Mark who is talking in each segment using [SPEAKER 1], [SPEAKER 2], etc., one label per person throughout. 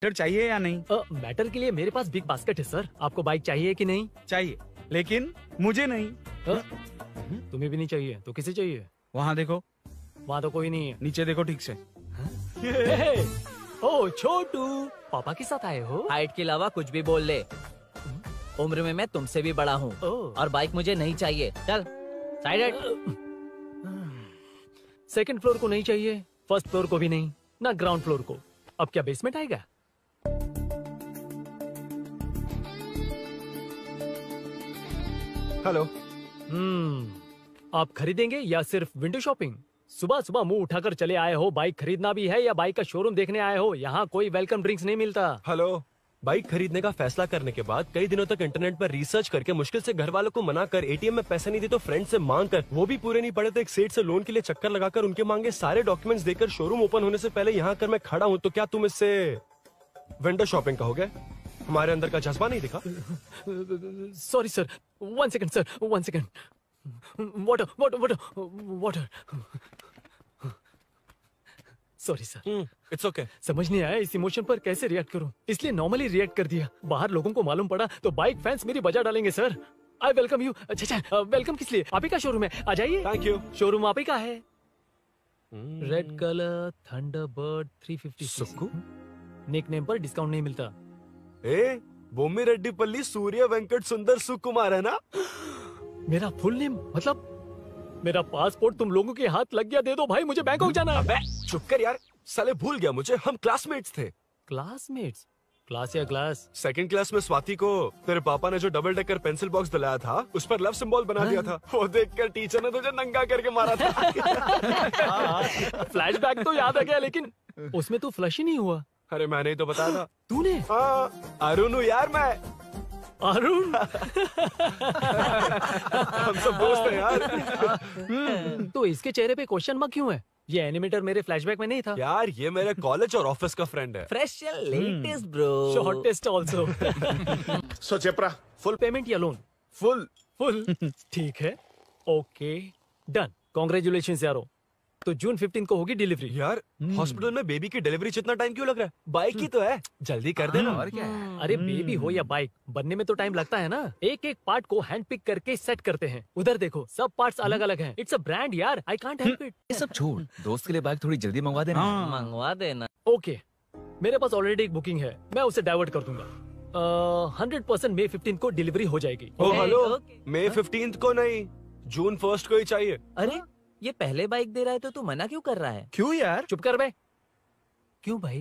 [SPEAKER 1] Matter चाहिए या नहीं?
[SPEAKER 2] मैटर के लिए मेरे पास बिग बास्केट है सर। आपको बाइक चाहिए कि नहीं?
[SPEAKER 1] चाहिए, लेकिन मुझे नहीं।
[SPEAKER 2] तुम्हें भी नहीं चाहिए तो किसे चाहिए?
[SPEAKER 1] वहाँ देखो।
[SPEAKER 2] वहाँ तो कोई नहीं है।
[SPEAKER 1] नीचे देखो ठीक से।
[SPEAKER 2] ओ छोटू, पापा के साथ आए हो?
[SPEAKER 3] हाइट के अलावा कुछ भी बोल ले। उम्र में मैं तुमसे भी बड़ा हूँ और बाइक मुझे नहीं चाहिए। चल साइड।
[SPEAKER 2] सेकंड फ्लोर को नहीं चाहिए, फर्स्ट फ्लोर को भी नहीं, ना ग्राउंड फ्लोर को। अब क्या बेसमेंट आएगा?
[SPEAKER 4] हेलो।
[SPEAKER 2] आप खरीदेंगे या सिर्फ विंडो शॉपिंग? सुबह सुबह मुंह उठाकर चले आए हो। बाइक खरीदना भी है या बाइक का शोरूम देखने आए हो? यहाँ कोई वेलकम ड्रिंक्स नहीं मिलता।
[SPEAKER 4] हेलो। बाइक खरीदने का फैसला करने के बाद कई दिनों तक इंटरनेट पर रिसर्च करके मुश्किल से घर वालों को मना कर, एटीएम में पैसे नहीं दी तो फ्रेंड से मांग कर, वो भी पूरे नहीं पड़े तो एक सेठ से लोन के लिए चक्कर लगाकर उनके मांगे सारे डॉक्यूमेंट्स देकर शोरूम ओपन होने से पहले यहाँ कर मैं खड़ा हूँ, तो क्या तुम इससे विंडो शॉपिंग कहोगे? हमारे अंदर का जज्बा नहीं दिखा?
[SPEAKER 2] Sorry sir, 1 second sir, 1 second. Water water water water. Sorry sir.
[SPEAKER 4] It's okay.
[SPEAKER 2] समझ नहीं आया इस इमोशन पर कैसे रिएक्ट करूं, इसलिए नॉर्मली रिएक्ट कर दिया। बाहर लोगों को मालूम पड़ा तो बाइक फैंस मेरी बजा डालेंगे सर। I welcome you. अच्छा, वेलकम किस लिए? आप ही का शोरूम है, आ जाइए।
[SPEAKER 4] Thank you.
[SPEAKER 2] शोरूम आप ही का है। Red colour Thunderbird 350
[SPEAKER 4] Sukku.
[SPEAKER 2] Nick name पर डिस्काउंट नहीं मिलता।
[SPEAKER 4] बोम्मी रेड्डी पल्ली सूर्य वेंकट सुंदर सुकुमार है ना?
[SPEAKER 2] मेरा फुल नेम मतलब मेरा पासपोर्ट तुम लोगों के हाथ लग गया, दे दो भाई, मुझे बैंकॉक जाना है।
[SPEAKER 4] अबे चुप कर यार, साले भूल गया मुझे, हम क्लासमेट्स थे।
[SPEAKER 2] क्लासमेट्स? क्लास या क्लास?
[SPEAKER 4] सेकंड क्लास में स्वाति को तेरे पापा ने जो डबल डेकर पेंसिल बॉक्स दिलाया था उस पर लव सिंबल बना दिया था। वो देखकर टीचर ने तुझे नंगा करके मारा था।
[SPEAKER 2] फ्लैशबैक तो याद आ गया, लेकिन उसमें तो फ्लश ही नहीं हुआ।
[SPEAKER 4] अरे मैंने ही तो बताया था।
[SPEAKER 2] तूने?
[SPEAKER 4] हाँ, अरुण हूँ यार मैं।
[SPEAKER 2] अरुण?
[SPEAKER 4] हम सब दोस्त हैं यार।
[SPEAKER 2] तो इसके चेहरे पे क्वेश्चन मार्क क्यों है? ये एनिमेटर मेरे फ्लैशबैक में नहीं था।
[SPEAKER 4] यार ये मेरे कॉलेज और ऑफिस का फ्रेंड है।
[SPEAKER 3] Fresh latest bro.
[SPEAKER 2] Shortest also.
[SPEAKER 5] So चेपरा,
[SPEAKER 2] फुल पेमेंट या लोन?
[SPEAKER 4] फुल।
[SPEAKER 2] फुल ठीक है, ओके डन। कांग्रेचुलेशंस यारो। तो जून 15 को होगी डिलीवरी।
[SPEAKER 4] यार हॉस्पिटल में बेबी की डिलीवरी से इतना टाइम क्यों लग रहा है? बाइक ही तो है, जल्दी कर देना।
[SPEAKER 1] और क्या है?
[SPEAKER 2] अरे बेबी हो या बाइक, बनने में तो टाइम लगता है ना। एक एक पार्ट को हैंड पिक करके सेट करते हैं। उधर देखो, सब पार्ट्स अलग अलग हैं। इट्स अ ब्रांड यार, आई कांट हेल्प इट।
[SPEAKER 6] ये सब छोड़, दोस्त के लिए बाइक थोड़ी जल्दी मंगवा देना।
[SPEAKER 3] मंगवा देना।
[SPEAKER 2] ओके, मेरे पास ऑलरेडी एक बुकिंग है, मैं उसे डाइवर्ट कर दूंगा। 100% मई 15 को डिलीवरी हो जाएगी।
[SPEAKER 4] ओ हेलो,
[SPEAKER 3] ओके।
[SPEAKER 4] मई 15 को नहीं, जून 1 को ही चाहिए।
[SPEAKER 3] अरे ये पहले बाइक दे रहा है तो तू मना क्यों कर रहा है?
[SPEAKER 1] क्यों यार?
[SPEAKER 2] चुप कर बे। क्यों भाई?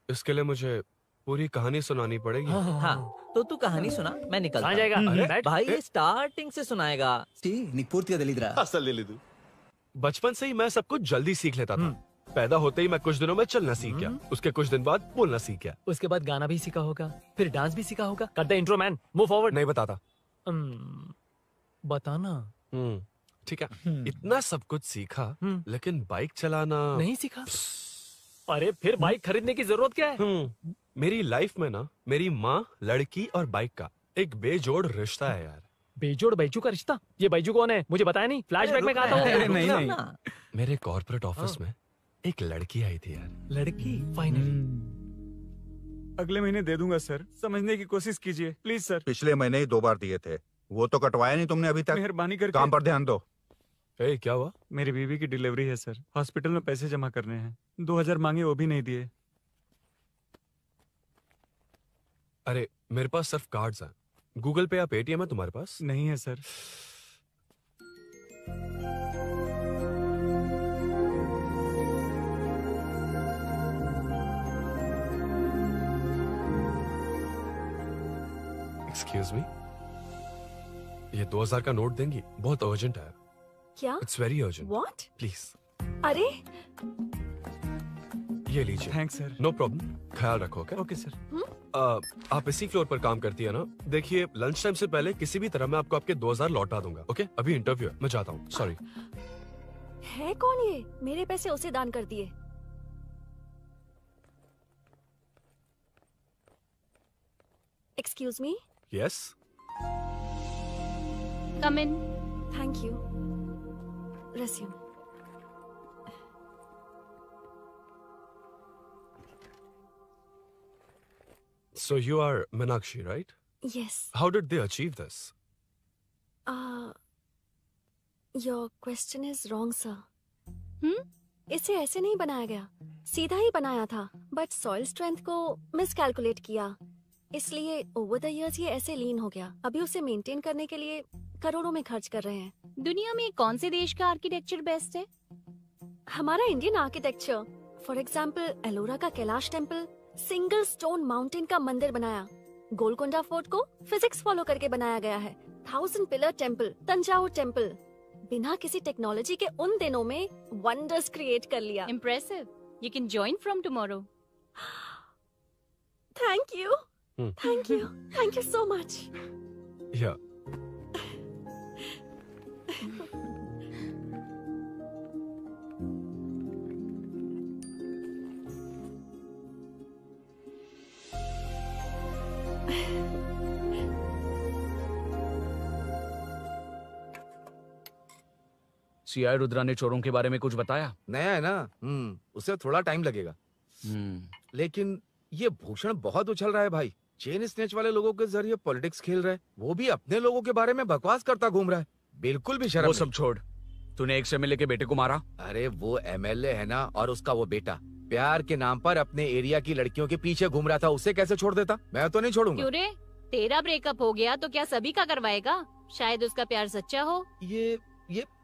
[SPEAKER 4] इसके लिए मुझे पूरी कहानी सुनानी पड़ेगी।
[SPEAKER 3] हाँ तो तू कहानी सुना, मैं निकलता
[SPEAKER 2] कहाँ
[SPEAKER 3] हूँ।
[SPEAKER 2] जाएगा?
[SPEAKER 4] अरे,
[SPEAKER 2] बैठ।
[SPEAKER 3] भाई ये स्टार्टिंग से सुनाएगा।
[SPEAKER 6] నీకు పూర్తిగా తెలీదురా?
[SPEAKER 5] అసలు తెలీదు.
[SPEAKER 4] बचपन से ही मैं सब कुछ जल्दी सीख लेता था। पैदा होते ही मैं कुछ दिनों में चलना सीख गया, उसके कुछ दिन बाद बोलना सीख गया।
[SPEAKER 2] उसके बाद गाना भी सीखा होगा, फिर डांस भी सीखा होगा। Cut the intro man, move forward.
[SPEAKER 4] नहीं बताता।
[SPEAKER 2] बताना
[SPEAKER 4] ठीक है, इतना सब कुछ सीखा लेकिन बाइक चलाना
[SPEAKER 2] नहीं सीखा। अरे फिर बाइक खरीदने की जरूरत क्या है?
[SPEAKER 4] मेरी लाइफ में ना मेरी माँ, लड़की और बाइक का एक बेजोड़ रिश्ता है यार।
[SPEAKER 2] बेजोड़ बैजू का रिश्ता? ये बैजू कौन है? मुझे बताया नहीं। फ्लैशबैक में कहा था।
[SPEAKER 1] नहीं नहीं,
[SPEAKER 4] मेरे कॉर्पोरेट ऑफिस में एक लड़की आई थी यार।
[SPEAKER 2] लड़की? फाइनली
[SPEAKER 1] अगले महीने दे दूंगा सर, समझने की कोशिश कीजिए प्लीज सर।
[SPEAKER 7] पिछले महीने ही 2 बार दिए थे, वो तो कटवाया नहीं तुमने अभी तक।
[SPEAKER 1] मेहरबानी करके।
[SPEAKER 7] काम पर ध्यान दो।
[SPEAKER 4] क्या हुआ?
[SPEAKER 1] मेरी बीवी की डिलीवरी है सर, हॉस्पिटल में पैसे जमा करने हैं। 2000 मांगे, वो भी नहीं दिए।
[SPEAKER 4] अरे मेरे पास सिर्फ कार्ड्स हैं। गूगल पे या पेटीएम है तुम्हारे पास?
[SPEAKER 1] नहीं है सर।
[SPEAKER 4] एक्सक्यूज मी, ये 2000 का नोट देंगी? बहुत अर्जेंट है।
[SPEAKER 8] क्या?
[SPEAKER 4] It's very urgent.
[SPEAKER 8] What?
[SPEAKER 4] Please
[SPEAKER 8] अरे
[SPEAKER 4] ये लीजिए।
[SPEAKER 1] Thanks sir.
[SPEAKER 4] नो प्रॉब्लम, ख्याल रखो।
[SPEAKER 1] Okay sir.
[SPEAKER 4] आप इसी फ्लोर पर काम करती है ना? देखिए लंच टाइम से पहले किसी भी तरह मैं आपको आपके 2000 लौटा दूंगा। ओके, अभी इंटरव्यू है, मैं जाता हूँ। सॉरी।
[SPEAKER 8] है कौन ये? मेरे पैसे उसे दान कर दिए। Excuse me.
[SPEAKER 4] Yes.
[SPEAKER 8] Come in. Thank you. Resume.
[SPEAKER 4] So you are Meenakshi, right?
[SPEAKER 8] Yes.
[SPEAKER 4] How did they achieve this?
[SPEAKER 8] Your question is wrong, sir. इसे ऐसे नहीं बनाया गया, सीधा ही बनाया था, बट सॉइल स्ट्रेंथ को मिसकैलकुलेट किया, इसलिए ओवर द इयर्स ये ऐसे लीन हो गया। अभी उसे मेंटेन करने के लिए करोड़ों में खर्च कर रहे हैं।
[SPEAKER 9] दुनिया में कौन से देश का आर्किटेक्चर बेस्ट है?
[SPEAKER 8] हमारा Indian architecture, for example Ellora का Kailash temple, single stone mountain का मंदिर बनाया। गोलकोंडा फोर्ट को फिजिक्स फॉलो करके बनाया गया है। 1000 पिलर टेम्पल, तंजावुर टेम्पल, बिना किसी टेक्नोलॉजी के उन दिनों में वंडर्स क्रिएट कर लिया।
[SPEAKER 9] Impressive. You can join from tomorrow.
[SPEAKER 8] Thank you, thank you, thank you so much.
[SPEAKER 4] Yeah.
[SPEAKER 6] CI Rudra ने चोरों के बारे में कुछ बताया?
[SPEAKER 10] नया है ना, उसे थोड़ा टाइम लगेगा। लेकिन ये भूषण बहुत उछल रहा है भाई। चेन स्नेच वाले लोगों के जरिए पॉलिटिक्स खेल रहा है, वो भी अपने लोगों के बारे में बकवास करता घूम रहा है। बिल्कुल भी शर्म
[SPEAKER 6] वो
[SPEAKER 10] नहीं।
[SPEAKER 6] सब छोड़, तूने एक एमएलए के बेटे को मारा।
[SPEAKER 10] अरे वो एमएलए है ना, और उसका वो बेटा प्यार के नाम पर अपने एरिया की लड़कियों के पीछे घूम रहा था, उसे कैसे छोड़ देता? मैं तो नहीं छोड़ूंगा।
[SPEAKER 9] क्यों रे? तेरा ब्रेकअप हो गया तो क्या सभी का करवाएगा? शायद उसका प्यार सच्चा हो।
[SPEAKER 10] ये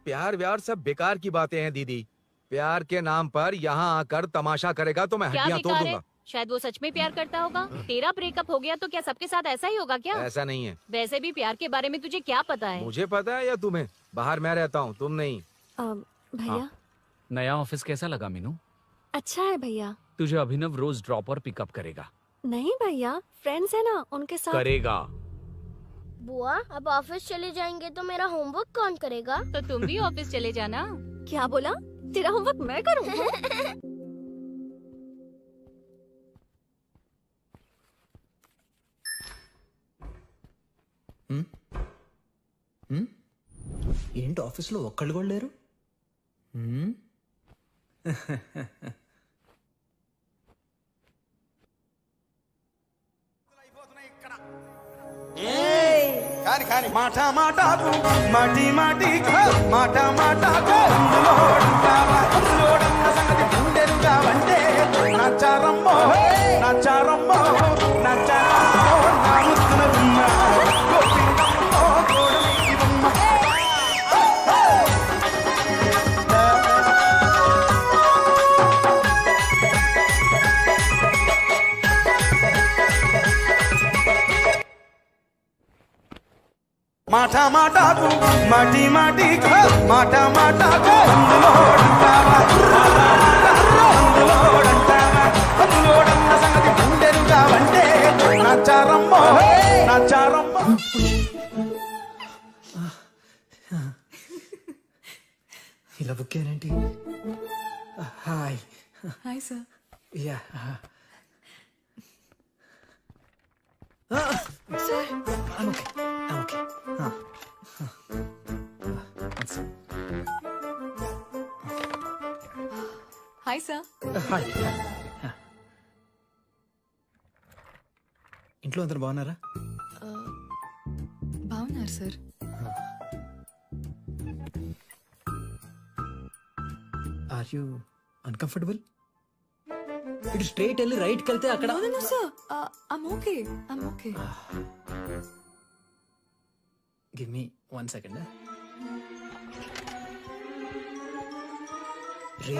[SPEAKER 10] प्यार व्यार सब बेकार की बातें हैं दीदी। प्यार के नाम पर यहाँ आकर तमाशा करेगा तो मैं
[SPEAKER 9] क्या
[SPEAKER 10] हड्डियां तोड़
[SPEAKER 9] बेकार है?
[SPEAKER 10] दूंगा।
[SPEAKER 9] शायद वो सच में प्यार करता होगा। तेरा ब्रेकअप हो गया तो क्या सबके साथ ऐसा ही होगा क्या?
[SPEAKER 10] ऐसा नहीं है।
[SPEAKER 9] वैसे भी प्यार के बारे में तुझे क्या पता है?
[SPEAKER 10] मुझे पता है या तुम्हें? बाहर मैं रहता हूँ, तुम नहीं।
[SPEAKER 8] भैया,
[SPEAKER 6] नया ऑफिस कैसा लगा मीनू?
[SPEAKER 8] अच्छा है भैया।
[SPEAKER 6] तुझे अभिनव रोज ड्रॉप और पिकअप करेगा।
[SPEAKER 8] नहीं भैया, फ्रेंड्स है ना, उनके साथ
[SPEAKER 6] करेगा।
[SPEAKER 11] बुआ, अब ऑफिस चले जाएंगे तो मेरा होमवर्क कौन करेगा?
[SPEAKER 9] तो तुम भी ऑफिस चले जाना।
[SPEAKER 8] क्या बोला? तेरा होमवर्क मैं करूँ?
[SPEAKER 12] ఏంటి ఆఫీస్లో ఒక్కళ్ళు కూడా లేరు?
[SPEAKER 13] కాని కాని మాట మాటకు మాటి మాటికి మాట మాటకు అందులోడన్న సంగతి గుండెలుగా వంటే నచ్చారమ్మో నచ్చారమ్మో నచ్చారమ్మో నా ముద్దున బొమ్మ గోపిందమ్మో గోడమీది బొమ్మ మాట మాటకు మాటి మాటికి మాట మాటకు అందులోడన్న సంగతి గుండెలుగా వంటే నచ్చారమ్మో నచ్చారమ్మో.
[SPEAKER 12] ఇలా బుక్ అయ్యానేంటి? Hi
[SPEAKER 14] hi sir.
[SPEAKER 12] Yeah
[SPEAKER 14] sir,
[SPEAKER 12] okay.
[SPEAKER 14] Hi sir.
[SPEAKER 12] Hi. ఇంట్లో అందరు బాగున్నారా?
[SPEAKER 14] బాగున్నారు సార్.
[SPEAKER 12] Are you uncomfortable? ఇటు స్ట్రైట్ వెళ్ళి రైట్కి వెళ్తే అక్కడ.
[SPEAKER 14] No, sir. I'm okay.
[SPEAKER 12] Give me 1 second. రే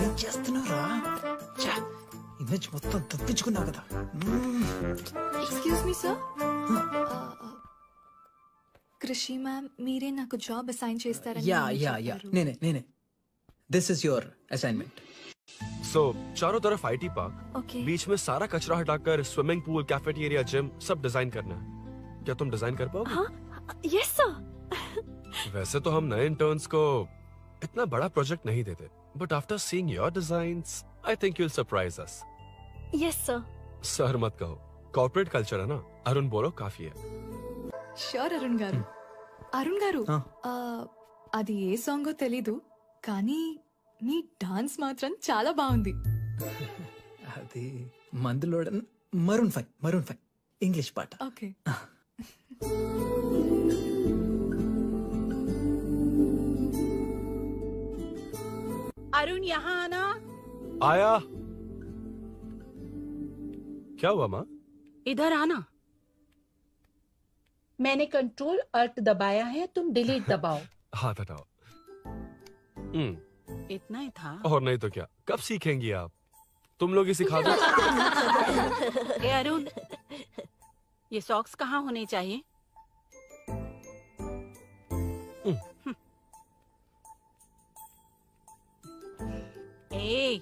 [SPEAKER 12] ఏం చేస్తున్నావురా? ఇమేజ్ మొత్తం తప్పించుకున్నావు కదా.
[SPEAKER 14] Excuse me sir. Krishi ma'am, మీరే నాకు జాబ్ అసైన్ చేస్తారని
[SPEAKER 12] యా నేనే. This is your assignment.
[SPEAKER 4] So, चारों तरफ IT पार्क,
[SPEAKER 8] Okay.
[SPEAKER 4] बीच में सारा कचरा हटाकर स्विमिंग पूल, कैफेटेरिया, जिम सब डिजाइन करना है। क्या तुम डिजाइन कर पाओगे?
[SPEAKER 8] हाँ, यस सर.
[SPEAKER 4] वैसे तो हम नए इंटर्न्स को इतना बड़ा प्रोजेक्ट नहीं देते, but after seeing your designs, I think you will surprise us.
[SPEAKER 8] Yes sir.
[SPEAKER 4] Sir मत कहो, कॉर्पोरेट कल्चर है ना। अरुण बोलो, काफी है।
[SPEAKER 14] ష్యూర్ అరుణ్ గారు. అది ఏ సాంగో తెలీదు, కానీ మీ డాన్స్ మాత్రం చాలా బాగుంది.
[SPEAKER 12] అది మందులోడన్ Maroon 5 English part.
[SPEAKER 14] Okay.
[SPEAKER 15] Arun यहाँ आना।
[SPEAKER 4] आया। क्या हुआ माँ?
[SPEAKER 15] इधर आना। मैंने कंट्रोल अल्ट दबाया है, तुम डिलीट दबाओ।
[SPEAKER 4] हाथ हटाओ।
[SPEAKER 15] इतना ही था।
[SPEAKER 4] और नहीं तो क्या, कब सीखेंगी आप? तुम लोग ही सिखा दो।
[SPEAKER 15] ए अरुण, ये सॉक्स कहाँ होने चाहिए? ए,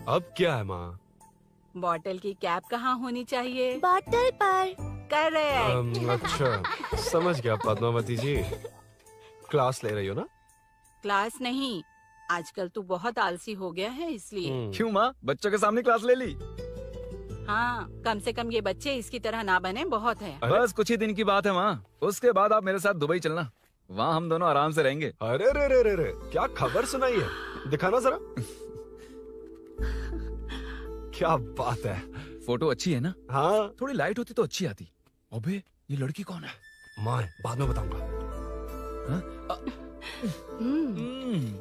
[SPEAKER 4] अब क्या है माँ?
[SPEAKER 15] बॉटल की कैप कहाँ होनी चाहिए?
[SPEAKER 8] बॉटल पर।
[SPEAKER 15] करेक्ट।
[SPEAKER 4] अच्छा, समझ गया पद्मावती जी। क्लास ले रही हो ना?
[SPEAKER 15] क्लास नहीं, आजकल तू बहुत आलसी हो गया है इसलिए।
[SPEAKER 16] क्यों माँ, बच्चों के सामने क्लास ले ली?
[SPEAKER 15] हाँ, कम से कम ये बच्चे इसकी तरह ना बने, बहुत है।
[SPEAKER 16] बस कुछ ही दिन की बात है माँ, उसके बाद आप मेरे साथ दुबई चलना, वहाँ हम दोनों आराम से रहेंगे।
[SPEAKER 4] अरे रे रे रे रे, क्या खबर सुनाई है, दिखाना जरा। क्या बात है।
[SPEAKER 16] फोटो अच्छी है ना?
[SPEAKER 4] हाँ।
[SPEAKER 16] थोड़ी लाइट होती तो अच्छी आती। अबे ये लड़की कौन है?
[SPEAKER 4] माँ, बाद में बताऊंगा।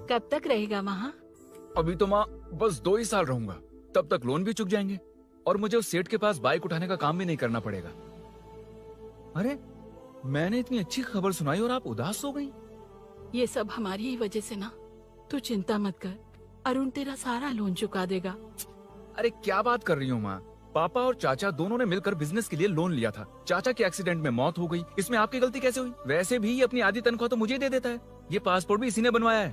[SPEAKER 15] कब तक रहेगा वहाँ?
[SPEAKER 16] अभी तो माँ बस 2 ही साल रहूंगा, तब तक लोन भी चुक जाएंगे और मुझे उस सेठ के पास बाइक उठाने का काम भी नहीं करना पड़ेगा। अरे मैंने इतनी अच्छी खबर सुनाई और आप उदास हो गई।
[SPEAKER 15] ये सब हमारी ही वजह से ना, तू चिंता मत कर, अरुण तेरा सारा लोन चुका देगा।
[SPEAKER 16] अरे क्या बात कर रही हो माँ, पापा और चाचा दोनों ने मिलकर बिजनेस के लिए लोन लिया था। चाचा की एक्सीडेंट में मौत हो गई, इसमें आपकी गलती कैसे हुई? वैसे भी ये अपनी आधी तनख्वाह तो मुझे ही दे देता है। ये पासपोर्ट भी इसी ने बनवाया है।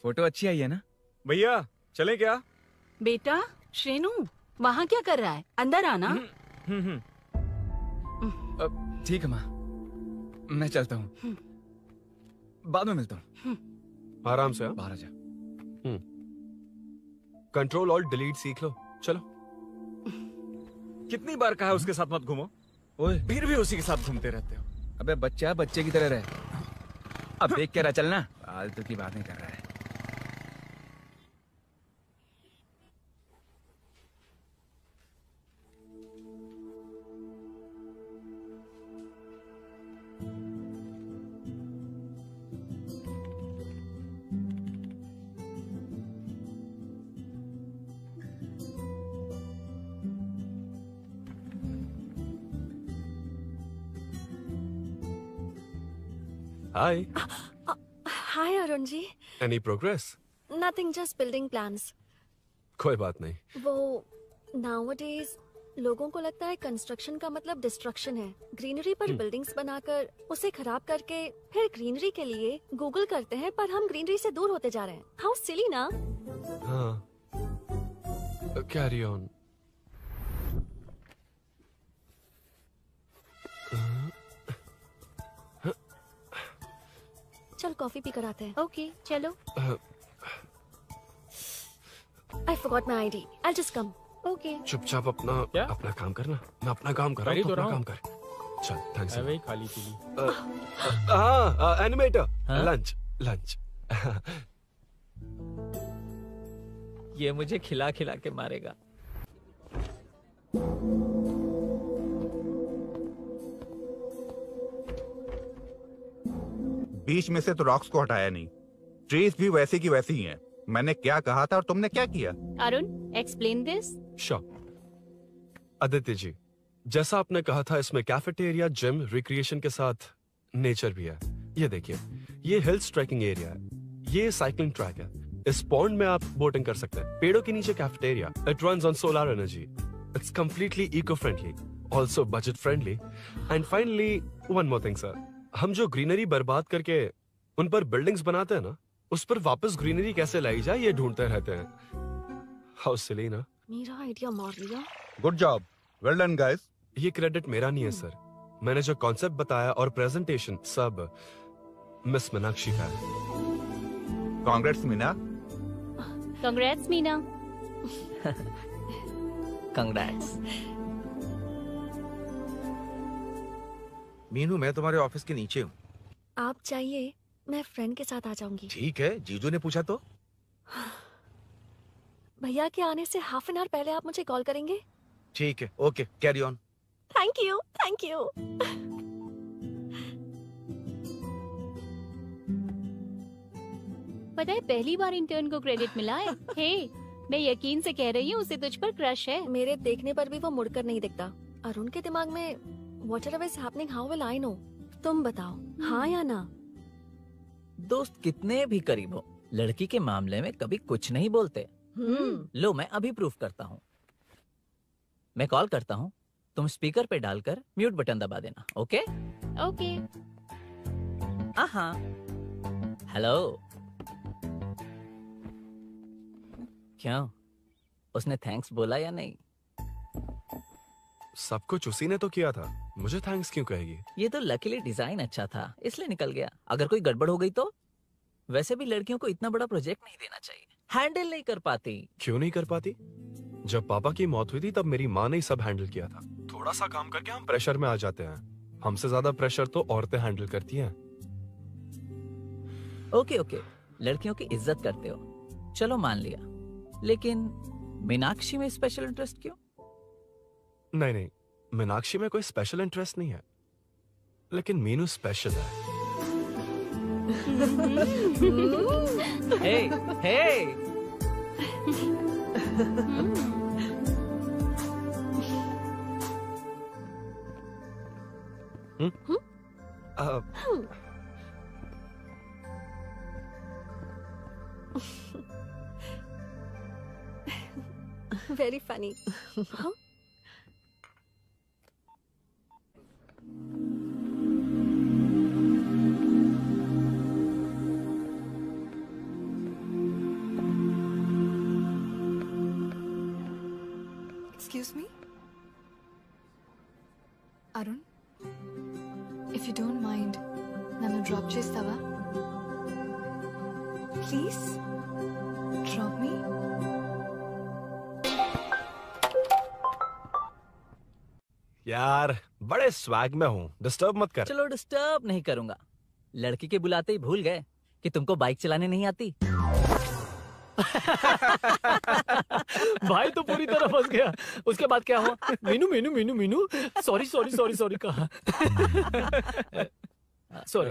[SPEAKER 16] फोटो अच्छी आई है ना?
[SPEAKER 1] भैया चले क्या?
[SPEAKER 15] बेटा श्रेनु, वहाँ क्या कर रहा है? अंदर आना।
[SPEAKER 16] ठीक है माँ, मैं चलता हूँ, बाद में मिलता हूँ।
[SPEAKER 4] आराम से।
[SPEAKER 16] बाहर आ जा।
[SPEAKER 4] कंट्रोल ऑल्ट डिलीट सीख लो, चलो।
[SPEAKER 1] कितनी बार कहा उसके साथ मत घूमो,
[SPEAKER 16] ओए
[SPEAKER 1] फिर भी उसी के साथ घूमते रहते हो।
[SPEAKER 16] अबे बच्चा बच्चे की तरह रहे, अब देख के रहा चलना, फालतू की बात नहीं कर रहा है।
[SPEAKER 4] Hi.
[SPEAKER 8] Hi Arun ji.
[SPEAKER 4] Any progress?
[SPEAKER 8] Nothing, just building plans.
[SPEAKER 4] कोई बात नहीं।
[SPEAKER 8] वो nowadays लोगों को लगता है कंस्ट्रक्शन का मतलब डिस्ट्रक्शन है। ग्रीनरी पर बिल्डिंग्स बनाकर उसे खराब करके फिर ग्रीनरी के लिए गूगल करते हैं, पर हम ग्रीनरी से दूर होते जा रहे हैं। हाउ सिली ना?
[SPEAKER 4] हाँ। Carry on.
[SPEAKER 8] चल कॉफी पी कर आते हैं।
[SPEAKER 9] ओके चलो।
[SPEAKER 8] I forgot my ID. I'll just come.
[SPEAKER 9] Okay.
[SPEAKER 4] चुपचाप अपना काम करना। मैं अपना काम कर रहा हूँ, अपना काम कर। चल, थैंक्स।
[SPEAKER 2] वही खाली पीली।
[SPEAKER 4] हाँ, एनिमेटर। लंच।
[SPEAKER 3] ये मुझे खिला खिला के मारेगा।
[SPEAKER 7] बीच में से तो रॉक्स को हटाया नहीं, ट्रीज भी वैसी की वैसी ही हैं। मैंने क्या कहा था और तुमने क्या किया?
[SPEAKER 9] Arun explain this.
[SPEAKER 4] आदित्य जी, जैसा आपने कहा था, इसमें कैफेटेरिया, जिम, रिक्रिएशन के साथ नेचर भी है। ये देखिए, ये हिल्स ट्रैकिंग एरिया है, ये साइकिलिंग ट्रैक है। इस पॉन्ड में आप बोटिंग कर सकते हैं। पेड़ों के नीचे cafeteria, it runs on solar energy, it's completely eco friendly, also budget friendly. And finally one more thing sir, हम जो ग्रीनरी बर्बाद करके उन पर बिल्डिंग्स बनाते हैं ना, उस पर वापस ग्रीनरी कैसे लाई जाए ये ढूंढते रहते हैं। हाउ सिली ना?
[SPEAKER 8] मेरा आइडिया मार लिया।
[SPEAKER 7] Good job, well done guys.
[SPEAKER 4] ये क्रेडिट मेरा नहीं है सर, मैंने जो कॉन्सेप्ट बताया और प्रेजेंटेशन सब मिस मीनाक्षी का है।
[SPEAKER 7] Congrats Meena.
[SPEAKER 9] Congrats Meena.
[SPEAKER 3] Congrats.
[SPEAKER 10] Meenu, मैं तुम्हारे ऑफिस के नीचे हूँ।
[SPEAKER 8] आप चाहिए मैं फ्रेंड के साथ आ जाऊंगी।
[SPEAKER 10] ठीक है, जीजू ने पूछा तो।
[SPEAKER 8] भैया के आने से हाफ एन आवर पहले आप मुझे कॉल करेंगे?
[SPEAKER 10] ठीक है, okay, carry on.
[SPEAKER 8] Thank you, thank you.
[SPEAKER 9] पता है पहली बार इंटर्न को क्रेडिट मिला है। हे, मैं यकीन से कह रही हूँ उसे तुझ पर क्रश है।
[SPEAKER 8] मेरे देखने पर भी वो मुड़कर नहीं दिखता। अरुण के दिमाग में whatever is happening, how will I know? तुम बताओ, हाँ या ना?
[SPEAKER 3] दोस्त कितने भी करीब हो, लड़की के मामले में कभी कुछ नहीं बोलते। लो मैं अभी प्रूफ करता हूँ। मैं कॉल करता हूँ, तुम स्पीकर पे डालकर म्यूट बटन दबा देना। Okay
[SPEAKER 9] okay.
[SPEAKER 3] हाँ। हेलो। क्यों, उसने थैंक्स बोला या नहीं?
[SPEAKER 4] सब कुछ उसी ने तो किया था, मुझे थैंक्स क्यों कहेगी?
[SPEAKER 3] ये तो लकीली डिजाइन अच्छा था इसलिए निकल गया। अगर कोई गड़बड़ हो गई तो? वैसे भी लड़कियों को इतना बड़ा प्रोजेक्ट नहीं देना चाहिए, हैंडल नहीं कर पाती।
[SPEAKER 4] क्यों नहीं कर पाती? जब पापा की मौत हुई थी तब मेरी माँ ने ही सब हैंडल किया था। थोड़ा सा काम करके हम प्रेशर में आ जाते हैं। हमसे ज्यादा प्रेशर तो औरतें हैंडल करती हैं।
[SPEAKER 3] ओके ओके, लड़कियों की इज्जत करते हो, चलो मान लिया। लेकिन मीनाक्षी में स्पेशल इंटरेस्ट क्यों?
[SPEAKER 4] नहीं नहीं, मीनाक्षी में कोई स्पेशल इंटरेस्ट नहीं है, लेकिन मीनू स्पेशल है।
[SPEAKER 3] हे हे
[SPEAKER 8] Very funny. Huh?
[SPEAKER 14] Excuse me? Arun? If you don't mind, nanu drop chestava? Please? Drop me?
[SPEAKER 4] यार बड़े स्वैग में हूँ, डिस्टर्ब मत कर।
[SPEAKER 3] चलो डिस्टर्ब नहीं करूंगा। लड़की के बुलाते ही भूल गए कि तुमको बाइक चलाने नहीं आती।
[SPEAKER 2] भाई तो पूरी तरह फंस गया। उसके बाद क्या हुआ? Meenu Meenu Meenu Meenu sorry sorry sorry sorry कहा। सॉरी।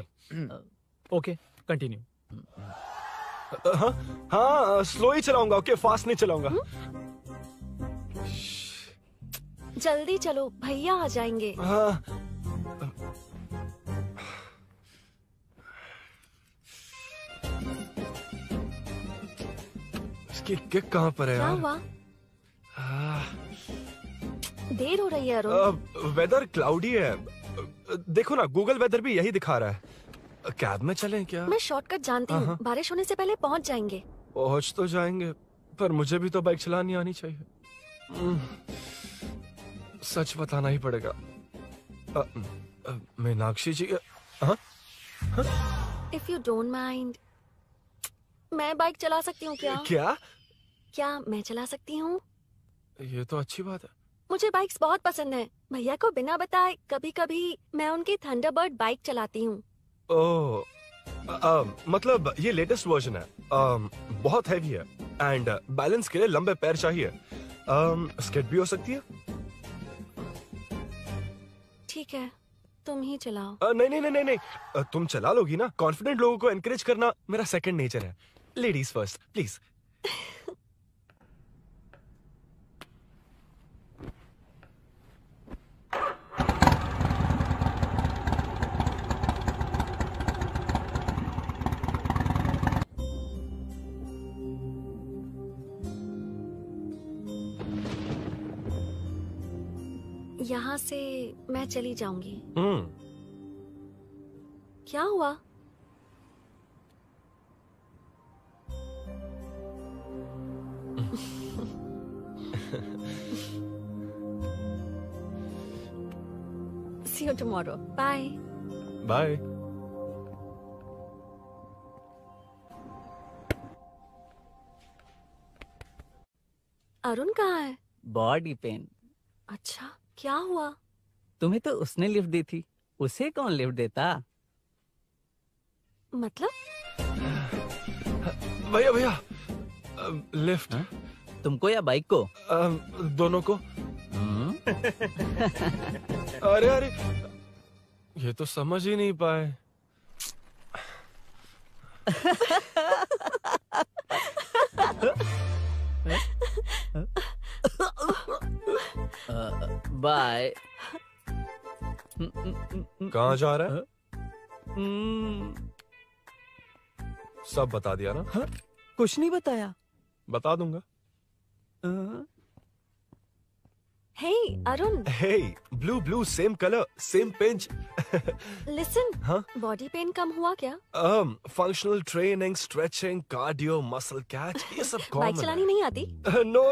[SPEAKER 2] Okay continue.
[SPEAKER 4] हाँ हाँ, स्लो ही चलाऊंगा। ओके, फास्ट नहीं चलाऊंगा।
[SPEAKER 8] जल्दी चलो, भैया आ जाएंगे।
[SPEAKER 4] हाँ। इसकी किक कहाँ पर है
[SPEAKER 8] क्या
[SPEAKER 4] यार?
[SPEAKER 8] हुआ? देर हो रही है अरुण।
[SPEAKER 4] वेदर क्लाउडी है। देखो ना, गूगल वेदर भी यही दिखा रहा है। कैब में चलें क्या?
[SPEAKER 8] मैं शॉर्टकट जानती हूँ, बारिश होने से पहले पहुँच जाएंगे।
[SPEAKER 4] पहुँच तो जाएंगे, पर मुझे भी तो बाइक चलानी आनी चाहिए। सच बताना ही पड़ेगा। मीनाक्षी जी। हाँ?
[SPEAKER 8] If you don't mind, मैं बाइक चला सकती हूँ क्या?
[SPEAKER 4] क्या
[SPEAKER 8] मैं चला सकती हूँ?
[SPEAKER 4] ये तो अच्छी बात है।
[SPEAKER 8] मुझे बाइक्स बहुत पसंद है। भैया को बिना बताए कभी कभी मैं उनकी थंडरबर्ड बाइक चलाती हूँ।
[SPEAKER 4] ओह, मतलब ये लेटेस्ट वर्जन है। बहुत हैवी है एंड बैलेंस के लिए लंबे पैर चाहिए। स्किड भी हो सकती है।
[SPEAKER 8] ठीक है, तुम ही चलाओ।
[SPEAKER 4] नहीं नहीं नहीं नहीं नहीं, तुम चला लोगी ना। कॉन्फिडेंट लोगों को एनकरेज करना मेरा सेकंड नेचर है। Ladies first please.
[SPEAKER 8] यहाँ से मैं चली जाऊंगी। क्या हुआ? See you tomorrow. Bye.
[SPEAKER 4] Bye.
[SPEAKER 8] Arun कहाँ है?
[SPEAKER 3] Body pain.
[SPEAKER 8] अच्छा, क्या हुआ?
[SPEAKER 3] तुम्हें तो उसने लिफ्ट दी थी, उसे कौन लिफ्ट देता?
[SPEAKER 8] मतलब?
[SPEAKER 4] भैया भैया, लिफ्ट।
[SPEAKER 3] तुमको या बाइक को?
[SPEAKER 4] दोनों को। अरे अरे, ये तो समझ ही नहीं पाए।
[SPEAKER 3] बाय।
[SPEAKER 4] कहाँ जा रहा है? सब बता दिया ना?
[SPEAKER 3] कुछ नहीं बताया।
[SPEAKER 4] बता दूंगा।
[SPEAKER 8] Hey, Arun.
[SPEAKER 4] Hey, blue, same color, same pinch.
[SPEAKER 8] Listen.
[SPEAKER 4] हाँ?
[SPEAKER 8] Body pain कम हुआ क्या?
[SPEAKER 4] Functional training, stretching, cardio, muscle catch, ये सब common
[SPEAKER 8] बाइक चलानी नहीं आती?
[SPEAKER 4] No,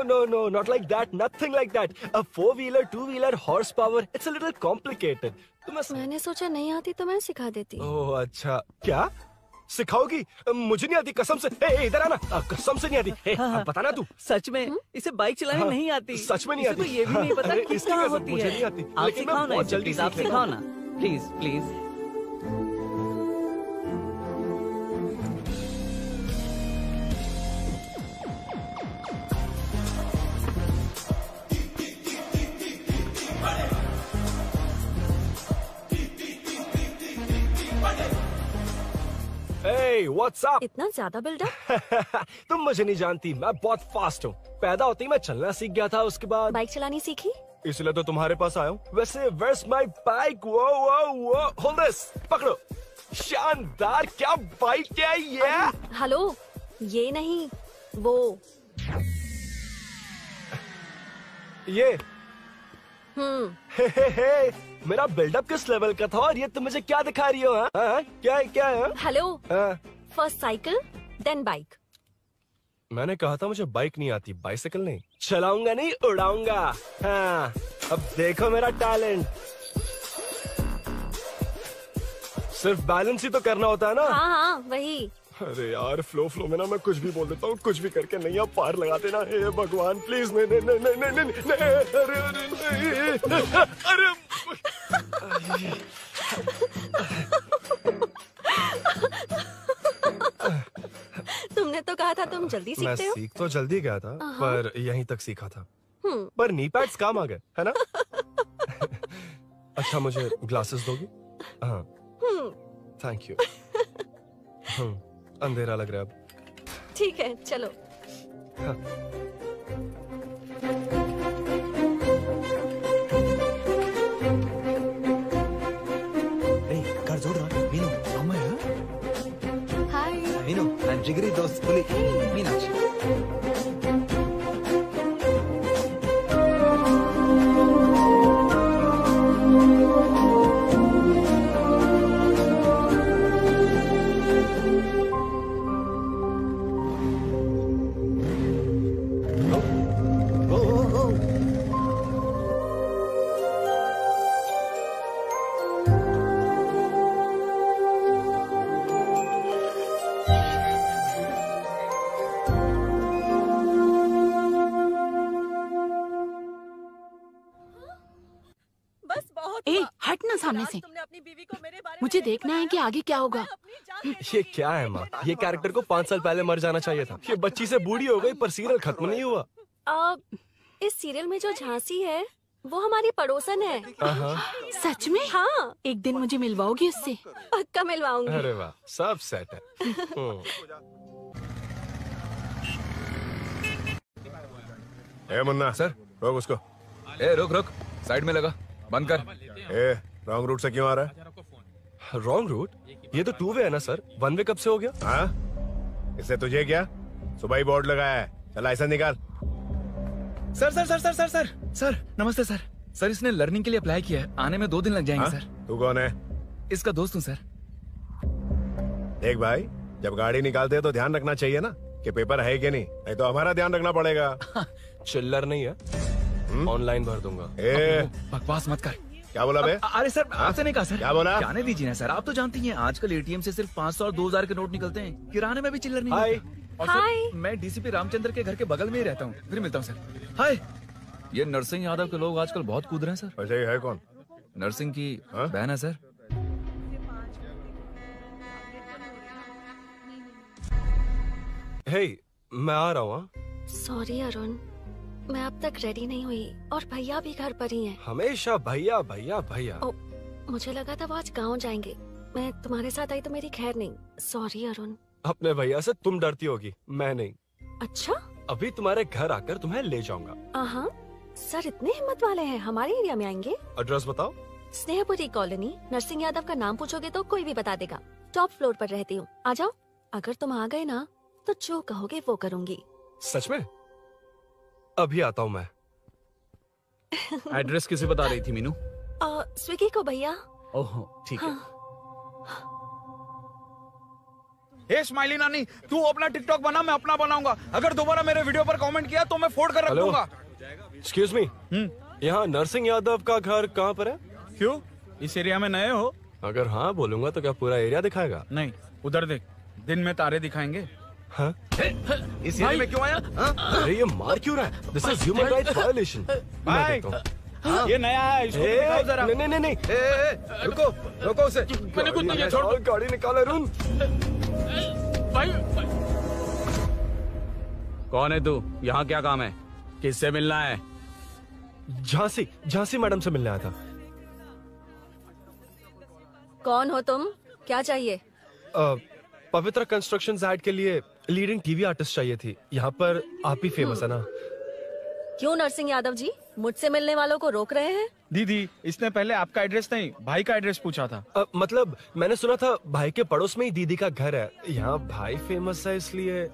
[SPEAKER 4] not like that, nothing like that. A 4-wheeler, 2-wheeler, horsepower, it's a little complicated.
[SPEAKER 8] मैंने सोचा नहीं आती तो मैं सिखा देती।
[SPEAKER 4] ओह अच्छा, क्या? सिखाओगी? मुझे नहीं आती कसम से। इधर आना, कसम से नहीं आती। बताना तू।
[SPEAKER 3] सच में इसे बाइक चलानी नहीं आती।
[SPEAKER 4] सच में नहीं आती।
[SPEAKER 3] तो ये भी नहीं पता किस
[SPEAKER 4] इसकी
[SPEAKER 3] कहाँ
[SPEAKER 4] कसम,
[SPEAKER 3] होती
[SPEAKER 4] मुझे
[SPEAKER 3] है।
[SPEAKER 4] नहीं आती।
[SPEAKER 3] आप
[SPEAKER 4] लेकिन मैं
[SPEAKER 3] सिखाओ ना
[SPEAKER 4] बहुत
[SPEAKER 3] इसे,
[SPEAKER 4] जल्दी
[SPEAKER 3] प्लीज आप
[SPEAKER 4] सीख
[SPEAKER 3] सिखाओ
[SPEAKER 4] लेता
[SPEAKER 3] ना, प्लीज।
[SPEAKER 4] Hey, what's up?
[SPEAKER 8] इतना ज्यादा बिल्डअप?
[SPEAKER 4] तुम मुझे नहीं जानती, मैं बहुत फास्ट हूँ। पैदा होते ही मैं चलना सीख गया था, उसके बाद
[SPEAKER 8] बाइक चलानी सीखी?
[SPEAKER 4] इसलिए तो तुम्हारे पास आया हूँ। वैसे where's my bike? वो hold this, पकड़ो। शानदार, क्या बाइक है ये?
[SPEAKER 8] हेलो, ये नहीं, वो।
[SPEAKER 4] ये हे, मेरा बिल्डअप किस लेवल का था और ये तुम मुझे क्या दिखा रही हो? हाँ? क्या है?
[SPEAKER 8] Hello, first cycle then bike.
[SPEAKER 4] मैंने कहा था मुझे बाइक नहीं आती, बाइसिकल नहीं। चलाऊंगा नहीं, उड़ाऊंगा। हाँ, अब देखो मेरा टैलेंट। सिर्फ बैलेंस ही तो करना होता है ना?
[SPEAKER 8] हाँ, वही।
[SPEAKER 4] अरे यार, फ्लो में ना मैं कुछ भी बोल देता हूँ, कुछ भी करके नहीं आप पार लगा देना। हे भगवान प्लीज, नहीं, अरे
[SPEAKER 8] तुमने तो कहा था तुम जल्दी
[SPEAKER 4] मैं
[SPEAKER 8] सीखते हो।
[SPEAKER 4] सीख तो जल्दी गया था, पर यहीं तक सीखा था। पर नी पैड्स काम आ गए, है ना? अच्छा, मुझे ग्लासेस दोगी? हाँ, थैंक यू। अंधेरा लग रहा है अब।
[SPEAKER 8] ठीक है, चलो।
[SPEAKER 4] हाँ।
[SPEAKER 12] कर जोड़ रहा मीनू। अम्मा
[SPEAKER 14] हाय
[SPEAKER 12] मीनू, నా జిగిరి దోస్త్ పులి మీనాక్షి।
[SPEAKER 15] ए, हट ना सामने से। मुझे देखना है कि आगे क्या होगा।
[SPEAKER 4] ये क्या है माँ? ये कैरेक्टर को 5 साल पहले मर जाना चाहिए था। ये बच्ची से बूढ़ी हो गई पर सीरियल खत्म नहीं हुआ।
[SPEAKER 8] इस सीरियल में जो झांसी है वो हमारी पड़ोसन है।
[SPEAKER 15] सच में?
[SPEAKER 8] हाँ।
[SPEAKER 15] एक दिन मुझे मिलवाओगी उससे?
[SPEAKER 8] पक्का मिलवाऊंगी।
[SPEAKER 4] अरे वाह, सब सेट है।
[SPEAKER 5] ए मुन्ना
[SPEAKER 16] सर,
[SPEAKER 5] रोक उसको।
[SPEAKER 16] ए रुक, साइड में लगा, बंद कर।
[SPEAKER 5] ए, रॉन्ग रूट से क्यों आ रहा है?
[SPEAKER 4] Wrong route? ये तो 2 वे है ना सर, 1 वे कब से हो गया?
[SPEAKER 5] हाँ, इससे तुझे क्या? सुबह ही बोर्ड लगाया है, चल लाइसेंस निकाल।
[SPEAKER 16] सर नमस्ते सर। सर, इसने लर्निंग के लिए अप्लाई किया है, आने में 2 दिन लग जाएंगे सर।
[SPEAKER 5] तू कौन है?
[SPEAKER 16] इसका दोस्त हूँ सर।
[SPEAKER 5] देख भाई, जब गाड़ी निकालते हैं तो ध्यान रखना चाहिए ना कि पेपर है कि नहीं तो हमारा ध्यान रखना पड़ेगा।
[SPEAKER 4] चिल्लर नहीं है, ऑनलाइन भर दूंगा।
[SPEAKER 16] बकवास मत कर।
[SPEAKER 5] क्या बोला बे?
[SPEAKER 16] अरे सर, आपसे नहीं कहा सर।
[SPEAKER 5] क्या बोला?
[SPEAKER 16] जाने दीजिए ना सर, आप तो जानती हैं आजकल एटीएम से सिर्फ 500 और 2000 के नोट निकलते हैं, किराने में भी चिल्लर नहीं
[SPEAKER 4] हाय।
[SPEAKER 16] और सर, मैं डीसीपी रामचंद्र के घर के बगल में ही रहता हूँ, फिर मिलता हूँ सर। हाय। ये नरसिंह यादव के लोग आजकल बहुत कूद रहे हैं सर।
[SPEAKER 5] अच्छा, ये है कौन?
[SPEAKER 16] नरसिंह की बहन है सर।
[SPEAKER 4] हे, मैं आ रहा हूँ।
[SPEAKER 8] सॉरी अरुण, मैं अब तक रेडी नहीं हुई और भैया भी घर पर ही हैं।
[SPEAKER 4] हमेशा भैया भैया भैया।
[SPEAKER 8] मुझे लगा था वो आज गाँव जाएंगे। मैं तुम्हारे साथ आई तो मेरी खैर नहीं। सॉरी अरुण।
[SPEAKER 4] अपने भैया से तुम डरती होगी, मैं नहीं।
[SPEAKER 8] अच्छा?
[SPEAKER 4] अभी तुम्हारे घर आकर तुम्हें ले जाऊंगा।
[SPEAKER 8] हाँ, सर इतने हिम्मत वाले हैं, हमारे एरिया में आएंगे?
[SPEAKER 4] एड्रेस बताओ।
[SPEAKER 8] स्नेहपुरी कॉलोनी। नरसिंह यादव का नाम पूछोगे तो कोई भी बता देगा। टॉप फ्लोर पर रहती हूँ, आ जाओ। अगर तुम आ गए ना तो जो कहोगे वो करूँगी।
[SPEAKER 4] सच में? अभी आता हूँ मैं।
[SPEAKER 6] एड्रेस किसे बता रही थी मीनू?
[SPEAKER 8] स्विगी को भैया।
[SPEAKER 6] ओह ठीक है।
[SPEAKER 13] हे स्माइली नानी, तू अपना टिकटॉक बना, मैं अपना बनाऊंगा। अगर दोबारा मेरे वीडियो पर कमेंट किया तो मैं फोड़ कर रख दूंगा।
[SPEAKER 4] एक्सक्यूज मी, यहाँ नरसिंह यादव का घर कहाँ पर है?
[SPEAKER 13] क्यों, इस एरिया में नए हो?
[SPEAKER 4] अगर हाँ बोलूंगा तो क्या पूरा एरिया दिखाएगा?
[SPEAKER 13] नहीं, उधर देख, दिन में तारे दिखाएंगे।
[SPEAKER 4] हाँ?
[SPEAKER 13] इस एरिया में क्यों आया?
[SPEAKER 4] अरे ये मार क्यों रहा है? This is human rights violation.
[SPEAKER 13] भाई, ये नया है, इसको दिखाओ जरा।
[SPEAKER 4] नहीं।
[SPEAKER 13] रुको, रोको उसे।
[SPEAKER 2] मैंने कुछ नहीं किया, छोड़।
[SPEAKER 4] गाड़ी निकालो अरुण।
[SPEAKER 2] भाई,
[SPEAKER 6] कौन है तू? यहाँ क्या काम है? किससे मिलना है?
[SPEAKER 4] झांसी मैडम से मिलने आया था।
[SPEAKER 8] कौन हो तुम? क्या चाहिए?
[SPEAKER 4] पवित्र कंस्ट्रक्शन ऐड के लिए लीडिंग टीवी आर्टिस्ट चाहिए थी। यहाँ पर आप ही फेमस है ना?
[SPEAKER 8] क्यों नरसिंह यादव जी मुझसे मिलने वालों को रोक रहे हैं?
[SPEAKER 13] दीदी, इसने पहले आपका एड्रेस नहीं, भाई का एड्रेस पूछा था।
[SPEAKER 4] मतलब मैंने सुना था भाई के पड़ोस में ही दीदी का घर है। यहाँ भाई फेमस है इसलिए।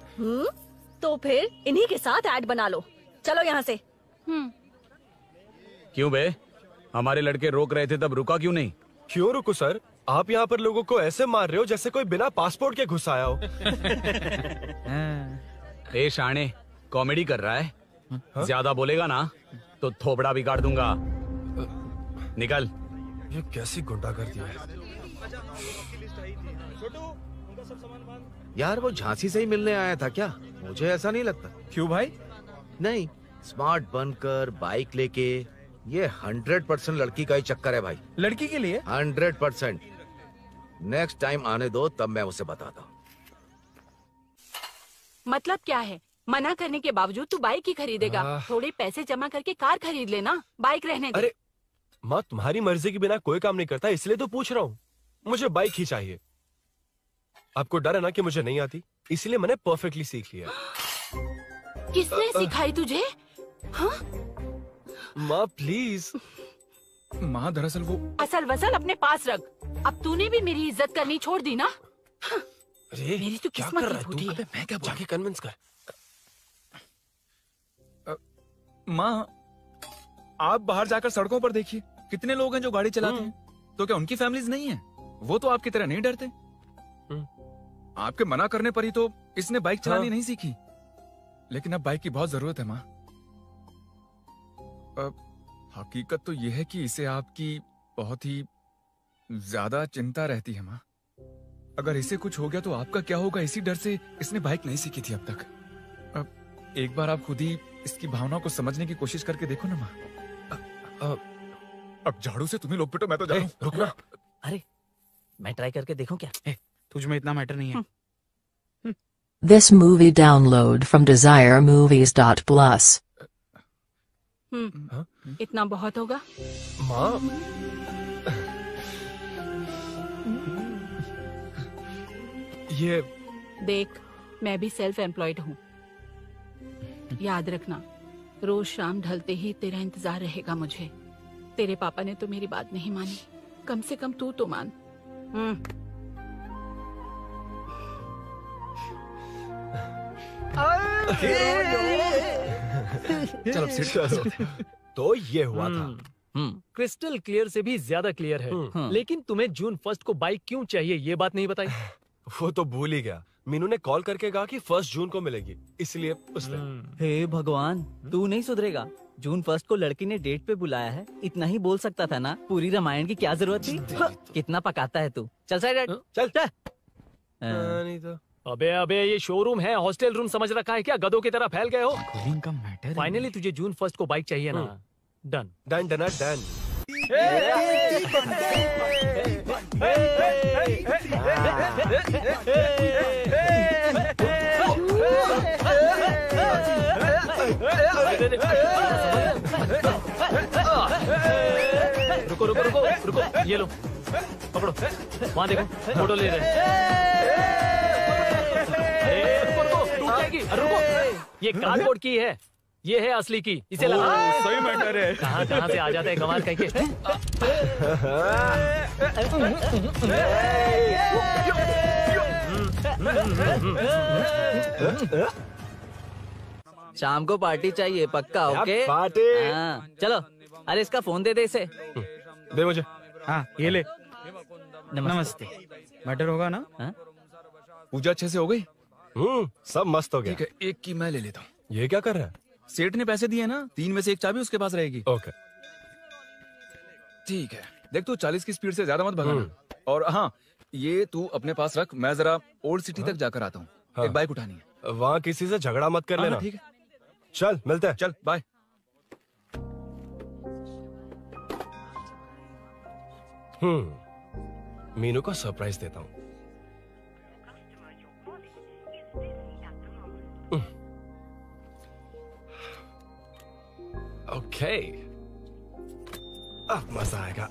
[SPEAKER 8] तो फिर इन्हीं के साथ ऐड बना लो। चलो यहाँ से।
[SPEAKER 6] क्यों बे? हमारे लड़के रोक रहे थे तब रुका क्यों नहीं?
[SPEAKER 4] क्यों रुको सर? आप यहाँ पर लोगों को ऐसे मार रहे हो जैसे कोई बिना पासपोर्ट के घुस आया हो।
[SPEAKER 6] ए शाणे, कॉमेडी कर रहा है? ज्यादा बोलेगा ना तो थोपड़ा बिगाड़ दूंगा। निकल।
[SPEAKER 4] ये कैसी गुंडागर्दी है?
[SPEAKER 10] यार वो झांसी से ही मिलने आया था क्या? मुझे ऐसा नहीं लगता।
[SPEAKER 13] क्यों भाई?
[SPEAKER 10] नहीं, स्मार्ट बनकर बाइक लेके, ये 100% लड़की का ही चक्कर है भाई।
[SPEAKER 13] लड़की के लिए?
[SPEAKER 10] 100%। नेक्स्ट टाइम आने दो, तब मैं उसे बताता हूँ।
[SPEAKER 15] मतलब क्या है? मना करने के बावजूद तू बाइक ही खरीदेगा? थोड़े पैसे जमा करके कार खरीद लेना, बाइक रहने दे।
[SPEAKER 4] अरे माँ, तुम्हारी मर्जी के बिना कोई काम नहीं करता, इसलिए तो पूछ रहा हूँ। मुझे बाइक ही चाहिए। आपको डर है ना कि मुझे नहीं आती, इसलिए मैंने परफेक्टली सीख लिया।
[SPEAKER 15] किसने सिखाई तुझे? हाँ?
[SPEAKER 4] माँ प्लीज।
[SPEAKER 16] माँ दरअसल वो
[SPEAKER 15] असल वसल अपने पास रख। अब तूने भी मेरी इज्जत करनी छोड़ दी ना?
[SPEAKER 4] अरे
[SPEAKER 15] मेरी तो
[SPEAKER 4] क्या
[SPEAKER 15] किस्मत
[SPEAKER 4] कर
[SPEAKER 15] ही
[SPEAKER 4] रहा है
[SPEAKER 15] फूटी
[SPEAKER 4] तू?
[SPEAKER 15] है।
[SPEAKER 4] अबे मैं क्या जाके कन्विंस कर।
[SPEAKER 16] माँ, आप बाहर जाकर सड़कों पर देखिए, कितने लोग हैं जो गाड़ी चलाते हैं। तो क्या उनकी फैमिलीज नहीं है? वो तो आपकी तरह नहीं डरते। आपके मना करने पर ही तो इसने बाइक चलानी नहीं सीखी। लेकिन अब बाइक की बहुत जरूरत है माँ। हकीकत तो यह है कि इसे आपकी बहुत ही ज्यादा चिंता रहती है माँ। अगर इसे कुछ हो गया तो आपका क्या होगा, इसी डर से इसने बाइक नहीं सीखी थी अब तक। अब एक बार आप खुद ही इसकी भावना को समझने की कोशिश करके देखो ना माँ। अब झाड़ू से तुम्हें लोग पिटो, मैं तो जा रहा हूं।
[SPEAKER 3] रुकना। अरे मैं ट्राई करके देखूं क्या?
[SPEAKER 13] तुझ में इतना मैटर नहीं है।
[SPEAKER 17] This movie download from desiremovies.plus.
[SPEAKER 15] इतना बहुत होगा?
[SPEAKER 4] माँ, ये
[SPEAKER 15] देख, मैं भी सेल्फ एम्प्लॉयड हूँ। याद रखना, रोज शाम ढलते ही तेरा इंतजार रहेगा मुझे। तेरे पापा ने तो मेरी बात नहीं मानी, कम से कम तू तो मान।
[SPEAKER 4] चलो तो ये हुआ था।
[SPEAKER 2] क्रिस्टल क्लियर से भी ज्यादा क्लियर है। लेकिन तुम्हें जून 1 को बाइक क्यों चाहिए ये बात नहीं बताई?
[SPEAKER 4] वो तो भूल ही गया। मीनू ने कॉल करके कहा कि 1 जून को मिलेगी, इसलिए उसने।
[SPEAKER 3] हे भगवान, तू नहीं सुधरेगा। जून 1 को लड़की ने डेट पे बुलाया है, इतना ही बोल सकता था ना। पूरी रामायण की क्या जरूरत थी? कितना पकाता है तू। चल साइड चल।
[SPEAKER 4] नहीं तो
[SPEAKER 2] अबे ये शोरूम है, हॉस्टल रूम समझ रखा है क्या? गधों की तरह फैल गए हो।
[SPEAKER 16] का मैटर।
[SPEAKER 2] फाइनली तुझे जून 1 को बाइक चाहिए ना? Done
[SPEAKER 4] done done done.
[SPEAKER 2] रुको रुको रुको रुको, ये लो पकड़ो, वहाँ देखो फोटो ले रहे हैं। रुको रुको, टूट जाएगी, रुको, ये कार्डबोर्ड की है, ये है असली की, इसे लगा।
[SPEAKER 13] सही मैटर है।
[SPEAKER 2] कहाँ कहाँ से आ जाते हैं कमाल कहीं के।
[SPEAKER 3] शाम को पार्टी चाहिए पक्का, ओके?
[SPEAKER 4] पार्टी।
[SPEAKER 3] हाँ, चलो। अरे इसका फोन दे इसे।
[SPEAKER 4] दे मुझे।
[SPEAKER 13] हाँ ये ले।
[SPEAKER 3] नमस्ते।
[SPEAKER 13] मैटर होगा ना?
[SPEAKER 16] पूजा अच्छे से हो गई?
[SPEAKER 4] सब मस्त हो गया।
[SPEAKER 16] ठीक है, एक की मैं ले लेता हूँ।
[SPEAKER 4] ये क्या कर रहा है?
[SPEAKER 16] सेठ ने पैसे दिए ना, 3 में से 1 चाबी उसके पास रहेगी।
[SPEAKER 4] ओके
[SPEAKER 16] ठीक है, देख तू 40 की स्पीड से ज्यादा मत भगाना। और हाँ, ये तू अपने पास रख, मैं जरा ओल्ड सिटी तक जाकर आता हूँ। एक बाइक उठानी है।
[SPEAKER 4] वहाँ किसी से झगड़ा मत कर लेना।
[SPEAKER 16] ठीक है,
[SPEAKER 4] चल मिलते हैं।
[SPEAKER 16] चल बाय।
[SPEAKER 4] मीनू को सरप्राइज देता हूँ। ओके, अब मजा आएगा।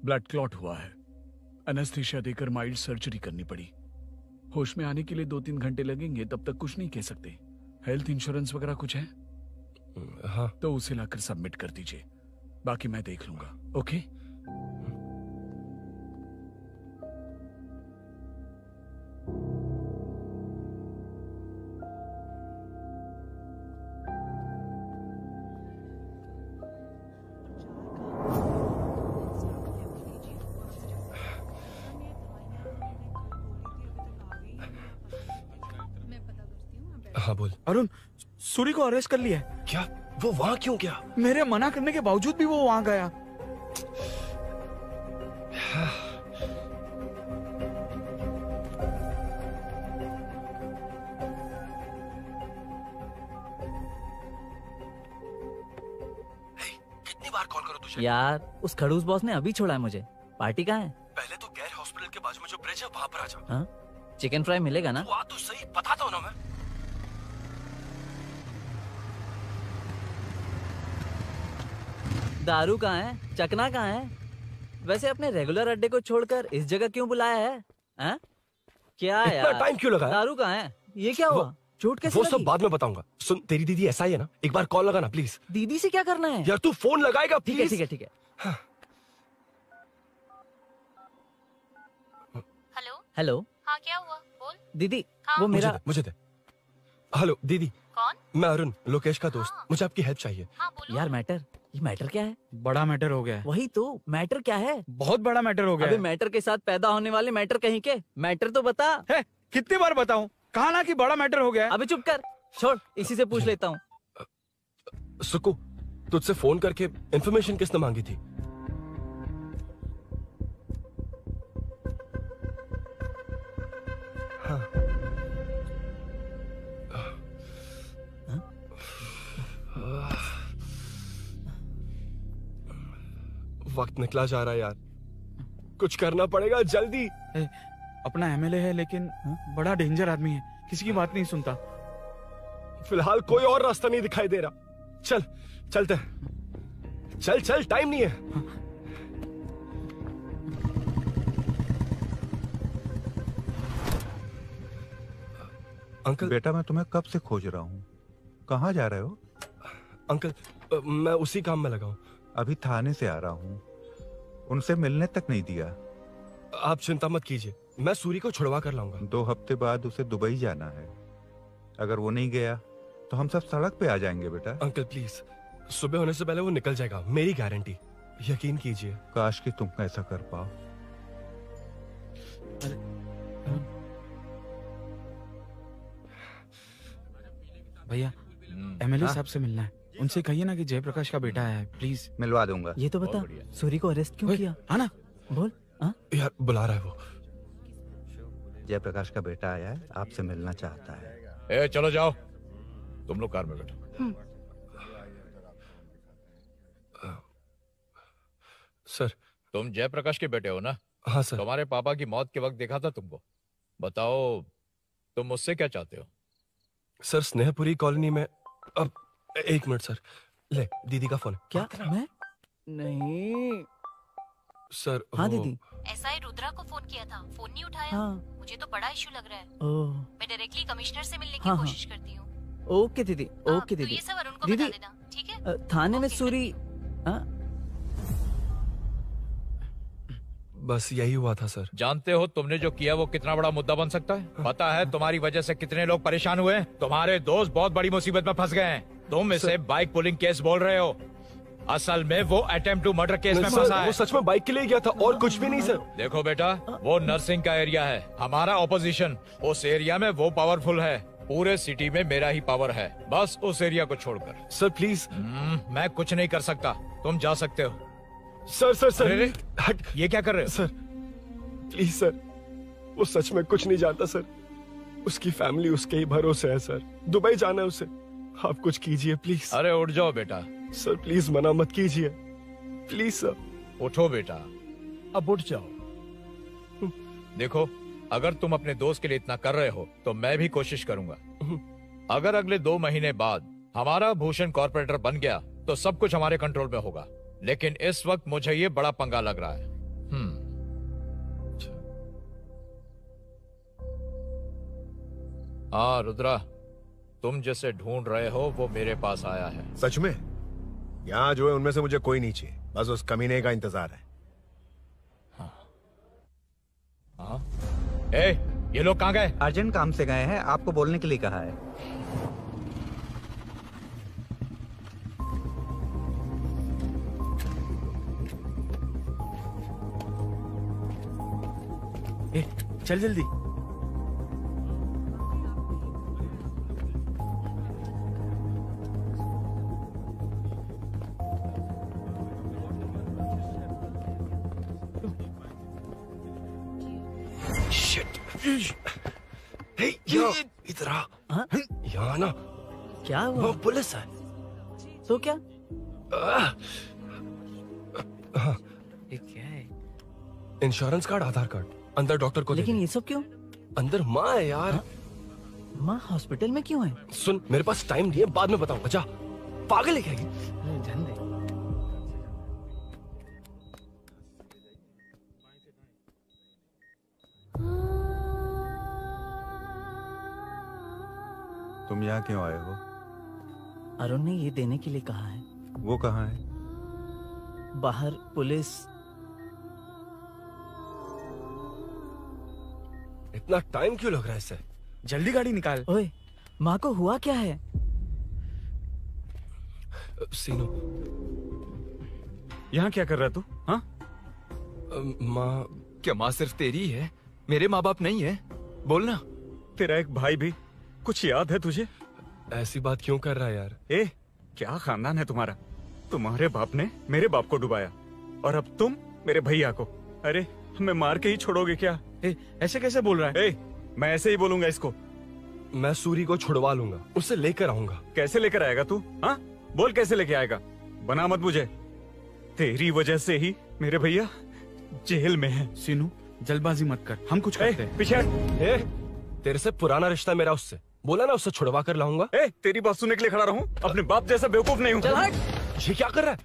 [SPEAKER 18] ब्लड क्लॉट हुआ है, एनेस्थीसिया देकर माइल्ड सर्जरी करनी पड़ी। होश में आने के लिए 2-3 घंटे लगेंगे, तब तक कुछ नहीं कह सकते। हेल्थ इंश्योरेंस वगैरह कुछ है?
[SPEAKER 4] हाँ।
[SPEAKER 18] तो उसे लाकर सबमिट कर दीजिए, बाकी मैं देख लूंगा। ओके?
[SPEAKER 4] हाँ बोल।
[SPEAKER 13] अरुण, सूरी को अरेस्ट कर लिया है।
[SPEAKER 4] क्या? वो वहाँ क्यों गया?
[SPEAKER 13] मेरे मना करने के बावजूद भी वो वहाँ गया।
[SPEAKER 4] कितनी बार कॉल करो तुझे?
[SPEAKER 3] यार उस खड़ूस बॉस ने अभी छोड़ा है मुझे। पार्टी कहाँ है?
[SPEAKER 4] पहले तो गैर हॉस्पिटल के बाजू में जो ब्रिज है वहाँ पर आ जा।
[SPEAKER 3] हाँ? चिकन फ्राई मिलेगा ना?
[SPEAKER 4] तू आ तो सही, बताता हूँ ना मैं।
[SPEAKER 3] दारू कहाँ है? चकना कहाँ है? वैसे अपने रेगुलर अड्डे को छोड़कर इस जगह क्यों बुलाया है? हाँ? क्या
[SPEAKER 4] इतना
[SPEAKER 3] यार?
[SPEAKER 4] टाइम क्यों लगाया?
[SPEAKER 3] दारू कहाँ है? ये क्या हुआ? चोट कैसे
[SPEAKER 4] वो
[SPEAKER 3] लगी?
[SPEAKER 4] सब बाद में बताऊंगा। सुन, तेरी दीदी ऐसा ही है ना, एक बार कॉल लगाना प्लीज।
[SPEAKER 3] दीदी से क्या करना है?
[SPEAKER 4] यार तू फोन लगाएगा
[SPEAKER 3] ठीक है
[SPEAKER 4] प्लीज।
[SPEAKER 3] ठीक है ठीक है।
[SPEAKER 9] Hello
[SPEAKER 3] hello.
[SPEAKER 9] हाँ क्या हुआ बोल।
[SPEAKER 3] दीदी
[SPEAKER 9] हाँ?
[SPEAKER 3] वो मेरा
[SPEAKER 4] मुझे दे। हेलो दीदी।
[SPEAKER 9] कौन?
[SPEAKER 4] मैं अरुण, लोकेश का दोस्त। मुझे आपकी हेल्प चाहिए।
[SPEAKER 3] यार मैटर, ये मैटर क्या है?
[SPEAKER 13] बड़ा मैटर हो गया है।
[SPEAKER 3] वही तो, मैटर क्या है?
[SPEAKER 13] बहुत बड़ा मैटर हो गया
[SPEAKER 3] अबे
[SPEAKER 13] है।
[SPEAKER 3] मैटर के साथ पैदा होने वाले मैटर कहीं के, मैटर तो बता।
[SPEAKER 13] है, कितनी बार बताऊं? कहा ना कि बड़ा मैटर हो गया है।
[SPEAKER 3] अबे चुप कर, छोड़, इसी से पूछ लेता हूँ।
[SPEAKER 4] सुकू, तुझसे फोन करके इन्फॉर्मेशन किसने मांगी थी? वक्त निकला जा रहा है यार, कुछ करना पड़ेगा जल्दी।
[SPEAKER 13] अपना एमएलए है लेकिन बड़ा डेंजर आदमी है, किसी की बात नहीं सुनता।
[SPEAKER 4] फिलहाल कोई और रास्ता नहीं दिखाई दे रहा। चल चलते हैं। चल चल, टाइम नहीं है। अंकल।
[SPEAKER 7] बेटा मैं तुम्हें कब से खोज रहा हूँ, कहाँ जा रहे हो?
[SPEAKER 4] अंकल मैं उसी काम में लगा हूँ।
[SPEAKER 7] अभी थाने से आ रहा हूँ, उनसे मिलने तक नहीं दिया।
[SPEAKER 4] आप चिंता मत कीजिए, मैं सूरी को छुड़वा कर लाऊंगा।
[SPEAKER 7] 2 हफ्ते बाद उसे दुबई जाना है। अगर वो नहीं गया तो हम सब सड़क पे आ जाएंगे बेटा।
[SPEAKER 4] अंकल प्लीज, सुबह होने से पहले वो निकल जाएगा, मेरी गारंटी, यकीन कीजिए।
[SPEAKER 7] काश कि तुम ऐसा कर पाओ।
[SPEAKER 13] भैया एमएलए साहब से मिलना है, उनसे कहिए ना कि जयप्रकाश का बेटा है, प्लीज।
[SPEAKER 7] मिलवा दूंगा।
[SPEAKER 3] ये तो बता, सूरी को अरेस्ट क्यों किया?
[SPEAKER 13] आना
[SPEAKER 3] बोल।
[SPEAKER 4] यार बुला रहा है वो।
[SPEAKER 7] जयप्रकाश का बेटा आया है, आपसे मिलना चाहता है।
[SPEAKER 19] ए, चलो जाओ, तुम लोग कार में बैठो।
[SPEAKER 4] सर,
[SPEAKER 19] तुम जयप्रकाश के बेटे हो ना?
[SPEAKER 4] हाँ सर।
[SPEAKER 19] तुम्हारे पापा की मौत के वक्त देखा था तुमको। बताओ तुम मुझसे क्या चाहते हो?
[SPEAKER 4] सर, स्नेहपुरी कॉलोनी में। अब 1 मिनट सर, ले दीदी का फोन।
[SPEAKER 3] क्या? मैं नहीं
[SPEAKER 4] सर।
[SPEAKER 3] हाँ दीदी।
[SPEAKER 20] एसआई रुद्रा को फोन किया था, फोन नहीं उठाया।
[SPEAKER 3] हाँ।
[SPEAKER 20] मुझे तो बड़ा इशू लग रहा है।
[SPEAKER 3] ओह।
[SPEAKER 20] मैं डायरेक्टली कमिश्नर से मिलने की
[SPEAKER 3] हाँ,
[SPEAKER 20] कोशिश करती हूँ।
[SPEAKER 3] ओके दीदी, ओके
[SPEAKER 20] तो
[SPEAKER 3] दीदी।
[SPEAKER 20] ये सब अरुण को
[SPEAKER 3] दीदी,
[SPEAKER 20] बता देना, ठीक है?
[SPEAKER 3] थाने में सूरी।
[SPEAKER 4] बस यही हुआ था सर।
[SPEAKER 19] जानते हो तुमने जो किया वो कितना बड़ा मुद्दा बन सकता है? पता है तुम्हारी वजह से कितने लोग परेशान हुए हैं? तुम्हारे दोस्त बहुत बड़ी मुसीबत में फंस गए हैं। तुम इसे बाइक पुलिंग केस बोल रहे हो, असल में वो अटेम्प्ट टू मर्डर केस में फंसा है।
[SPEAKER 4] वो सच में बाइक के लिए गया था और कुछ भी नहीं सर।
[SPEAKER 19] देखो बेटा, वो नर्सिंग का एरिया है, हमारा ऑपोजिशन उस एरिया में वो पावरफुल है। पूरे सिटी में मेरा ही पावर है, बस उस एरिया को छोड़कर।
[SPEAKER 4] Sir please.
[SPEAKER 19] मैं कुछ नहीं कर सकता, तुम जा सकते हो।
[SPEAKER 4] सर सर सर,
[SPEAKER 19] अरे, हट, ये क्या कर रहे हो?
[SPEAKER 4] सर प्लीज सर, वो सच में कुछ नहीं जानता सर। उसकी फैमिली उसके ही भरोसे है सर। दुबई जाना है उसे, आप कुछ कीजिए प्लीज।
[SPEAKER 19] अरे उठ जाओ बेटा।
[SPEAKER 4] सर प्लीज मना मत कीजिए, प्लीज सर।
[SPEAKER 19] उठो बेटा, अब उठ जाओ। देखो, अगर तुम अपने दोस्त के लिए इतना कर रहे हो तो मैं भी कोशिश करूंगा। अगर अगले 2 महीने बाद हमारा भूषण कॉर्पोरेटर बन गया तो सब कुछ हमारे कंट्रोल में होगा, लेकिन इस वक्त मुझे ये बड़ा पंगा लग रहा है। हाँ रुद्रा, तुम जिसे ढूंढ रहे हो वो मेरे पास आया है।
[SPEAKER 5] सच में? यहाँ जो है उनमें से मुझे कोई नहीं चाहिए, बस उस कमीने का इंतजार है।
[SPEAKER 19] हाँ? ए, ये लोग कहाँ गए?
[SPEAKER 7] अर्जेंट काम से गए हैं, आपको बोलने के लिए कहा है।
[SPEAKER 13] ए, चल जल्दी।
[SPEAKER 4] इधर आ। यहाँ ना
[SPEAKER 3] क्या हुआ?
[SPEAKER 4] वो पुलिस है।
[SPEAKER 3] तो क्या?
[SPEAKER 4] हाँ,
[SPEAKER 3] ये क्या है?
[SPEAKER 4] इंश्योरेंस कार्ड, आधार कार्ड, अंदर डॉक्टर को।
[SPEAKER 3] लेकिन ये सब क्यों?
[SPEAKER 4] अंदर माँ है यार।
[SPEAKER 3] माँ हॉस्पिटल में क्यों है?
[SPEAKER 4] सुन, मेरे पास टाइम नहीं है, बाद में बताऊंगा। जा, पागल है क्या ये?
[SPEAKER 3] ध्यान दे।
[SPEAKER 7] तुम यहाँ क्यों आए हो?
[SPEAKER 3] अरुण ने ये देने के लिए कहा है।
[SPEAKER 7] वो कहाँ है?
[SPEAKER 3] बाहर पुलिस।
[SPEAKER 4] इतना टाइम क्यों लग रहा है इससे?
[SPEAKER 13] जल्दी गाड़ी निकाल।
[SPEAKER 3] ओए, माँ को हुआ क्या है?
[SPEAKER 4] सीनू,
[SPEAKER 1] यहाँ क्या कर रहा है तू? हाँ?
[SPEAKER 4] माँ।
[SPEAKER 16] क्या माँ सिर्फ तेरी है? मेरे माँ बाप नहीं है? बोलना।
[SPEAKER 1] तेरा एक भाई भी। कुछ याद है तुझे?
[SPEAKER 4] ऐसी बात क्यों कर रहा है यार?
[SPEAKER 1] ए, क्या खानदान है तुम्हारा? तुम्हारे बाप ने मेरे बाप को डुबाया और अब तुम मेरे भैया को। अरे हमें मार के ही छोड़ोगे क्या?
[SPEAKER 13] ऐसे कैसे बोल रहा है?
[SPEAKER 1] मैं ऐसे ही बोलूंगा इसको।
[SPEAKER 4] मैं सूरी को छुड़वा लूंगा, उसे लेकर आऊंगा।
[SPEAKER 1] कैसे लेकर आएगा तू? हाँ, बोल कैसे लेके आएगा? बना मत मुझे। तेरी वजह से ही मेरे भैया जेल में है।
[SPEAKER 13] सीनू, जल्दबाजी मत कर, हम कुछ करते हैं।
[SPEAKER 1] पीछे
[SPEAKER 4] तेरे से पुराना रिश्ता मेरा उससे। बोला ना उससे छुड़वा कर लाऊंगा।
[SPEAKER 1] तेरी बात सुनने के लिए खड़ा रहूं? अपने बाप जैसा बेवकूफ नहीं हूं।
[SPEAKER 4] चल हट। ये क्या कर रहा है?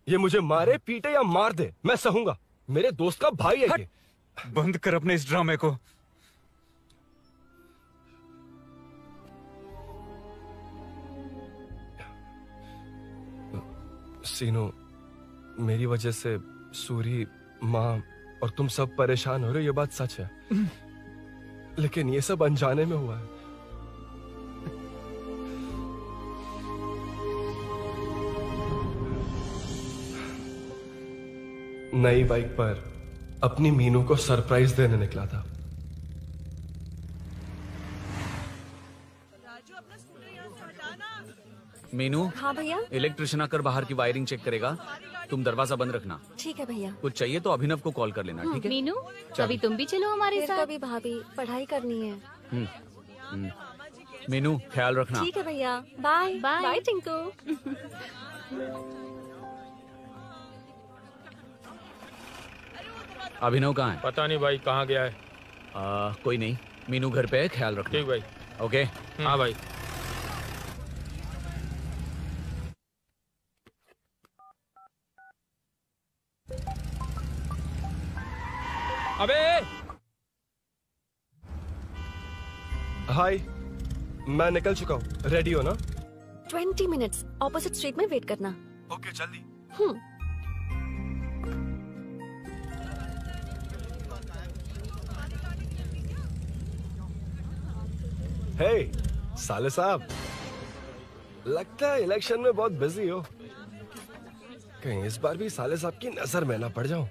[SPEAKER 4] ये मुझे मारे, पीटे या मार दे, मैं सहूंगा। मेरे दोस्त का भाई है ये।
[SPEAKER 1] बंद कर अपने इस ड्रामे को।
[SPEAKER 4] सीनू, मेरी वजह से सूरी, माँ और तुम सब परेशान हो रहे हो, ये बात सच है। लेकिन ये सब अनजाने में हुआ है। नई बाइक पर अपनी मीनू को सरप्राइज देने निकला था।
[SPEAKER 6] मीनू।
[SPEAKER 8] हाँ भैया।
[SPEAKER 6] इलेक्ट्रिशियन आकर बाहर की वायरिंग चेक करेगा, तुम दरवाजा बंद रखना।
[SPEAKER 8] ठीक है भैया।
[SPEAKER 6] कुछ चाहिए तो अभिनव को कॉल कर लेना, ठीक है?
[SPEAKER 9] मीनू,
[SPEAKER 6] चल।
[SPEAKER 9] कभी तुम भी चलो हमारे
[SPEAKER 8] फिर
[SPEAKER 9] साथ।
[SPEAKER 8] कभी भाभी, पढ़ाई करनी है।
[SPEAKER 6] मीनू ख्याल रखना।
[SPEAKER 8] ठीक है भैया, बाय बाय टिंकू।
[SPEAKER 6] अभिनव कहाँ है?
[SPEAKER 21] पता नहीं भाई, कहाँ गया है।
[SPEAKER 6] कोई नहीं, मीनू घर पे है, ख्याल रखना।
[SPEAKER 21] ठीक भाई।
[SPEAKER 6] ओके।
[SPEAKER 21] हाँ भाई। अबे
[SPEAKER 4] हाय, मैं निकल चुका हूँ, रेडी हो ना?
[SPEAKER 8] 20 मिनट्स ऑपोजिट स्ट्रीट में वेट करना।
[SPEAKER 4] ओके, जल्दी। हे साले साहब, लगता है इलेक्शन में बहुत बिजी हो। कहीं इस बार भी साले साहब की नजर में ना पड़ जाऊं।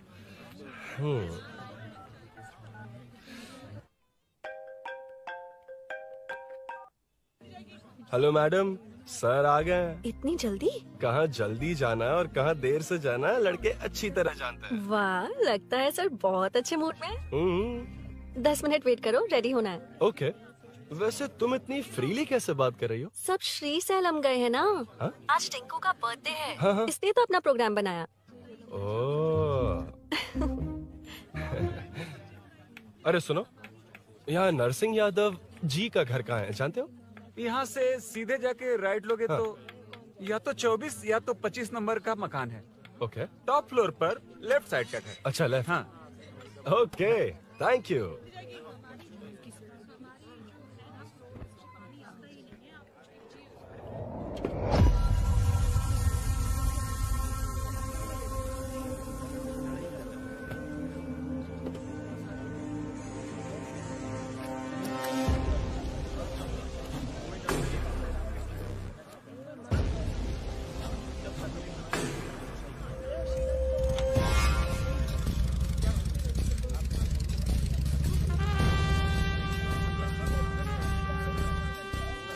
[SPEAKER 4] हेलो मैडम, सर आ गए।
[SPEAKER 8] इतनी जल्दी?
[SPEAKER 4] कहाँ जल्दी जाना है और कहाँ देर से जाना है, लड़के अच्छी तरह जानते हैं।
[SPEAKER 8] वाह, लगता है सर बहुत अच्छे मूड में है। 10 मिनट वेट करो, रेडी होना है।
[SPEAKER 4] ओके। वैसे तुम इतनी फ्रीली कैसे बात कर रही हो?
[SPEAKER 8] सब श्री सैलम गए हैं ना।
[SPEAKER 4] हाँ?
[SPEAKER 8] आज टिंकू का बर्थडे है,
[SPEAKER 4] हाँ।
[SPEAKER 8] इसलिए तो अपना प्रोग्राम बनाया।
[SPEAKER 4] ओह। अरे सुनो, यहाँ नरसिंह यादव जी का घर कहाँ है, जानते हो?
[SPEAKER 1] यहाँ से सीधे जाके राइट लोगे तो या तो 24 या तो 25 नंबर का मकान है।
[SPEAKER 4] ओके।
[SPEAKER 1] टॉप फ्लोर पर लेफ्ट साइड का है।
[SPEAKER 4] अच्छा, लेफ्ट।
[SPEAKER 1] हाँ।
[SPEAKER 4] Okay, thank you.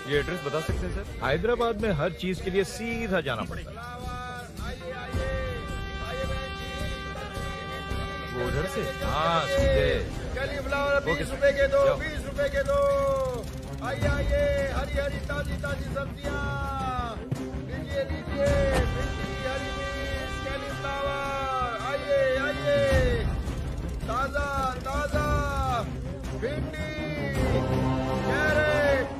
[SPEAKER 19] ये एड्रेस बता सकते हैं सर? हैदराबाद में हर चीज के लिए सीधा जाना पड़ता है।
[SPEAKER 1] वो उधर से?
[SPEAKER 19] हाँ, सीधे।
[SPEAKER 5] कैलीफ्लावर 20 रुपए के दो, 20 रुपए के दो। आइए आइए, हरी हरी ताजी ताजी सब्जियाँ लीजिए लीजिए। भिंडी, हरी मिर्च, कैलीफ्लावर, आइए आइए। ताजा ताजा भिंडी, कैरेट।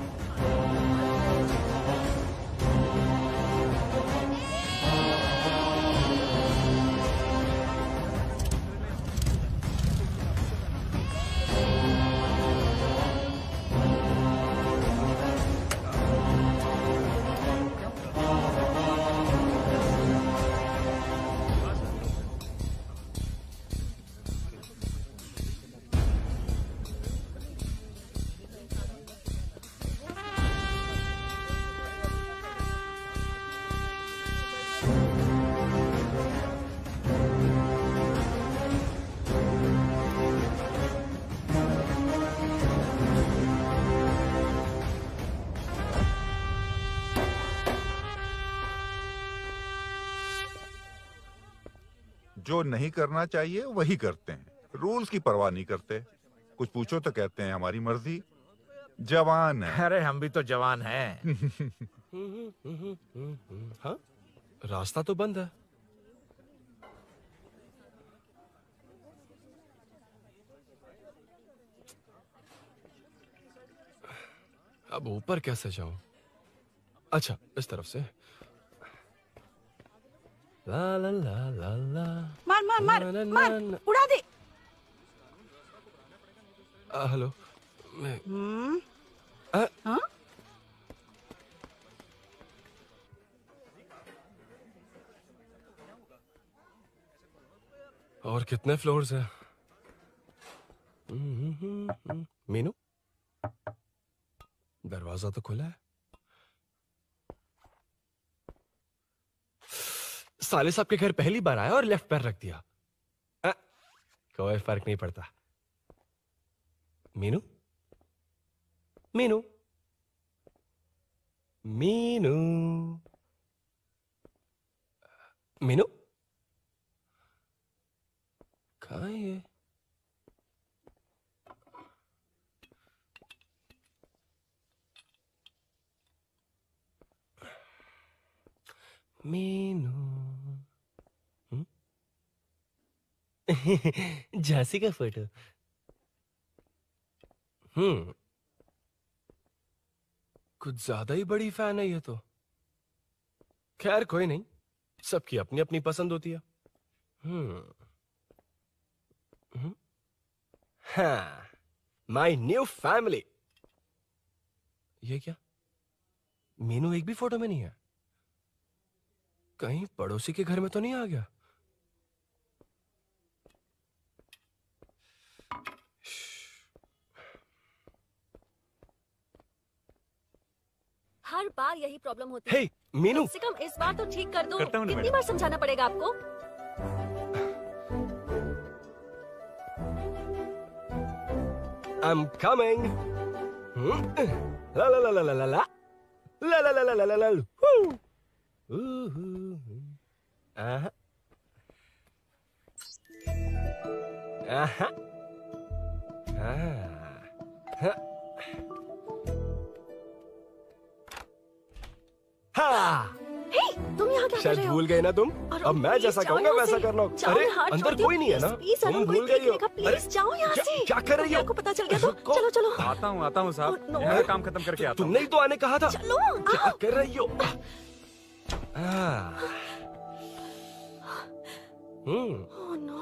[SPEAKER 7] जो नहीं करना चाहिए वही करते हैं, रूल्स की परवाह नहीं करते। कुछ पूछो तो कहते हैं हमारी मर्जी। जवान है।
[SPEAKER 19] अरे हम भी तो जवान हैं।
[SPEAKER 4] हाँ, रास्ता तो बंद है। अब ऊपर कैसे जाऊं? अच्छा, इस तरफ से। ला ला ला ला ला।
[SPEAKER 15] मार मार मार मार, उड़ा दे।
[SPEAKER 4] हेलो।
[SPEAKER 15] हाँ?
[SPEAKER 4] और कितने फ्लोर्स हैं? दरवाजा तो खुला है। साले साहब के घर पहली बार आया और लेफ्ट पैर रख दिया। कोई फर्क नहीं पड़ता। मीनू, मीनू, मीनू, मीनू, कहाँ है ये? मीनू, झांसी का फोटो। कुछ ज्यादा ही बड़ी फैन है ये तो। खैर कोई नहीं, सबकी अपनी अपनी पसंद होती है। हाँ, माई न्यू फैमिली। ये क्या? मीनू एक भी फोटो में नहीं है। कहीं पड़ोसी के घर में तो नहीं आ गया?
[SPEAKER 8] हर बार यही प्रॉब्लम होती
[SPEAKER 4] है।
[SPEAKER 8] hey,
[SPEAKER 4] मीनू,
[SPEAKER 8] कम से कम इस बार तो ठीक कर दो।
[SPEAKER 1] करता हूं ना
[SPEAKER 8] कितनी
[SPEAKER 1] मैडम।
[SPEAKER 8] बार समझाना पड़ेगा आपको?
[SPEAKER 4] I'm coming. La la la la la la la la la la la la la la. Aha. Aha. हाँ।
[SPEAKER 8] तुम यहाँ क्या कर
[SPEAKER 4] शायद
[SPEAKER 8] रहे हो?
[SPEAKER 4] भूल गए ना तुम। अब मैं जैसा कहूँगा वैसा करना। अरे अंदर कोई नहीं है ना? तुम भूल गई हो।
[SPEAKER 8] प्लीज जाओ यहाँ से।
[SPEAKER 4] क्या कर रही हो?
[SPEAKER 8] आपको पता चल गया तो चलो चलो।
[SPEAKER 1] आता हूँ साहब। मेरा काम खत्म करके आता हूँ।
[SPEAKER 4] तुमने ही तो आने कहा था।
[SPEAKER 8] चलो
[SPEAKER 4] क्या कर रही हो?
[SPEAKER 8] Oh no.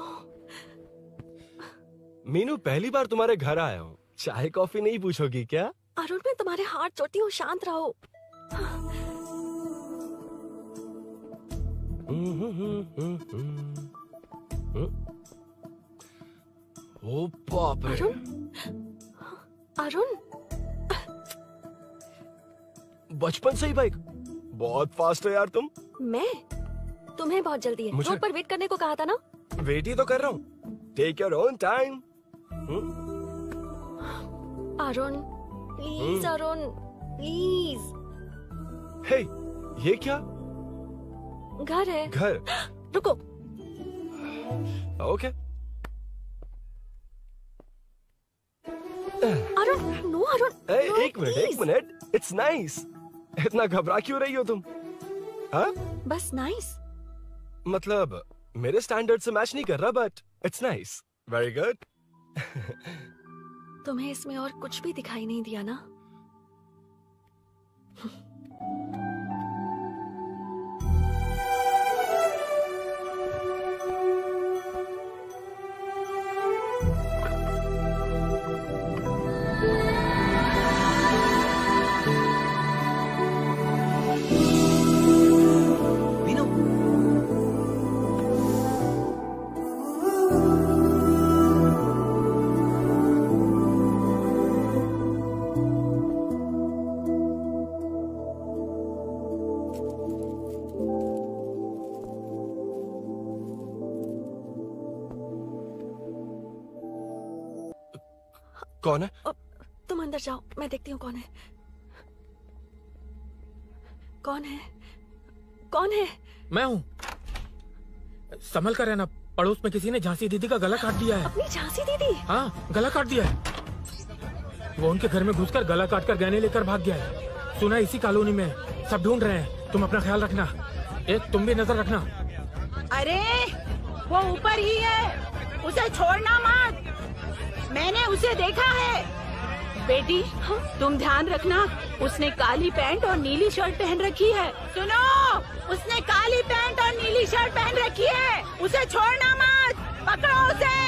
[SPEAKER 4] मीनू, पहली बार तुम्हारे घर आया हूँ। चाय कॉफी नहीं पूछोगी क्या?
[SPEAKER 8] अरुण, मैं तुम्हारे हाथ जोड़ती हूँ, शांत रहो।
[SPEAKER 4] ओ बाप रे।
[SPEAKER 8] अरुण,
[SPEAKER 4] बचपन से ही बाइक। बहुत फास्ट है यार तुम।
[SPEAKER 8] मैं? तुम्हें बहुत जल्दी है।
[SPEAKER 4] मुझे-
[SPEAKER 8] रोड पर वेट करने को कहा था ना?
[SPEAKER 4] वेट ही तो कर रहा हूँ। Take your own time.
[SPEAKER 8] Arun please, Arun please.
[SPEAKER 4] Hey, ये क्या?
[SPEAKER 8] घर है।
[SPEAKER 4] घर?
[SPEAKER 8] रुको।
[SPEAKER 4] Okay.
[SPEAKER 8] Arun, no Arun. No,
[SPEAKER 4] एक मिनट। It's nice. इतना घबरा क्यों रही हो तुम? हाँ?
[SPEAKER 8] बस नाइस।
[SPEAKER 4] मतलब मेरे स्टैंडर्ड से मैच नहीं कर रहा, but it's nice. Very good.
[SPEAKER 8] तुम्हें इसमें और कुछ भी दिखाई नहीं दिया ना?
[SPEAKER 4] कौन है?
[SPEAKER 8] तुम अंदर जाओ, मैं देखती हूँ कौन है। कौन है? कौन है?
[SPEAKER 21] मैं हूँ। संभल कर रहना। पड़ोस में किसी ने झांसी दीदी का गला काट दिया है।
[SPEAKER 8] अपनी झांसी दीदी?
[SPEAKER 21] हाँ, गला काट दिया है। वो उनके घर में घुसकर गला काट कर गहने लेकर भाग गया है। सुना इसी कॉलोनी में। सब ढूंढ रहे हैं। तुम अपना ख्याल रखना। एक तुम भी नजर रखना।
[SPEAKER 15] अरे वो ऊपर ही है, उसे छोड़ना मत। मैंने उसे देखा है। बेटी, तुम ध्यान रखना। उसने काली पैंट और नीली शर्ट पहन रखी है। सुनो, उसने काली पैंट और नीली शर्ट पहन रखी है। उसे छोड़ना मत। पकड़ो उसे।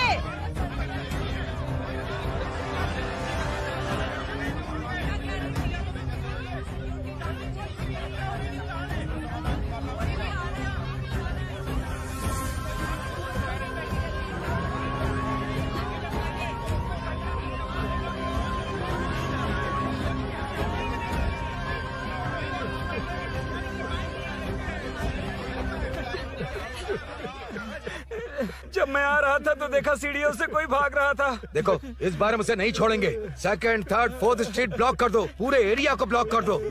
[SPEAKER 1] जब मैं आ रहा था तो देखा सीढ़ियों से कोई भाग रहा था।
[SPEAKER 10] देखो, इस बार हम उसे नहीं छोड़ेंगे। 2nd, 3rd, 4th street block कर दो, पूरे एरिया को ब्लॉक कर दो।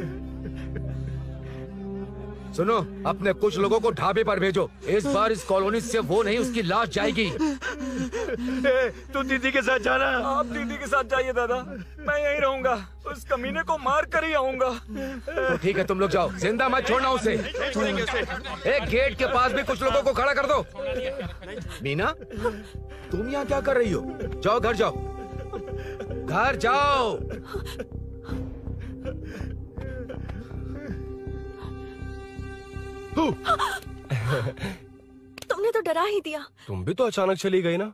[SPEAKER 10] सुनो, अपने कुछ लोगों को ढाबे पर भेजो। इस बार इस कॉलोनी से वो नहीं, उसकी लाश जाएगी।
[SPEAKER 1] तू दीदी के साथ जाना। आप दीदी के साथ जाइए दादा, मैं यहीं रहूंगा। उस कमीने को मार कर ही आऊंगा।
[SPEAKER 10] तो ठीक है, तुम लोग जाओ, जिंदा मत छोड़ना उसे। एक गेट के पास भी कुछ लोगों को खड़ा कर दो। मीना, तुम यहाँ क्या कर रही हो? जाओ घर जाओ, घर जाओ।
[SPEAKER 8] तुमने तो डरा ही दिया।
[SPEAKER 4] तुम भी तो अचानक चली गई ना।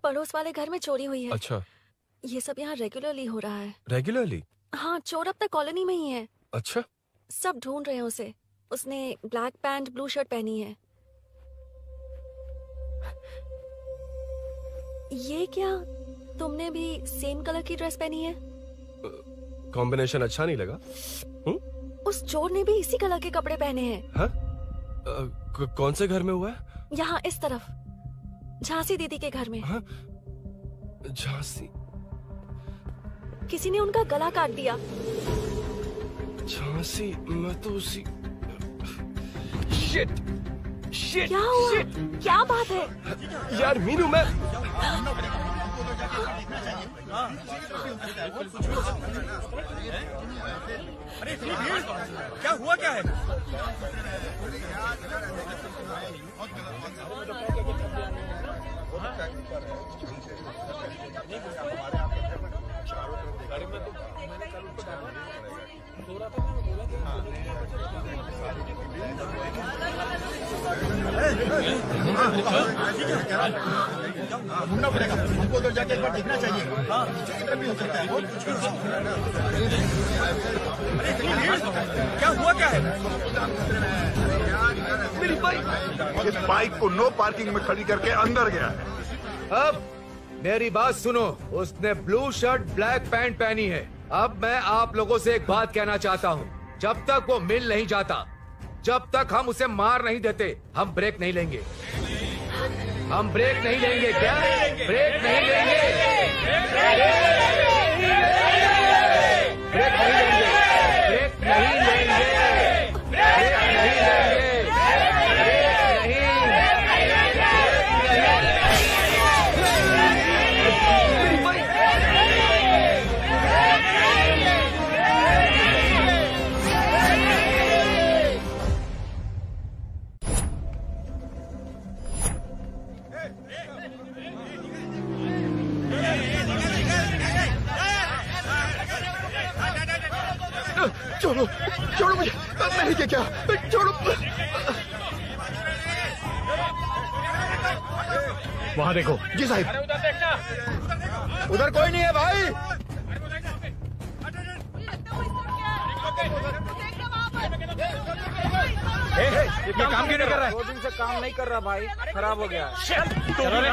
[SPEAKER 8] पड़ोस वाले घर में चोरी हुई है।
[SPEAKER 4] अच्छा,
[SPEAKER 8] ये सब यहाँ रेगुलरली हो रहा है।
[SPEAKER 4] रेगुलरली?
[SPEAKER 8] हाँ, चोर अब तक कॉलोनी में ही है।
[SPEAKER 4] अच्छा,
[SPEAKER 8] सब ढूंढ रहे हैं उसे। उसने ब्लैक पैंट ब्लू शर्ट पहनी है। ये क्या, तुमने भी सेम कलर की ड्रेस पहनी है?
[SPEAKER 4] कॉम्बिनेशन अच्छा नहीं लगा?
[SPEAKER 8] उस चोर ने भी इसी कलर के कपड़े पहने हैं।
[SPEAKER 4] हाँ? कौन से घर में हुआ है?
[SPEAKER 8] यहाँ इस तरफ, झांसी दीदी के घर में।
[SPEAKER 4] हाँ? झांसी?
[SPEAKER 8] किसी ने उनका गला काट दिया।
[SPEAKER 4] झांसी? मैं तो उसी... शिट! शिट!
[SPEAKER 8] क्या हुआ?
[SPEAKER 4] शिट!
[SPEAKER 8] क्या बात है?
[SPEAKER 4] यार मीनू, मैं...
[SPEAKER 13] अरे क्या हुआ, क्या है?
[SPEAKER 5] ढूंढना पड़ेगा हमको, उधर जाके एक बार देखना चाहिए। हाँ, किधर भी हो सकता है।
[SPEAKER 13] क्या हुआ, क्या है?
[SPEAKER 7] मेरी बाइक, इस बाइक को नो पार्किंग में खड़ी करके अंदर गया है।
[SPEAKER 10] अब मेरी बात सुनो, उसने ब्लू शर्ट ब्लैक पैंट पहनी है। अब मैं आप लोगों से एक बात कहना चाहता हूँ, जब तक वो मिल नहीं जाता, जब तक हम उसे मार नहीं देते, हम ब्रेक नहीं लेंगे। हम ब्रेक नहीं लेंगे। क्या ब्रेक नहीं लेंगे? ब्रेक नहीं लेंगे। ब्रेक नहीं लेंगे। ब्रेक नहीं लेंगे। ब्रेक नहीं।
[SPEAKER 5] छोड़ो, छोड़ो मुझे, मैंने क्या किया? छोड़ो।
[SPEAKER 18] वहाँ देखो।
[SPEAKER 5] जी साहिब। उधर कोई नहीं है भाई।
[SPEAKER 13] ये काम क्यों नहीं कर रहा है? 2 दिन से काम नहीं कर रहा भाई, खराब हो गया। चलो रे।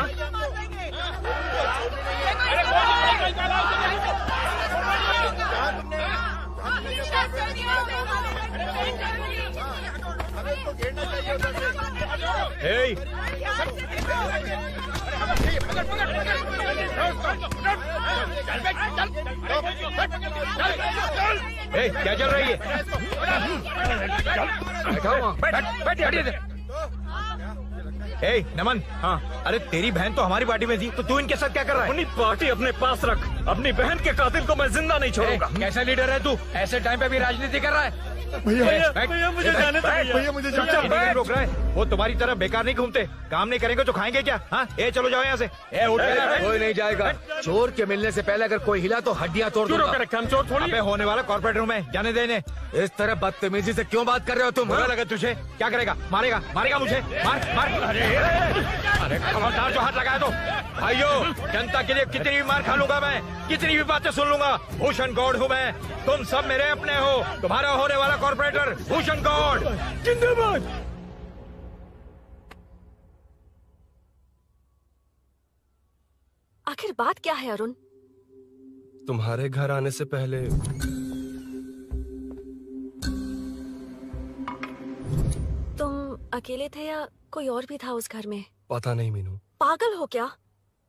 [SPEAKER 19] क्या चल रही है? नमन। हाँ, अरे तेरी बहन तो हमारी पार्टी में थी, तो तू इनके साथ क्या कर रहा है?
[SPEAKER 1] अपनी पार्टी अपने पास रख। अपनी बहन के कातिल को मैं जिंदा नहीं छोड़ूंगा।
[SPEAKER 19] कैसा लीडर है तू? ऐसे टाइम पे भी राजनीति कर रहा है?
[SPEAKER 1] भैया मुझे जाने दो।
[SPEAKER 5] भैया मुझे
[SPEAKER 19] रोक रहा है। वो तुम्हारी तरह बेकार नहीं घूमते। काम नहीं करेंगे तो खाएंगे क्या? हाँ, ए चलो जाओ यहाँ से।
[SPEAKER 10] कोई नहीं जाएगा। चोर के मिलने से पहले अगर कोई हिला तो हड्डियां तोड़ दूंगा।
[SPEAKER 19] हम चोर थोड़ी होने वाला कॉर्पोरेट रूम है, जाने देने।
[SPEAKER 10] इस तरह बदतमीजी से क्यों बात कर रहे हो तुम?
[SPEAKER 19] बुरा लगा तुझे? क्या करेगा? मारेगा? मारेगा मुझे? मार मार। अरे खबरदार जो हाथ लगाया तो। भाइयों, जनता के लिए कितनी भी मार खा लूंगा मैं, कितनी भी बातें सुन लूंगा। भूषण गौड़ हूँ मैं। तुम सब मेरे अपने हो। तुम्हारा होने वाला कॉर्पोरेटर भूषण गौड़ जिंदाबाद।
[SPEAKER 8] आखिर बात क्या है अरुण?
[SPEAKER 4] तुम्हारे घर आने से पहले
[SPEAKER 8] तुम अकेले थे या कोई और भी था उस घर में?
[SPEAKER 4] पता नहीं मीनू।
[SPEAKER 8] पागल हो क्या?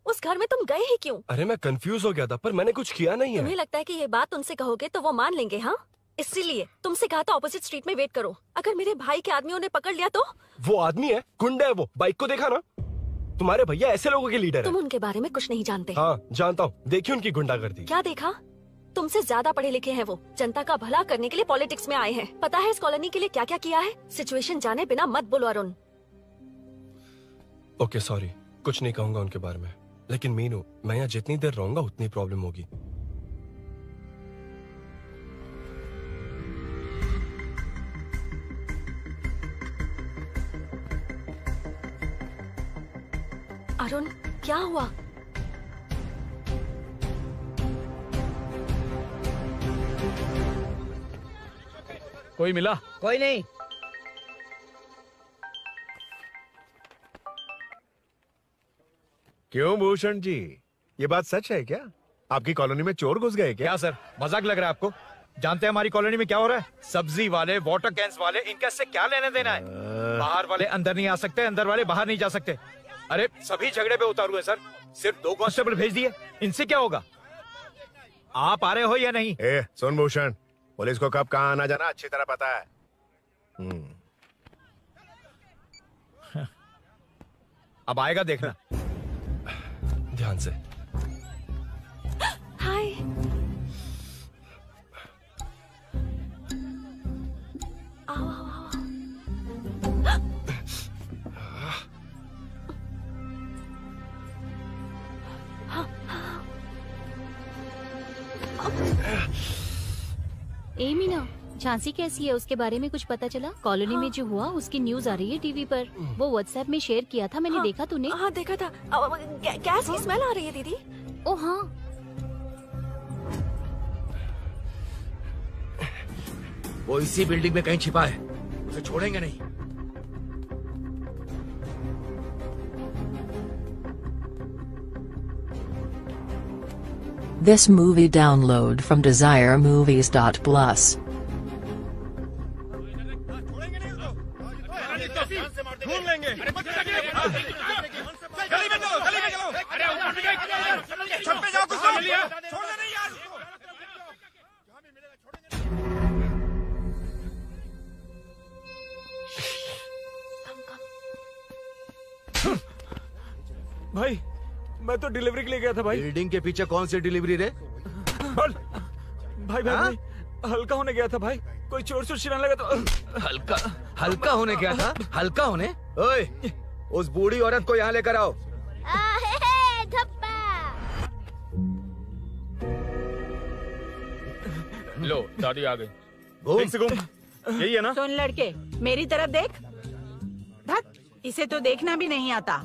[SPEAKER 8] उस घर में तुम गए ही क्यों?
[SPEAKER 4] अरे मैं कंफ्यूज हो गया था, पर मैंने कुछ किया नहीं है।
[SPEAKER 8] तुम्हें लगता है कि ये बात उनसे कहोगे तो वो मान लेंगे? हाँ, इसीलिए तुमसे कहा था ऑपोजिट स्ट्रीट में वेट करो। अगर मेरे भाई के आदमियों ने पकड़ लिया तो?
[SPEAKER 4] वो आदमी है, गुंडा है वो। बाइक को देखा ना? तुम्हारे भैया ऐसे लोगों के लीडर
[SPEAKER 8] तुम
[SPEAKER 4] है।
[SPEAKER 8] उनके बारे में कुछ नहीं जानते।
[SPEAKER 4] हाँ जानता हूँ, देखिए उनकी गुंडागर्दी।
[SPEAKER 8] क्या देखा? तुमसे ज्यादा पढ़े लिखे हैं वो। जनता का भला करने के लिए पॉलिटिक्स में आए हैं। पता है इस कॉलोनी के लिए क्या क्या किया है? सिचुएशन जाने बिना मत बोलो अरुण।
[SPEAKER 4] ओके सॉरी, कुछ नहीं कहूंगा उनके बारे में। लेकिन मीनू, मैं यहाँ जितनी देर रहूंगा उतनी प्रॉब्लम होगी।
[SPEAKER 8] अरुण, क्या हुआ?
[SPEAKER 1] कोई मिला?
[SPEAKER 11] कोई नहीं।
[SPEAKER 22] क्यों भूषण जी, ये बात सच है क्या? आपकी कॉलोनी में चोर घुस गए क्या?
[SPEAKER 19] सर, मजाक लग रहा है आपको? जानते हैं हमारी कॉलोनी में क्या हो रहा है? सब्जी वाले, वाटर कैंस वाले, इनका इससे क्या लेने देना है? बाहर वाले अंदर नहीं आ सकते, अंदर वाले बाहर नहीं जा सकते। अरे सभी झगड़े पे उतारू है सर। सिर्फ 2 कांस्टेबल भेज दिए, इनसे क्या होगा? आप आ रहे हो या नहीं?
[SPEAKER 22] ए, सुन भूषण, पुलिस को कब कहाँ आना जाना अच्छी तरह पता है।
[SPEAKER 19] अब आएगा देखना।
[SPEAKER 4] ध्यान से।
[SPEAKER 8] हाय। आओ आओ आओ।
[SPEAKER 9] ए मीना, झांसी कैसी है? उसके बारे में कुछ पता चला? कॉलोनी में जो हुआ उसकी न्यूज आ रही है टीवी पर। वो व्हाट्सएप में शेयर किया था, मैंने देखा। तूने?
[SPEAKER 8] हाँ देखा था। गैस की स्मेल आ रही है दीदी।
[SPEAKER 9] ओ हाँ।
[SPEAKER 10] वो इसी बिल्डिंग में कहीं छिपा है, उसे छोड़ेंगे नहीं।
[SPEAKER 17] This movie download from DesireMovies.plus.
[SPEAKER 5] ढूंढ लेंगे। गली में चलो, गली में चलो। अरे ऊपर भी गए। छत पे जाओ, कुछ छोड़ लिया। छोड़ दे नहीं यार।
[SPEAKER 1] भाई, मैं तो डिलीवरी के लिए गया था भाई।
[SPEAKER 10] बिल्डिंग के पीछे कौन सी डिलीवरी रे?
[SPEAKER 1] भाई भाई भाई, हल्का होने गया था भाई। कोई चोर चोर चिल्लाने लगा तो।
[SPEAKER 10] हल्का होने गया था? हल्का होने? ओए, उस बूढ़ी औरत को यहाँ लेकर आओ।
[SPEAKER 16] लो, दादी आ गई।
[SPEAKER 1] एक से घूम। यही है ना?
[SPEAKER 15] सुन लड़के, मेरी तरफ देख। धत, इसे तो देखना भी नहीं आता।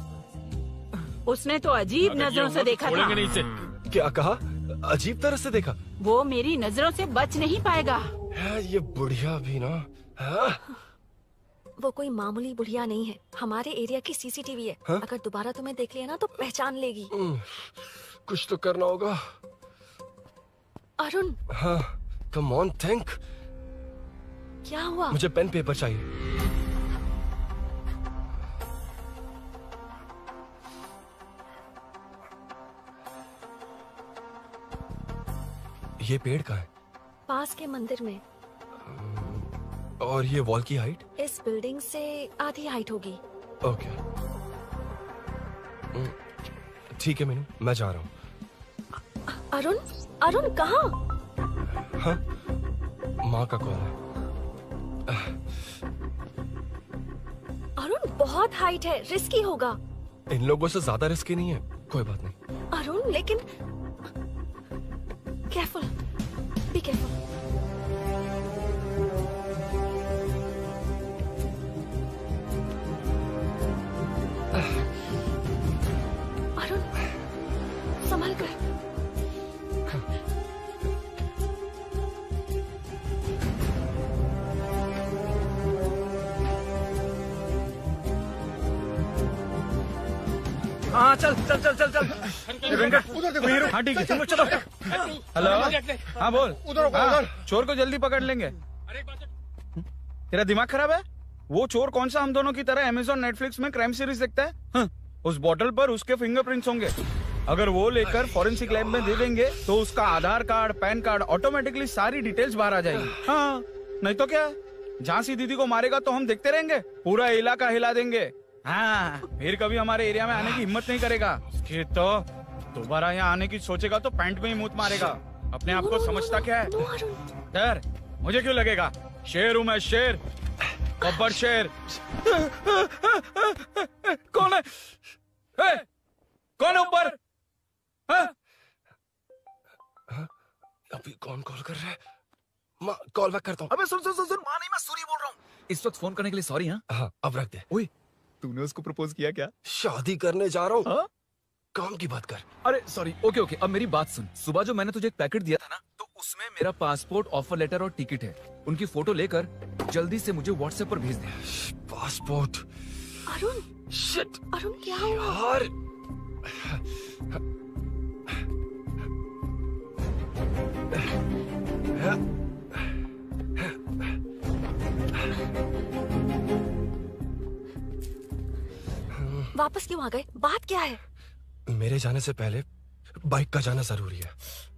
[SPEAKER 15] उसने तो अजीब नजरों से देखा था।
[SPEAKER 4] नहीं इसे। क्या कहा? अजीब तरह से देखा?
[SPEAKER 15] वो मेरी नजरों से बच नहीं पाएगा।
[SPEAKER 4] ये बुढ़िया भी ना।
[SPEAKER 8] वो कोई मामूली बुढ़िया नहीं है, हमारे एरिया की सीसीटीवी है।
[SPEAKER 4] हाँ?
[SPEAKER 8] अगर दोबारा तुम्हें देख लिया ना तो पहचान लेगी।
[SPEAKER 4] कुछ तो करना होगा।
[SPEAKER 8] अरुण।
[SPEAKER 4] हाँ, कम ऑन थिंक।
[SPEAKER 8] क्या हुआ?
[SPEAKER 4] मुझे पेन पेपर चाहिए। ये पेड़ का है?
[SPEAKER 8] पास के मंदिर में।
[SPEAKER 4] और ये वॉल की हाइट?
[SPEAKER 8] इस बिल्डिंग से आधी हाइट होगी।
[SPEAKER 4] ओके, ठीक है मीनू, मैं जा रहा हूँ।
[SPEAKER 8] अरुण, अरुण कहाँ?
[SPEAKER 4] हाँ, माँ का कॉल है।
[SPEAKER 8] अरुण बहुत हाइट है, रिस्की होगा।
[SPEAKER 4] इन लोगों से ज्यादा रिस्की नहीं है, कोई बात नहीं।
[SPEAKER 8] अरुण लेकिन केयरफुल, बी केयरफुल। अरुण संभल कर।
[SPEAKER 13] हाँ चल चल चल चल चल वेंकट तू ही रुक। हाँ ठीक है तुम लोग चलो। हेलो हाँ बोल। हाँ, चोर को जल्दी पकड़ लेंगे। तेरा दिमाग खराब है? वो चोर कौन सा हम दोनों की तरह अमेज़न नेटफ्लिक्स में क्राइम सीरीज देखता है? हाँ, उस बोतल पर उसके फिंगरप्रिंट्स होंगे। अगर वो लेकर फॉरेंसिक लैब में दे देंगे तो उसका आधार कार्ड, पैन कार्ड, ऑटोमेटिकली सारी डिटेल्स बाहर आ जाएगी। हाँ नहीं तो क्या, झांसी दीदी को मारेगा तो हम देखते रहेंगे, पूरा इलाका हिला देंगे। हाँ फिर कभी हमारे एरिया में आने की हिम्मत नहीं करेगा। फिर तो दोबारा यहाँ आने की सोचेगा तो पैंट में ही मूत मारेगा। अपने आप को समझता क्या है? डर मुझे क्यों लगेगा? शेर हूँ मैं, शेर, गब्बर शेर। कौन है? कौन है ऊपर?
[SPEAKER 4] अभी कौन कॉल कर रहा है? मैं कॉल बैक करता हूँ।
[SPEAKER 16] अबे सुन सुन सुन सुन, मां नहीं, मैं सूरी बोल रहा हूँ। इस वक्त फोन करने के लिए सॉरी। हाँ
[SPEAKER 4] अब रख दे।
[SPEAKER 16] ओए तूने उसको प्रपोज किया क्या?
[SPEAKER 4] शादी करने जा रहा हूँ। काम की बात कर।
[SPEAKER 16] अरे सॉरी, ओके ओके, अब मेरी बात सुन। सुबह जो मैंने तुझे एक पैकेट दिया था ना, तो उसमें मेरा पासपोर्ट, ऑफर लेटर और टिकट है। उनकी फोटो लेकर जल्दी से मुझे व्हाट्सएप पर भेज दे।
[SPEAKER 4] पासपोर्ट?
[SPEAKER 8] अरुण
[SPEAKER 4] शिट,
[SPEAKER 8] अरुण क्या हुआ?
[SPEAKER 4] यार
[SPEAKER 8] वापस क्यों आ गए? बात क्या है?
[SPEAKER 4] मेरे जाने से पहले बाइक का जाना जरूरी है।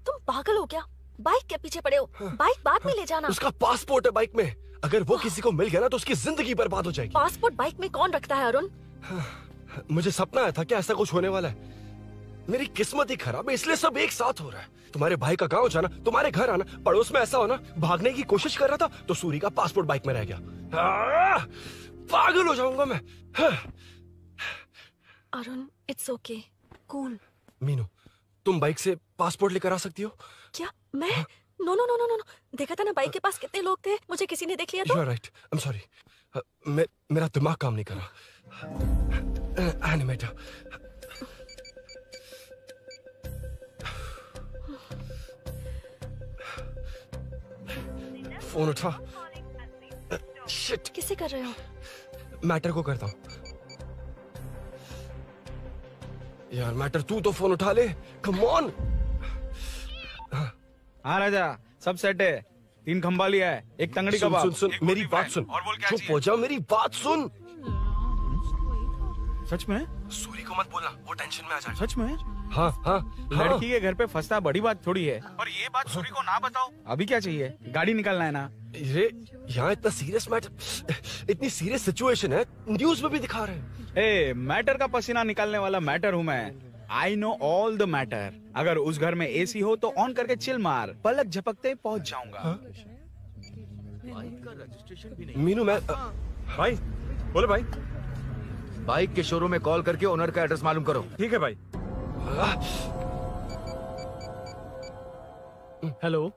[SPEAKER 8] तुम पागल हो क्या? बाइक के पीछे पड़े हो? बाइक बाद में ले जाना।
[SPEAKER 4] उसका पासपोर्ट है बाइक में, अगर वो किसी को मिल गया ना तो उसकी जिंदगी बर्बाद हो जाएगी।
[SPEAKER 8] पासपोर्ट बाइक में कौन रखता है अरुण?
[SPEAKER 4] मुझे सपना आया था कि ऐसा कुछ होने वाला है। मेरी किस्मत ही खराब है, इसलिए सब एक साथ हो रहा है। तुम्हारे भाई का गांव जाना, तुम्हारे घर आना, पड़ोस में ऐसा होना, भागने की कोशिश कर रहा था तो सूरी का पासपोर्ट बाइक में रह गया। पागल हो जाऊंगा मैं।
[SPEAKER 8] Arun it's okay, cool.
[SPEAKER 4] Meenu, तुम बाइक से पासपोर्ट लेकर आ सकती हो?
[SPEAKER 8] क्या मैं? No no no no no, देखा था ना बाइक के पास कितने लोग थे, मुझे किसी ने देख लिया तो।
[SPEAKER 4] You are right. I'm sorry. मेरा दिमाग काम नहीं कर रहा। एनिमेटर। फोन उठा। शिट।
[SPEAKER 8] किसे कर रहे हो?
[SPEAKER 4] मैटर को करता हूँ। यार मैटर, तू तो फोन उठा ले। Come on.
[SPEAKER 13] हाँ राजा, सब सेट है। 3 खंबा लिया है, एक तंगड़ी कबाब।
[SPEAKER 4] सुन सुन मेरी बात सुन। चुप हो जा, मेरी बात सुन।
[SPEAKER 13] सच में?
[SPEAKER 4] सूरी को मत बोलना, वो टेंशन में आ जाए।
[SPEAKER 13] सच में?
[SPEAKER 4] हाँ हाँ।
[SPEAKER 13] लड़की के घर पे फंसना बड़ी बात थोड़ी है। और ये बात सूरी को ना बताओ। अभी क्या चाहिए? गाड़ी निकालना है ना?
[SPEAKER 4] ये यहाँ इतना सीरियस मैटर, इतनी सीरियस सिचुएशन है, न्यूज में भी दिखा रहे हैं।
[SPEAKER 13] ए, मैटर का पसीना निकालने वाला मैटर हूँ मैं। I know all the matter. अगर उस घर में एसी हो तो ऑन करके चिल मार, पलक झपकते पहुंच जाऊंगा।
[SPEAKER 4] मीनू मैं
[SPEAKER 5] भाई, बोले भाई। बाइक के शोरूम में कॉल करके ओनर का एड्रेस मालूम करो।
[SPEAKER 13] ठीक है भाई।
[SPEAKER 2] Hello,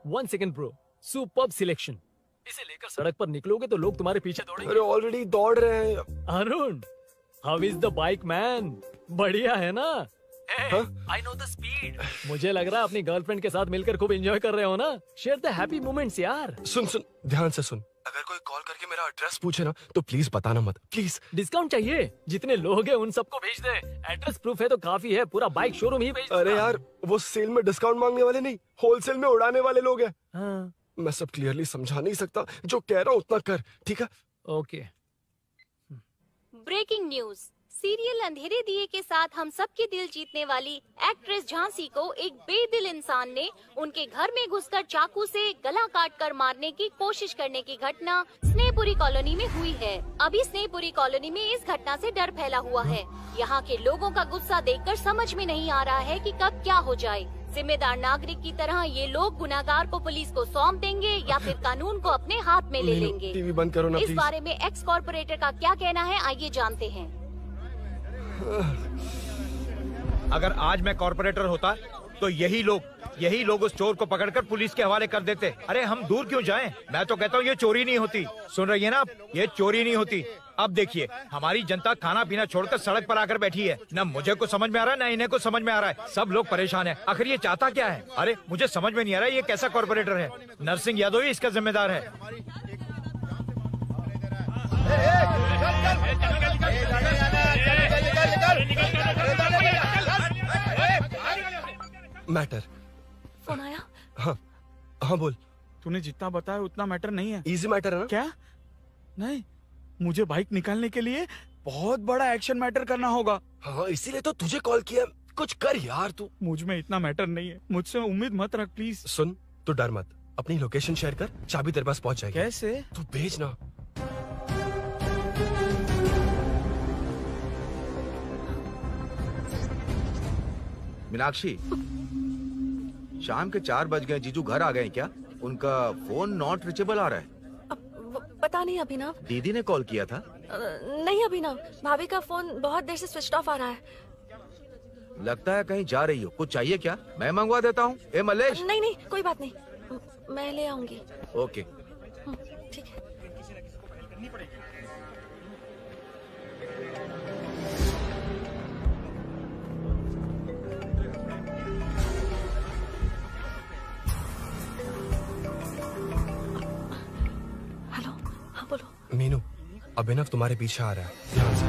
[SPEAKER 2] 1 second bro, superb selection. इसे लेकर सड़क पर निकलोगे तो लोग तुम्हारे पीछे दौड़ेंगे।
[SPEAKER 4] अरे ऑलरेडी दौड़ रहे हैं।
[SPEAKER 2] Arun, how is the bike man? बढ़िया है ना? I know the speed. मुझे लग रहा है अपनी गर्लफ्रेंड के साथ मिलकर खूब एंजॉय कर रहे हो ना? शेयर द हैप्पी मोमेंट्स यार।
[SPEAKER 4] सुन सुन, ध्यान से सुन। अगर कोई कॉल करके मेरा एड्रेस पूछे ना तो प्लीज बताना मत, प्लीज।
[SPEAKER 2] डिस्काउंट चाहिए? जितने लोग हैं उन सबको भेज दे। एड्रेस प्रूफ है तो काफी है, पूरा बाइक शोरूम ही भेज दे।
[SPEAKER 4] अरे यार, वो सेल में डिस्काउंट मांगने वाले नहीं, होलसेल में उड़ाने वाले लोग हैं।
[SPEAKER 2] हाँ।
[SPEAKER 4] मैं सब क्लियरली समझा नहीं सकता, जो कह रहा हूँ उतना कर, ठीक है?
[SPEAKER 2] ओके।
[SPEAKER 20] Breaking news. सीरियल अंधेरे दिए के साथ हम सबके दिल जीतने वाली एक्ट्रेस झांसी को एक बेदिल इंसान ने उनके घर में घुसकर चाकू से गला काटकर मारने की कोशिश करने की घटना स्नेहपुरी कॉलोनी में हुई है। अभी स्नेहपुरी कॉलोनी में इस घटना से डर फैला हुआ है। यहाँ के लोगों का गुस्सा देखकर समझ में नहीं आ रहा है कि कब क्या हो जाए। जिम्मेदार नागरिक की तरह ये लोग गुनाहगार को पुलिस को सौंप देंगे या फिर कानून को अपने हाथ में ले लेंगे।
[SPEAKER 4] टीवी बंद करो ना
[SPEAKER 20] इस
[SPEAKER 4] प्लीज।
[SPEAKER 20] बारे में एक्स कॉर्पोरेटर का क्या कहना है, आइए जानते हैं।
[SPEAKER 19] अगर आज मैं कॉर्पोरेटर होता तो यही लोग उस चोर को पकड़कर पुलिस के हवाले कर देते। अरे हम दूर क्यों जाएं? मैं तो कहता हूँ ये चोरी नहीं होती। सुन रही है ना आप? ये चोरी नहीं होती। अब देखिए, हमारी जनता खाना पीना छोड़कर सड़क पर आकर बैठी है। न मुझे कुछ समझ में आ रहा है, न इन्हें कुछ समझ में आ रहा है। सब लोग परेशान हैं। आखिर ये चाहता क्या है? अरे मुझे समझ में नहीं आ रहा है, ये कैसा कॉर्पोरेटर है? नरसिंह यादव ही इसका जिम्मेदार है।
[SPEAKER 4] मैटर।
[SPEAKER 8] फोन आया?
[SPEAKER 4] हाँ बोल।
[SPEAKER 13] तूने जितना बताया उतना मैटर नहीं है।
[SPEAKER 4] इजी मैटर है ना?
[SPEAKER 13] क्या? नहीं, मुझे बाइक निकालने के लिए बहुत बड़ा एक्शन मैटर करना होगा।
[SPEAKER 4] हाँ इसीलिए तो तुझे कॉल किया। कुछ कर यार तू।
[SPEAKER 13] मुझ में इतना मैटर नहीं है, मुझसे उम्मीद मत रख प्लीज।
[SPEAKER 4] सुन, तू डर मत, अपनी लोकेशन शेयर कर, चाबी तेरे पास पहुंच जाएगी।
[SPEAKER 13] कैसे?
[SPEAKER 4] तू भेज ना।
[SPEAKER 10] मीनाक्षी, शाम के 4 बज गए, जीजू घर आ गए क्या? उनका फोन नॉट रीचेबल आ रहा है।
[SPEAKER 8] पता नहीं अभिनव।
[SPEAKER 10] दीदी ने कॉल किया था?
[SPEAKER 8] नहीं अभिनव, भाभी का फोन बहुत देर से स्विच ऑफ आ रहा है।
[SPEAKER 10] लगता है कहीं जा रही हो। कुछ चाहिए क्या? मैं मंगवा देता हूँ। ए मलेश।
[SPEAKER 8] नहीं नहीं कोई बात नहीं, मैं ले आऊंगी।
[SPEAKER 10] ओके
[SPEAKER 8] ठीक है। हेलो, हाँ बोलो।
[SPEAKER 4] मीनू, अभिनव तुम्हारे पीछे आ रहा है, ध्यान से।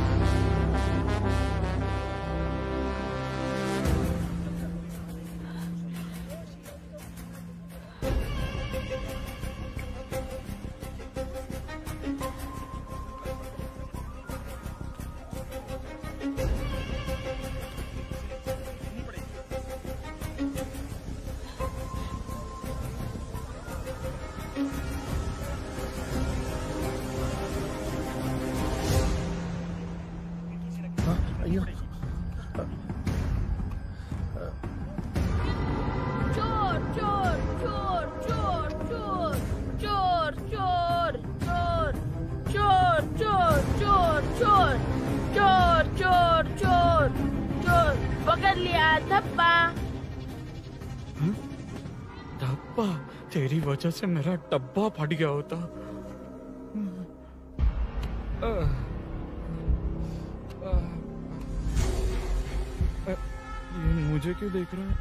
[SPEAKER 13] तेरी वजह से मेरा डब्बा फट गया होता। ये मुझे क्यों देख रहा है?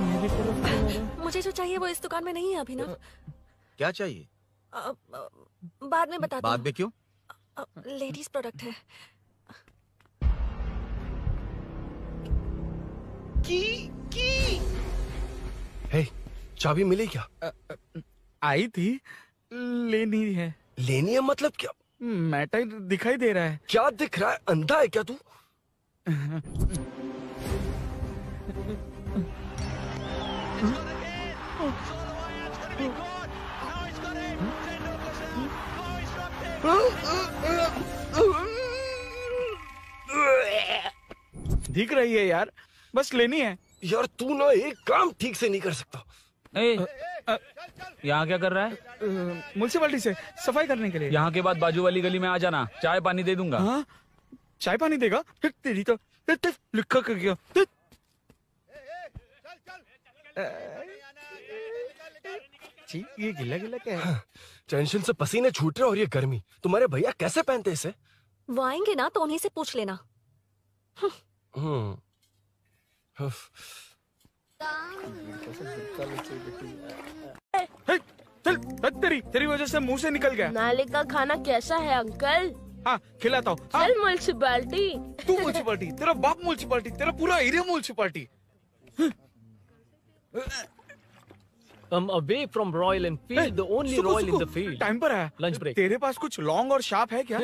[SPEAKER 13] मेरी तरफ क्यों आ रहा है?
[SPEAKER 8] मुझे जो चाहिए वो इस दुकान में नहीं है अभिनव।
[SPEAKER 10] क्या चाहिए?
[SPEAKER 8] बाद में बताता
[SPEAKER 10] बाद में क्यों?
[SPEAKER 8] लेडीज प्रोडक्ट है।
[SPEAKER 4] हे, चाबी मिली क्या?
[SPEAKER 13] आई थी, लेनी है।
[SPEAKER 4] लेनी है मतलब क्या?
[SPEAKER 13] मैटर दिखाई दे रहा है।
[SPEAKER 4] क्या दिख रहा है? अंधा है क्या तू?
[SPEAKER 13] दिख रही है यार, बस लेनी है।
[SPEAKER 4] यार तू ना एक काम ठीक से नहीं कर सकता।
[SPEAKER 6] यहाँ क्या कर रहा है?
[SPEAKER 13] म्युनिसिपैलिटी से सफाई करने के लिए।
[SPEAKER 6] यहाँ के बाद बाजू वाली गली में आ जाना, चाय पानी दे दूंगा।
[SPEAKER 13] हाँ? चाय पानी देगा? तेरी तो लिखा कर गया। ये गिला गिला क्या है?
[SPEAKER 4] टेंशन से पसीने छूट रहे और ये गर्मी, तुम्हारे भैया कैसे पहनते इसे?
[SPEAKER 8] वो आएंगे ना तो उन्हीं से पूछ लेना।
[SPEAKER 13] तेरी वजह से मुंह से निकल गया।
[SPEAKER 11] नाले का खाना कैसा है अंकल?
[SPEAKER 13] हाँ खिलाता हूँ।
[SPEAKER 11] चल म्युनिसिपैलिटी।
[SPEAKER 13] तू म्युनिसिपैलिटी, तेरा बाप म्युनिसिपैलिटी, तेरा पूरा area municipality.
[SPEAKER 2] Come away from Royal Enfield, the only Royal in the field.
[SPEAKER 13] Time पर है।
[SPEAKER 2] Lunch break.
[SPEAKER 13] तेरे पास कुछ लॉन्ग और शार्प है क्या?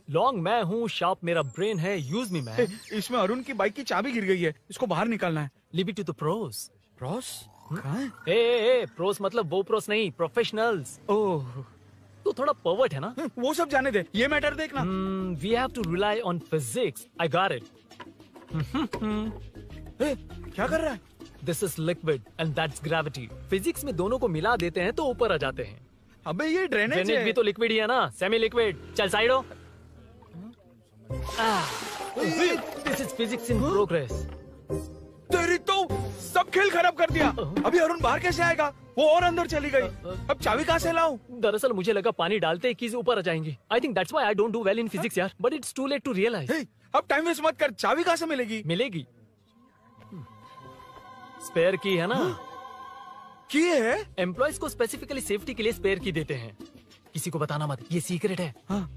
[SPEAKER 2] लॉन्ग मैं हूँ, शार्प मेरा ब्रेन है। Use me man.
[SPEAKER 13] इसमें अरुण की बाइक की चाबी गिर गई है, इसको बाहर निकालना है।
[SPEAKER 2] Leave it to the pros.
[SPEAKER 13] Pros? कहाँ है?
[SPEAKER 2] ए प्रोस मतलब वो प्रोस नहीं, प्रोफेशनल्स।
[SPEAKER 13] ओह,
[SPEAKER 2] तू थोड़ा पर्वर्ट है ना?
[SPEAKER 13] वो सब जाने दे, ये मैटर देखना।
[SPEAKER 2] We have to rely on physics. I got it.
[SPEAKER 13] क्या कर रहा है?
[SPEAKER 2] This is liquid and that's gravity. Physics में दोनों को मिला देते हैं तो ऊपर आ जाते हैं।
[SPEAKER 13] अबे ये ड्रेनेज
[SPEAKER 2] भी तो लिक्विड ही है ना, सेमी लिक्विड। चल साइड हो। This is physics in progress.
[SPEAKER 13] तेरी तो सब खेल खराब कर दिया। अभी अरुण बाहर कैसे आएगा? वो और अंदर चली गई। अब चाबी कहाँ से लाऊं?
[SPEAKER 2] दरअसल मुझे लगा पानी डालते ही कीज़ ऊपर आ जाएंगी। I think that's why I don't do well in physics यार। But it's too late to realize.
[SPEAKER 13] अब टाइम वेस्ट मत कर, चाबी कहाँ से मिलेगी?
[SPEAKER 2] मिलेगी। स्पेयर की है ना?
[SPEAKER 13] की है?
[SPEAKER 2] एम्प्लॉयज को स्पेसिफिकली सेफ्टी के लिए स्पेयर की देते हैं। किसी को बताना मत, ये सीक्रेट है।
[SPEAKER 13] हाँ।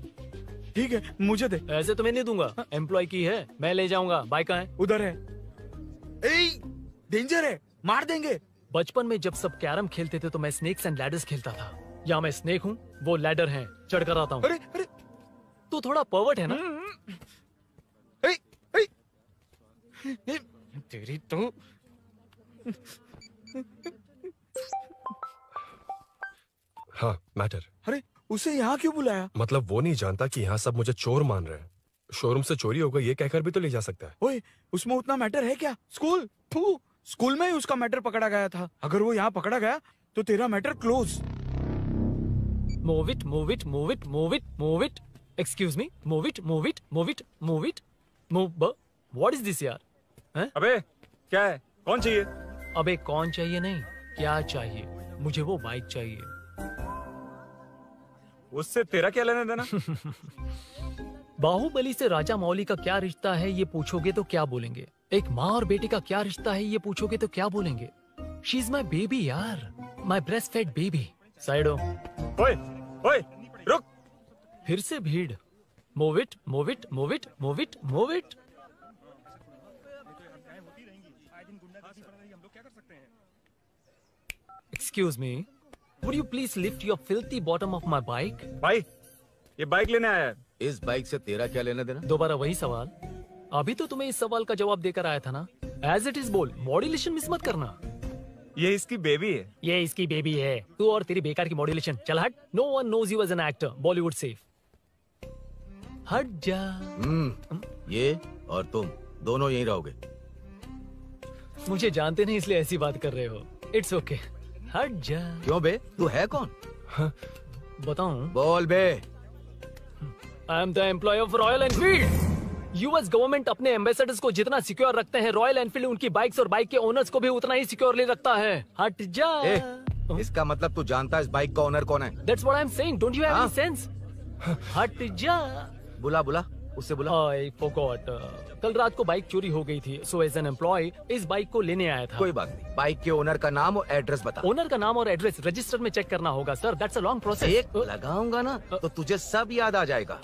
[SPEAKER 13] ठीक है, मुझे दे।
[SPEAKER 2] ऐसे तो मैं नहीं दूंगा, एम्प्लॉय की है, मैं ले जाऊंगा। बाइक कहाँ है?
[SPEAKER 13] उधर है। डेंजर है, मार देंगे।
[SPEAKER 2] बचपन में जब सब कैरम खेलते थे तो मैं स्नेक्स एंड लैडर्स खेलता था। या मैं स्नेक हूँ, वो लैडर है, चढ़ कर आता हूँ।
[SPEAKER 13] अरे अरे,
[SPEAKER 2] तू थोड़ा पर्वर्ट है ना?
[SPEAKER 13] तेरी तो
[SPEAKER 4] हाँ, मैटर।
[SPEAKER 13] अरे उसे यहाँ क्यों बुलाया?
[SPEAKER 4] मतलब वो नहीं जानता कि यहाँ सब मुझे चोर मान रहे हैं। शोरूम से चोरी होगा ये कहकर भी तो ले जा सकता है।
[SPEAKER 13] ओए, उसमें उतना मैटर है क्या? स्कूल में ही उसका मैटर पकड़ा गया था। अगर वो यहाँ पकड़ा गया तो तेरा matter close.
[SPEAKER 2] Move it, move it, move it, move it, move it. Excuse me, move it, move it, move it, move it, move. What is this यार? हैं?
[SPEAKER 1] अबे क्या है? कौन चाहिए?
[SPEAKER 2] अबे कौन चाहिए नहीं, क्या चाहिए? मुझे वो बाइक चाहिए।
[SPEAKER 1] उससे तेरा क्या लेना देना?
[SPEAKER 2] बाहुबली से राजा मौली का क्या रिश्ता है ये पूछोगे तो क्या बोलेंगे? एक माँ और बेटे का क्या रिश्ता है ये पूछोगे तो क्या बोलेंगे? शी इज माई बेबी यार, माई ब्रेस्ट फेड बेबी। साइडो।
[SPEAKER 1] ओए, ओए, रुक।
[SPEAKER 2] फिर से भीड़। Move it, move it, move it, move it, move it. Excuse me, would you please lift your filthy bottom of my bike?
[SPEAKER 1] भाई, ये बाइक लेने आया है।
[SPEAKER 10] इस बाइक से तेरा क्या लेना देना?
[SPEAKER 2] दोबारा वही सवाल। अभी तो तुम्हें इस सवाल का जवाब देकर आया था ना। एज इट इज बोल, मॉड्यूलेशन मिस मत करना।
[SPEAKER 1] ये इसकी बेबी है।
[SPEAKER 2] ये इसकी बेबी है। तू और तेरी बेकार की मॉड्यूलेशन। चल हट। No one knows you as an actor. Bollywood safe. हट जा।
[SPEAKER 10] ये और तुम दोनों यहीं रहोगे।
[SPEAKER 2] मुझे जानते नहीं इसलिए ऐसी बात कर रहे हो। It's okay. हट जा।
[SPEAKER 10] क्यों बे? तू है कौन?
[SPEAKER 2] बताऊं?
[SPEAKER 10] बोल बे।
[SPEAKER 2] I am the employ of Royal Enfield. US government अपने एम्बेसडर्स को जितना सिक्योर रखते हैं, रॉयल एनफील्ड उनकी बाइक्स और बाइक के ओनर्स को भी उतना ही सिक्योरली रखता है। हट जा।
[SPEAKER 10] इसका मतलब तू जानता है इस बाइक का ओनर कौन है?
[SPEAKER 2] That's what I'm saying. Don't you have any sense? हट जा।
[SPEAKER 10] बुला बुला, उससे बुला।
[SPEAKER 2] I forgot. कल रात को बाइक चोरी हो गई थी, so as an employee इस बाइक को लेने आया था।
[SPEAKER 10] कोई बात नहीं, बाइक के ओनर का नाम और एड्रेस बता।
[SPEAKER 2] ओनर का नाम और एड्रेस रजिस्टर में चेक करना होगा sir. That's a long process.
[SPEAKER 10] एक लगाऊंगा ना तो तुझे सब याद आ जाएगा।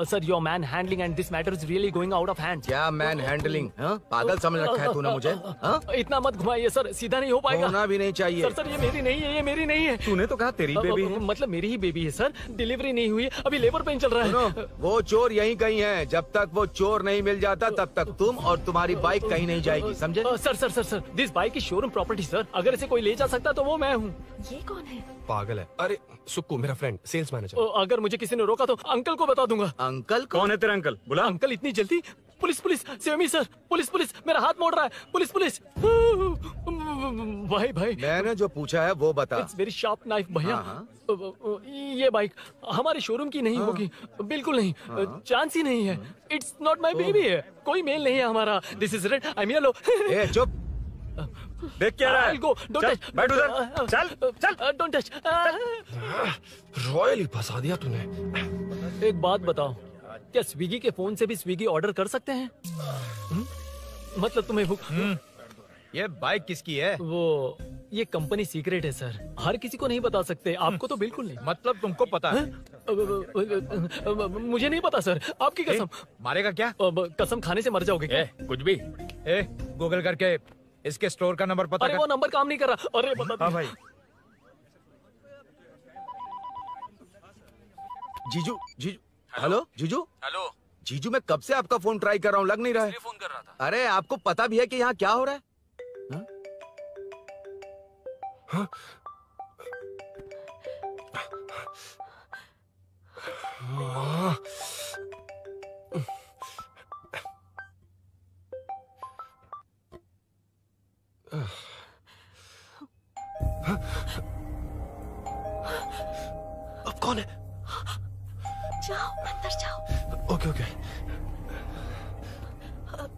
[SPEAKER 2] Sir your man handling and this matter is really going out of hand.
[SPEAKER 10] क्या मैन हैंडलिंग? पागल समझ रखा है तूने मुझे?
[SPEAKER 2] इतना मत घुमाइए सर, सीधा नहीं हो पाएगा।
[SPEAKER 10] होना भी नहीं चाहिए।
[SPEAKER 2] सर ये मेरी नहीं है, ये मेरी नहीं है।
[SPEAKER 1] तूने तो कहा तेरी बेबी है।
[SPEAKER 2] मतलब मेरी ही बेबी है सर। डिलीवरी नहीं हुई, अभी लेबर पेन चल रहा है।
[SPEAKER 10] वो चोर यहीं कहीं है। जब तक वो चोर नहीं मिल जाता तब तक तुम और तुम्हारी बाइक कहीं नहीं जाएगी, समझे?
[SPEAKER 2] Sir this bike is showroom property sir. अगर इसे कोई ले जा सकता तो वो मैं हूँ।
[SPEAKER 8] ये कौन है?
[SPEAKER 4] पागल है। अरे सुक्कू, मेरा फ्रेंड, सेल्स मैनेजर।
[SPEAKER 2] अगर मुझे किसी ने रोका तो अंकल को बता दूंगा।
[SPEAKER 10] अंकल
[SPEAKER 1] कौन है तेरा अंकल? बुला।
[SPEAKER 2] अंकल इतनी जल्दी? Police police, save me sir. Police police, मेरा हाथ मोड़ रहा है। Police police. भाई
[SPEAKER 10] मैंने जो पूछा है वो बता।
[SPEAKER 2] इट्स वेरी शार्प नाइफ भैया। ये बाइक हमारे शोरूम की नहीं होगी, बिल्कुल नहीं। चांस ही नहीं है। इट्स नॉट माई बेबी है। कोई मेल नहीं है हमारा। This is red, I am yellow.
[SPEAKER 10] चुप।
[SPEAKER 1] देख क्या रहा है?
[SPEAKER 2] Don't touch.
[SPEAKER 1] बैठ उधर। चल
[SPEAKER 2] डोंट टच।
[SPEAKER 4] रॉयली फंसा दिया तूने।
[SPEAKER 2] एक बात बताओ, क्या स्विगी के फोन से भी स्विगी ऑर्डर कर सकते हैं? मतलब तुम्हें भूख?
[SPEAKER 19] ये बाइक किसकी है?
[SPEAKER 2] वो ये कंपनी सीक्रेट है सर, हर किसी को नहीं बता सकते। आपको तो बिल्कुल नहीं।
[SPEAKER 19] मतलब तुमको पता है?
[SPEAKER 2] मुझे नहीं पता सर, आपकी कसम।
[SPEAKER 19] मारेगा क्या?
[SPEAKER 2] कसम खाने से मर जाओगे क्या?
[SPEAKER 19] कुछ भी। गूगल करके इसके स्टोर का नंबर पता
[SPEAKER 2] अरे वो नंबर काम नहीं कर रहा। अरे बता।
[SPEAKER 19] हाँ भाई।
[SPEAKER 10] जीजू हेलो जीजू।
[SPEAKER 6] हेलो
[SPEAKER 10] जीजू, मैं कब से आपका फोन ट्राई कर रहा हूँ, लग नहीं रहा है।
[SPEAKER 6] फोन कर रहा था।
[SPEAKER 10] अरे आपको पता भी है कि यहाँ क्या हो रहा है?
[SPEAKER 4] हाँ? अब कौन है?
[SPEAKER 8] जाओ अंदर जाओ।
[SPEAKER 4] Okay okay.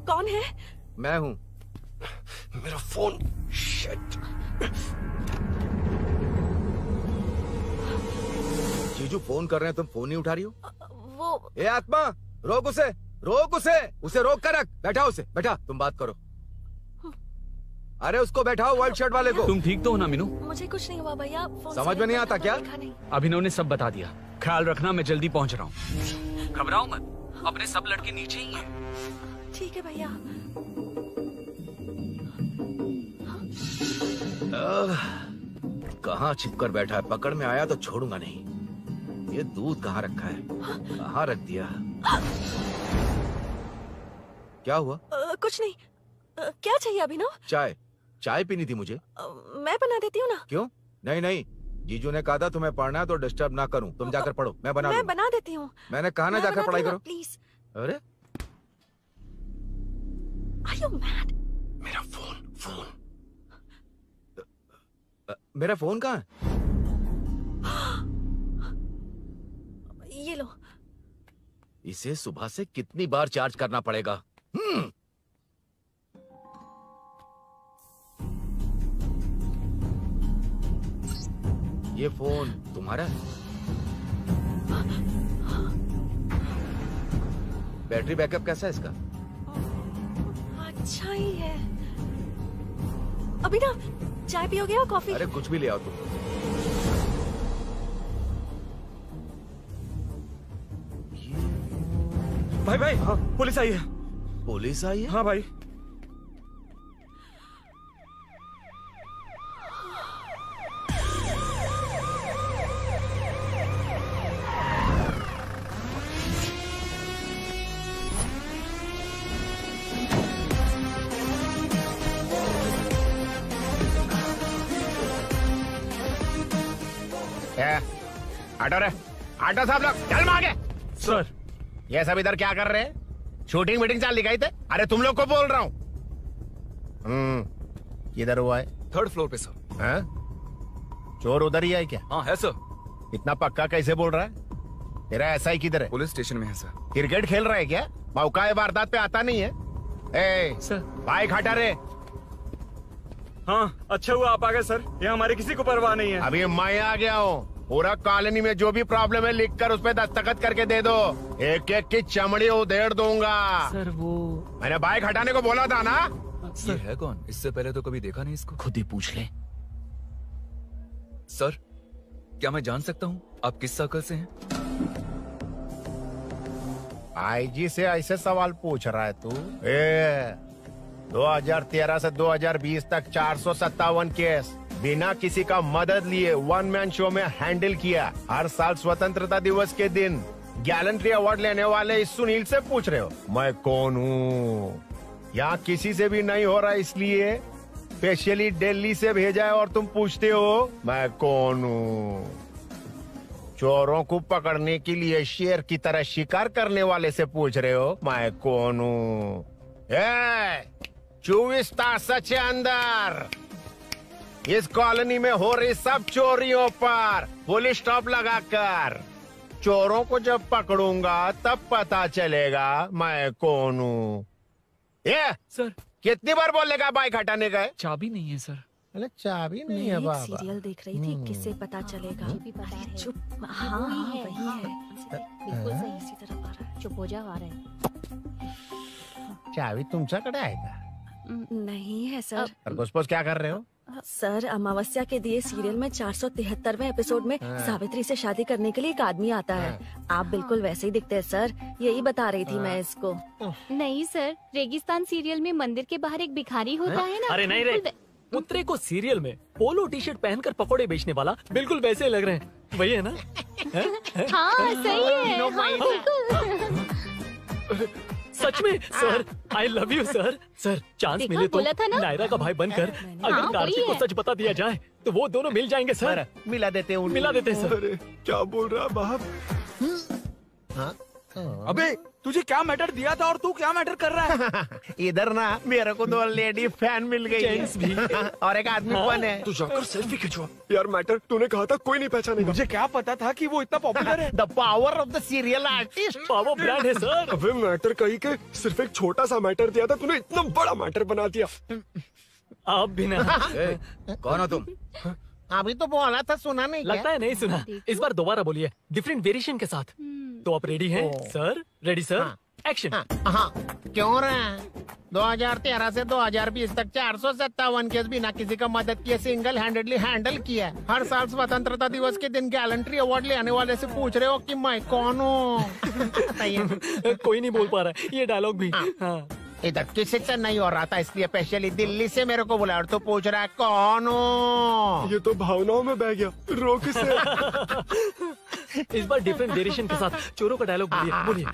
[SPEAKER 8] कौन है?
[SPEAKER 10] मैं हूँ।
[SPEAKER 4] मेरा फोन। शिट।
[SPEAKER 10] जीजू फोन कर रहे हैं, तुम फोन नहीं उठा रही हो?
[SPEAKER 8] वो
[SPEAKER 10] ए आत्मा, रोक उसे, उसे रोक कर रख। बैठा उसे, बैठा, तुम बात करो। अरे उसको बैठाओ, व्हाइट शर्ट वाले को।
[SPEAKER 6] तुम ठीक तो हो ना मीनू?
[SPEAKER 8] मुझे कुछ नहीं हुआ भैया।
[SPEAKER 10] समझ में नहीं आता क्या?
[SPEAKER 6] अभिनव ने सब बता दिया। ख्याल रखना, मैं जल्दी पहुंच रहा हूँ। घबराओ मत, अपने सब लड़के नीचे ही हैं।
[SPEAKER 8] ठीक है भैया।
[SPEAKER 10] कहाँ छिपकर बैठा है, पकड़ में आया तो छोड़ूंगा नहीं। ये दूध कहाँ रखा है, कहाँ रख दिया? क्या हुआ?
[SPEAKER 8] कुछ नहीं। क्या चाहिए अभिनव?
[SPEAKER 10] चाय पीनी थी मुझे।
[SPEAKER 8] मैं बना देती हूँ ना।
[SPEAKER 10] क्यों? नहीं, जीजू ने कहा था तुम्हें पढ़ना है तो डिस्टर्ब ना करूं। तुम जाकर पढ़ो, मैं बना
[SPEAKER 8] देती हूँ।
[SPEAKER 10] मैंने कहा ना जाकर पढ़ाई करो
[SPEAKER 8] प्लीज।
[SPEAKER 10] अरे
[SPEAKER 8] Are you mad?
[SPEAKER 10] मेरा फोन मेरा फोन कहाँ है?
[SPEAKER 8] ये लो।
[SPEAKER 10] इसे सुबह से कितनी बार चार्ज करना पड़ेगा? ये फोन तुम्हारा है? बैटरी बैकअप कैसा है इसका?
[SPEAKER 8] अच्छा ही है। अभी ना चाय पियोगे या कॉफी?
[SPEAKER 10] अरे कुछ भी ले आओ तुम।
[SPEAKER 1] भाई हाँ, पुलिस आई है।
[SPEAKER 10] पुलिस आई है?
[SPEAKER 1] हाँ भाई।
[SPEAKER 22] आटो साहब लोग चल मांगे।
[SPEAKER 1] सर
[SPEAKER 22] ये सब इधर क्या कर रहे हैं? शूटिंग मीटिंग चाल दिखाई थे? अरे तुम लोग को बोल रहा हूँ। किधर हुआ है?
[SPEAKER 16] 3rd फ्लोर पे सर।
[SPEAKER 22] हाँ? चोर उधर ही है क्या?
[SPEAKER 16] हाँ है सर।
[SPEAKER 22] इतना पक्का कैसे बोल रहा है? तेरा ऐसा ही किधर है?
[SPEAKER 16] पुलिस स्टेशन में है सर।
[SPEAKER 22] क्रिकेट खेल रहा है क्या? मौका वारदात पे आता नहीं है?
[SPEAKER 1] सर
[SPEAKER 22] बाइक हटा रे।
[SPEAKER 1] हाँ अच्छा हुआ आप आ गए सर, यहाँ हमारे किसी को परवाह नहीं है।
[SPEAKER 22] अभी मैं आ गया हूँ। पूरा कॉलोनी में जो भी प्रॉब्लम है लिख कर उस पे दस्तखत करके दे दो। एक एक की चमड़ी उधेड़ दूंगा।
[SPEAKER 2] सर वो
[SPEAKER 22] मैंने बाइक हटाने को बोला था ना।
[SPEAKER 16] ये है कौन? इससे पहले तो कभी देखा नहीं इसको।
[SPEAKER 3] खुद ही पूछ ले।
[SPEAKER 16] सर क्या मैं जान सकता हूँ आप किस सर्कल से हैं?
[SPEAKER 22] आईजी से ऐसे सवाल पूछ रहा है तू? 2013 से 2020 तक 457 केस बिना किसी का मदद लिए 1 मैन शो में हैंडल किया। हर साल स्वतंत्रता दिवस के दिन गैलेंट्री अवार्ड लेने वाले इस सुनील से पूछ रहे हो मैं कौन हूँ? यहाँ किसी से भी नहीं हो रहा, इसलिए स्पेशली दिल्ली से भेजा है और तुम पूछते हो मैं कौन हूँ? चोरों को पकड़ने के लिए शेर की तरह शिकार करने वाले से पूछ रहे हो मैं कौन हूँ? 24 तास से अंदर इस कॉलोनी में हो रही सब चोरियों पर पुलिस स्टॉप लगाकर चोरों को जब पकड़ूंगा तब पता चलेगा मैं कौन हूँ।
[SPEAKER 2] सर
[SPEAKER 22] कितनी बार बोलेगा बाइक हटाने का?
[SPEAKER 2] चाबी नहीं है सर।
[SPEAKER 22] अरे चाबी नहीं
[SPEAKER 8] मैं
[SPEAKER 22] है
[SPEAKER 8] एक
[SPEAKER 22] बाबा।
[SPEAKER 8] सीरियल देख रही थी, किसे पता चलेगा? अरे चुप। हाँ वही है।
[SPEAKER 9] बिल्कुल सही।
[SPEAKER 8] इसी तरफ आ रहा है।
[SPEAKER 9] चुप हो जा, आ रहा है।
[SPEAKER 22] चाबी तुमच्याकडे आहे का?
[SPEAKER 8] नहीं है सर।
[SPEAKER 22] खरगोश क्या कर रहे हो?
[SPEAKER 8] सर अमावस्या के दिए सीरियल में 473वें एपिसोड में सावित्री से शादी करने के लिए एक आदमी आता है। आप बिल्कुल वैसे ही दिखते हैं सर, यही बता रही थी मैं इसको।
[SPEAKER 9] नहीं सर, रेगिस्तान सीरियल में मंदिर के बाहर एक भिखारी होता है ना।
[SPEAKER 2] अरे नहीं रे, पुत्रे को सीरियल में पोलो टी शर्ट पहनकर पकोड़े बेचने वाला बिल्कुल वैसे लग रहे हैं। वही है ना?
[SPEAKER 9] हाँ सही है।
[SPEAKER 2] सच में sir, I love you sir. Sir chance
[SPEAKER 9] देखा,
[SPEAKER 2] मिले तो
[SPEAKER 9] बोला था ना?
[SPEAKER 2] नायरा का भाई बनकर अगर
[SPEAKER 9] हाँ,
[SPEAKER 2] कार्तिक
[SPEAKER 9] वही
[SPEAKER 2] को
[SPEAKER 9] है।
[SPEAKER 2] सच बता दिया जाए तो वो दोनों मिल जाएंगे सर।
[SPEAKER 22] मिला देते हैं
[SPEAKER 2] मिला देते हैं सर।
[SPEAKER 22] क्या बोल रहा बाप?
[SPEAKER 13] अबे तुझे क्या मैटर दिया था और तू क्या मैटर कर रहा है?
[SPEAKER 22] इधर ना मेरे को 2 लेडी फैन मिल गई
[SPEAKER 2] जेंट्स भी।
[SPEAKER 22] और एक आदमी कौन है?
[SPEAKER 4] तू जाकर सेल्फी खिंचवा। यार मैटर तूने कहा था कोई नहीं पहचानेगा।
[SPEAKER 13] मुझे क्या पता था कि वो इतना पॉपुलर है।
[SPEAKER 22] The power of the serial artist.
[SPEAKER 2] Power brand है सर।
[SPEAKER 4] अबे मैटर कही के सिर्फ एक छोटा सा मैटर दिया था, तूने इतना बड़ा मैटर बना दिया।
[SPEAKER 2] आप भी ना।
[SPEAKER 10] कौन हो तुम?
[SPEAKER 22] अभी तो बोला था, सुना नहीं
[SPEAKER 2] लगता है नहीं सुना। इस बार दोबारा बोलिए डिफरेंट वेरिएशन के साथ। तो आप रेडी हैं सर? Ready sir? एक्शन।
[SPEAKER 22] हाँ क्यों रहे 2013 से 2020 तक 457 केस बिना किसी का मदद किए सिंगल हैंडेडली हैंडल किया। हर साल स्वतंत्रता दिवस के दिन गैलेंट्री अवार्ड लेने वाले से पूछ रहे हो कि मैं कौन हूँ?
[SPEAKER 2] कोई नहीं बोल पा रहा है ये डायलॉग भी। हाँ।
[SPEAKER 22] इधर किसी से नहीं हो रहा था इसलिए स्पेशली दिल्ली से मेरे को बुलाया और तू पूछ रहा है कौन हूँ?
[SPEAKER 4] ये तो भावनाओं में बह गया। रो किसे?
[SPEAKER 2] इस बार डिफरेंट वेरिएशन के साथ चोरों का डायलॉग बोलिए।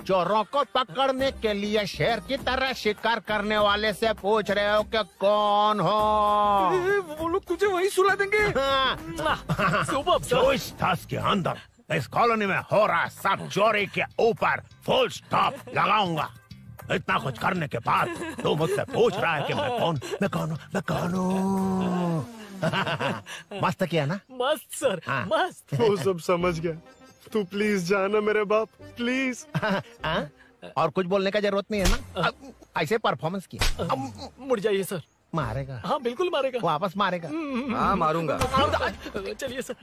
[SPEAKER 22] चोरों को पकड़ने के लिए शेर की तरह शिकार करने वाले से पूछ रहे हो कि कौन हो?
[SPEAKER 13] वो लोग तुझे वहीं सुला देंगे।
[SPEAKER 22] जो इस दस के अंदर इस कॉलोनी में हो रहा सब चोरी के ऊपर फुल स्टॉप लगाऊंगा। इतना कुछ करने के बाद तू मुझसे पूछ रहा है कि मैं कौन हूँ? मस्त किया ना?
[SPEAKER 2] मस्त सर, मस्त।
[SPEAKER 4] वो सब समझ गया। तू प्लीज जाना मेरे बाप, प्लीज।
[SPEAKER 22] और कुछ बोलने का जरूरत नहीं है ना? ऐसे परफॉर्मेंस किया।
[SPEAKER 2] मुड़ जाइए सर।
[SPEAKER 22] मारेगा?
[SPEAKER 2] हाँ बिल्कुल मारेगा।
[SPEAKER 22] वापस मारेगा?
[SPEAKER 10] हाँ मारूंगा।
[SPEAKER 2] चलिए सर।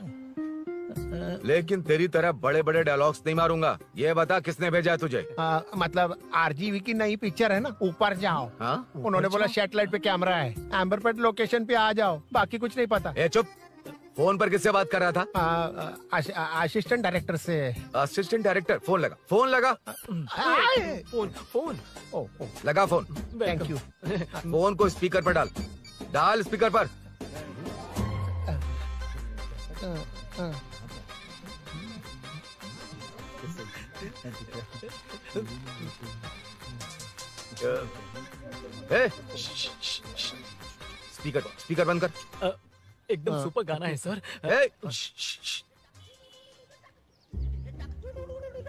[SPEAKER 10] लेकिन तेरी तरह बड़े बड़े डायलॉग्स नहीं मारूंगा। ये बता किसने भेजा तुझे?
[SPEAKER 22] मतलब आरजीवी की नई पिक्चर है ना, ऊपर जाओ। उन्होंने बोला सैटेलाइट पे कैमरा है, एम्बर पेट लोकेशन पे आ जाओ, बाकी कुछ नहीं पता।
[SPEAKER 10] ए चुप। फोन पर किससे बात कर रहा था?
[SPEAKER 22] असिस्टेंट डायरेक्टर से।
[SPEAKER 10] Assistant director? फोन लगा, फोन लगा।
[SPEAKER 2] फोन
[SPEAKER 10] लगा फोन।
[SPEAKER 22] Thank you.
[SPEAKER 10] फोन को स्पीकर पर डाल, डाल स्पीकर पर। स्पीकर बंद कर।
[SPEAKER 2] एकदम सुपर गाना है सर।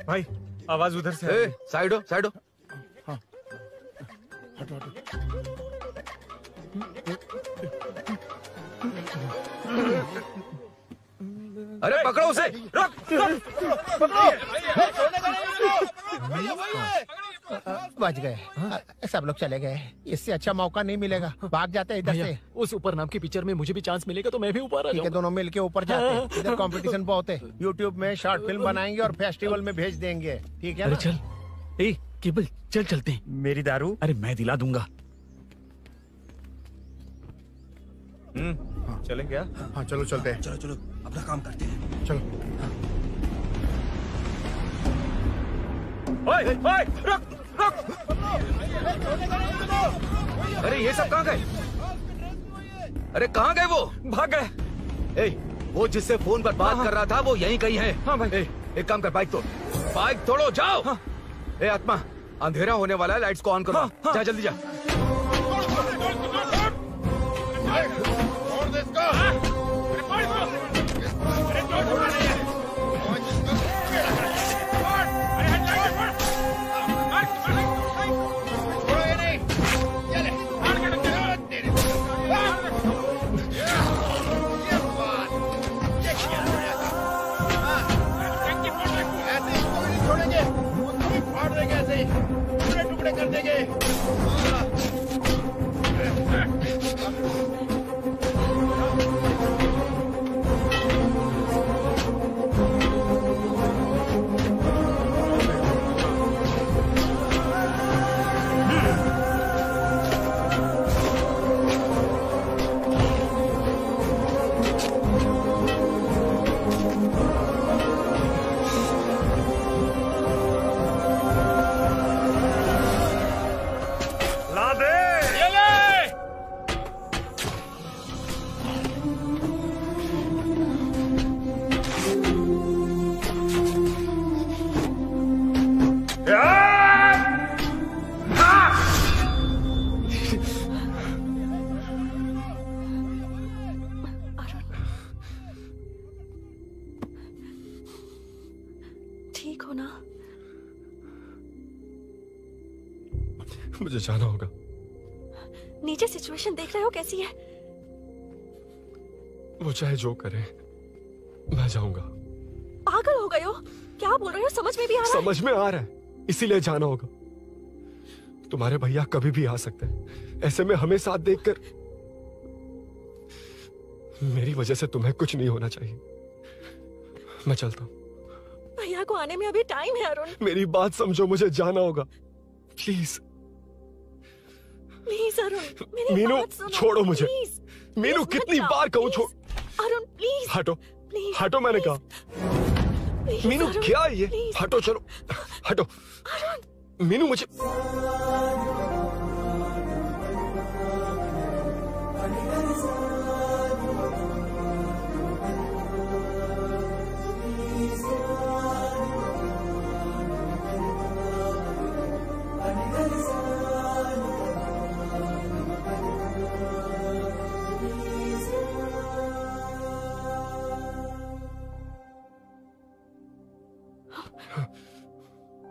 [SPEAKER 1] भाई आवाज उधर से।
[SPEAKER 10] साइड हो, साइड हो। अरे पकड़ो उसे, रुक,
[SPEAKER 22] बच गए। सब लोग चले गए, इससे अच्छा मौका नहीं मिलेगा। भाग जाते हैं इधर से।
[SPEAKER 2] उस ऊपर नाम की पिक्चर में मुझे भी चांस मिलेगा तो मैं भी ऊपर आ जाऊंगा।
[SPEAKER 22] दोनों मिलके ऊपर जाते हैं। इधर कंपटीशन बहुत है। यूट्यूब में शॉर्ट फिल्म बनाएंगे और फेस्टिवल में भेज देंगे, ठीक है?
[SPEAKER 18] अरे चल, ए केबल चल चलते हैं।
[SPEAKER 1] मेरी दारू?
[SPEAKER 18] अरे मैं दिला दूंगा।
[SPEAKER 1] चलें क्या?
[SPEAKER 22] हाँ चलो चलते हैं।
[SPEAKER 12] चलो चलो अपना काम करते हैं।
[SPEAKER 22] चलो।
[SPEAKER 10] ओए, ओए, रुक, रुक। अरे ये सब कहाँ गए? अरे कहाँ गए वो?
[SPEAKER 1] भाग गए।
[SPEAKER 10] वो जिससे फोन पर बात कर रहा था वो यहीं कहीं है।
[SPEAKER 1] हाँ भाई।
[SPEAKER 10] एक काम कर, बाइक तोड़, बाइक तोड़ो, जाओ। आत्मा, अंधेरा होने वाला है, लाइट्स को ऑन करो। जा जल्दी जा।
[SPEAKER 5] टुकड़े कर देंगे।
[SPEAKER 8] ठीक हो ना?
[SPEAKER 4] मुझे जाना होगा।
[SPEAKER 8] नीचे सिचुएशन देख रहे हो कैसी है?
[SPEAKER 4] वो चाहे जो करे, मैं जाऊंगा।
[SPEAKER 8] पागल हो गए हो? क्या बोल रहे हो? समझ में भी आ रहा है?
[SPEAKER 4] समझ में आ रहा है, इसीलिए जाना होगा। तुम्हारे भैया कभी भी आ सकते हैं। ऐसे में हमें साथ देखकर मेरी वजह से तुम्हें कुछ नहीं होना चाहिए। मैं चलता हूँ।
[SPEAKER 8] भैया एलोरा को आने में अभी टाइम है अरुण।
[SPEAKER 4] मेरी बात समझो, मुझे जाना होगा प्लीज।
[SPEAKER 8] प्लीज अरुण, मेरी
[SPEAKER 4] मीनू
[SPEAKER 8] बात सुनो,
[SPEAKER 4] छोड़ो मुझे।
[SPEAKER 8] प्लीज।
[SPEAKER 4] मीनू
[SPEAKER 8] प्लीज
[SPEAKER 4] कितनी
[SPEAKER 8] मत
[SPEAKER 4] बार
[SPEAKER 8] जाओ,
[SPEAKER 4] कहूँ छोड़।
[SPEAKER 8] अरुण प्लीज।
[SPEAKER 4] हटो
[SPEAKER 8] प्लीज,
[SPEAKER 4] हटो, मैंने कहा।
[SPEAKER 8] प्लीज,
[SPEAKER 4] मीनू
[SPEAKER 8] अरुण,
[SPEAKER 4] क्या ये?
[SPEAKER 8] प्लीज।
[SPEAKER 4] हटो, चलो हटो। मीनू मुझे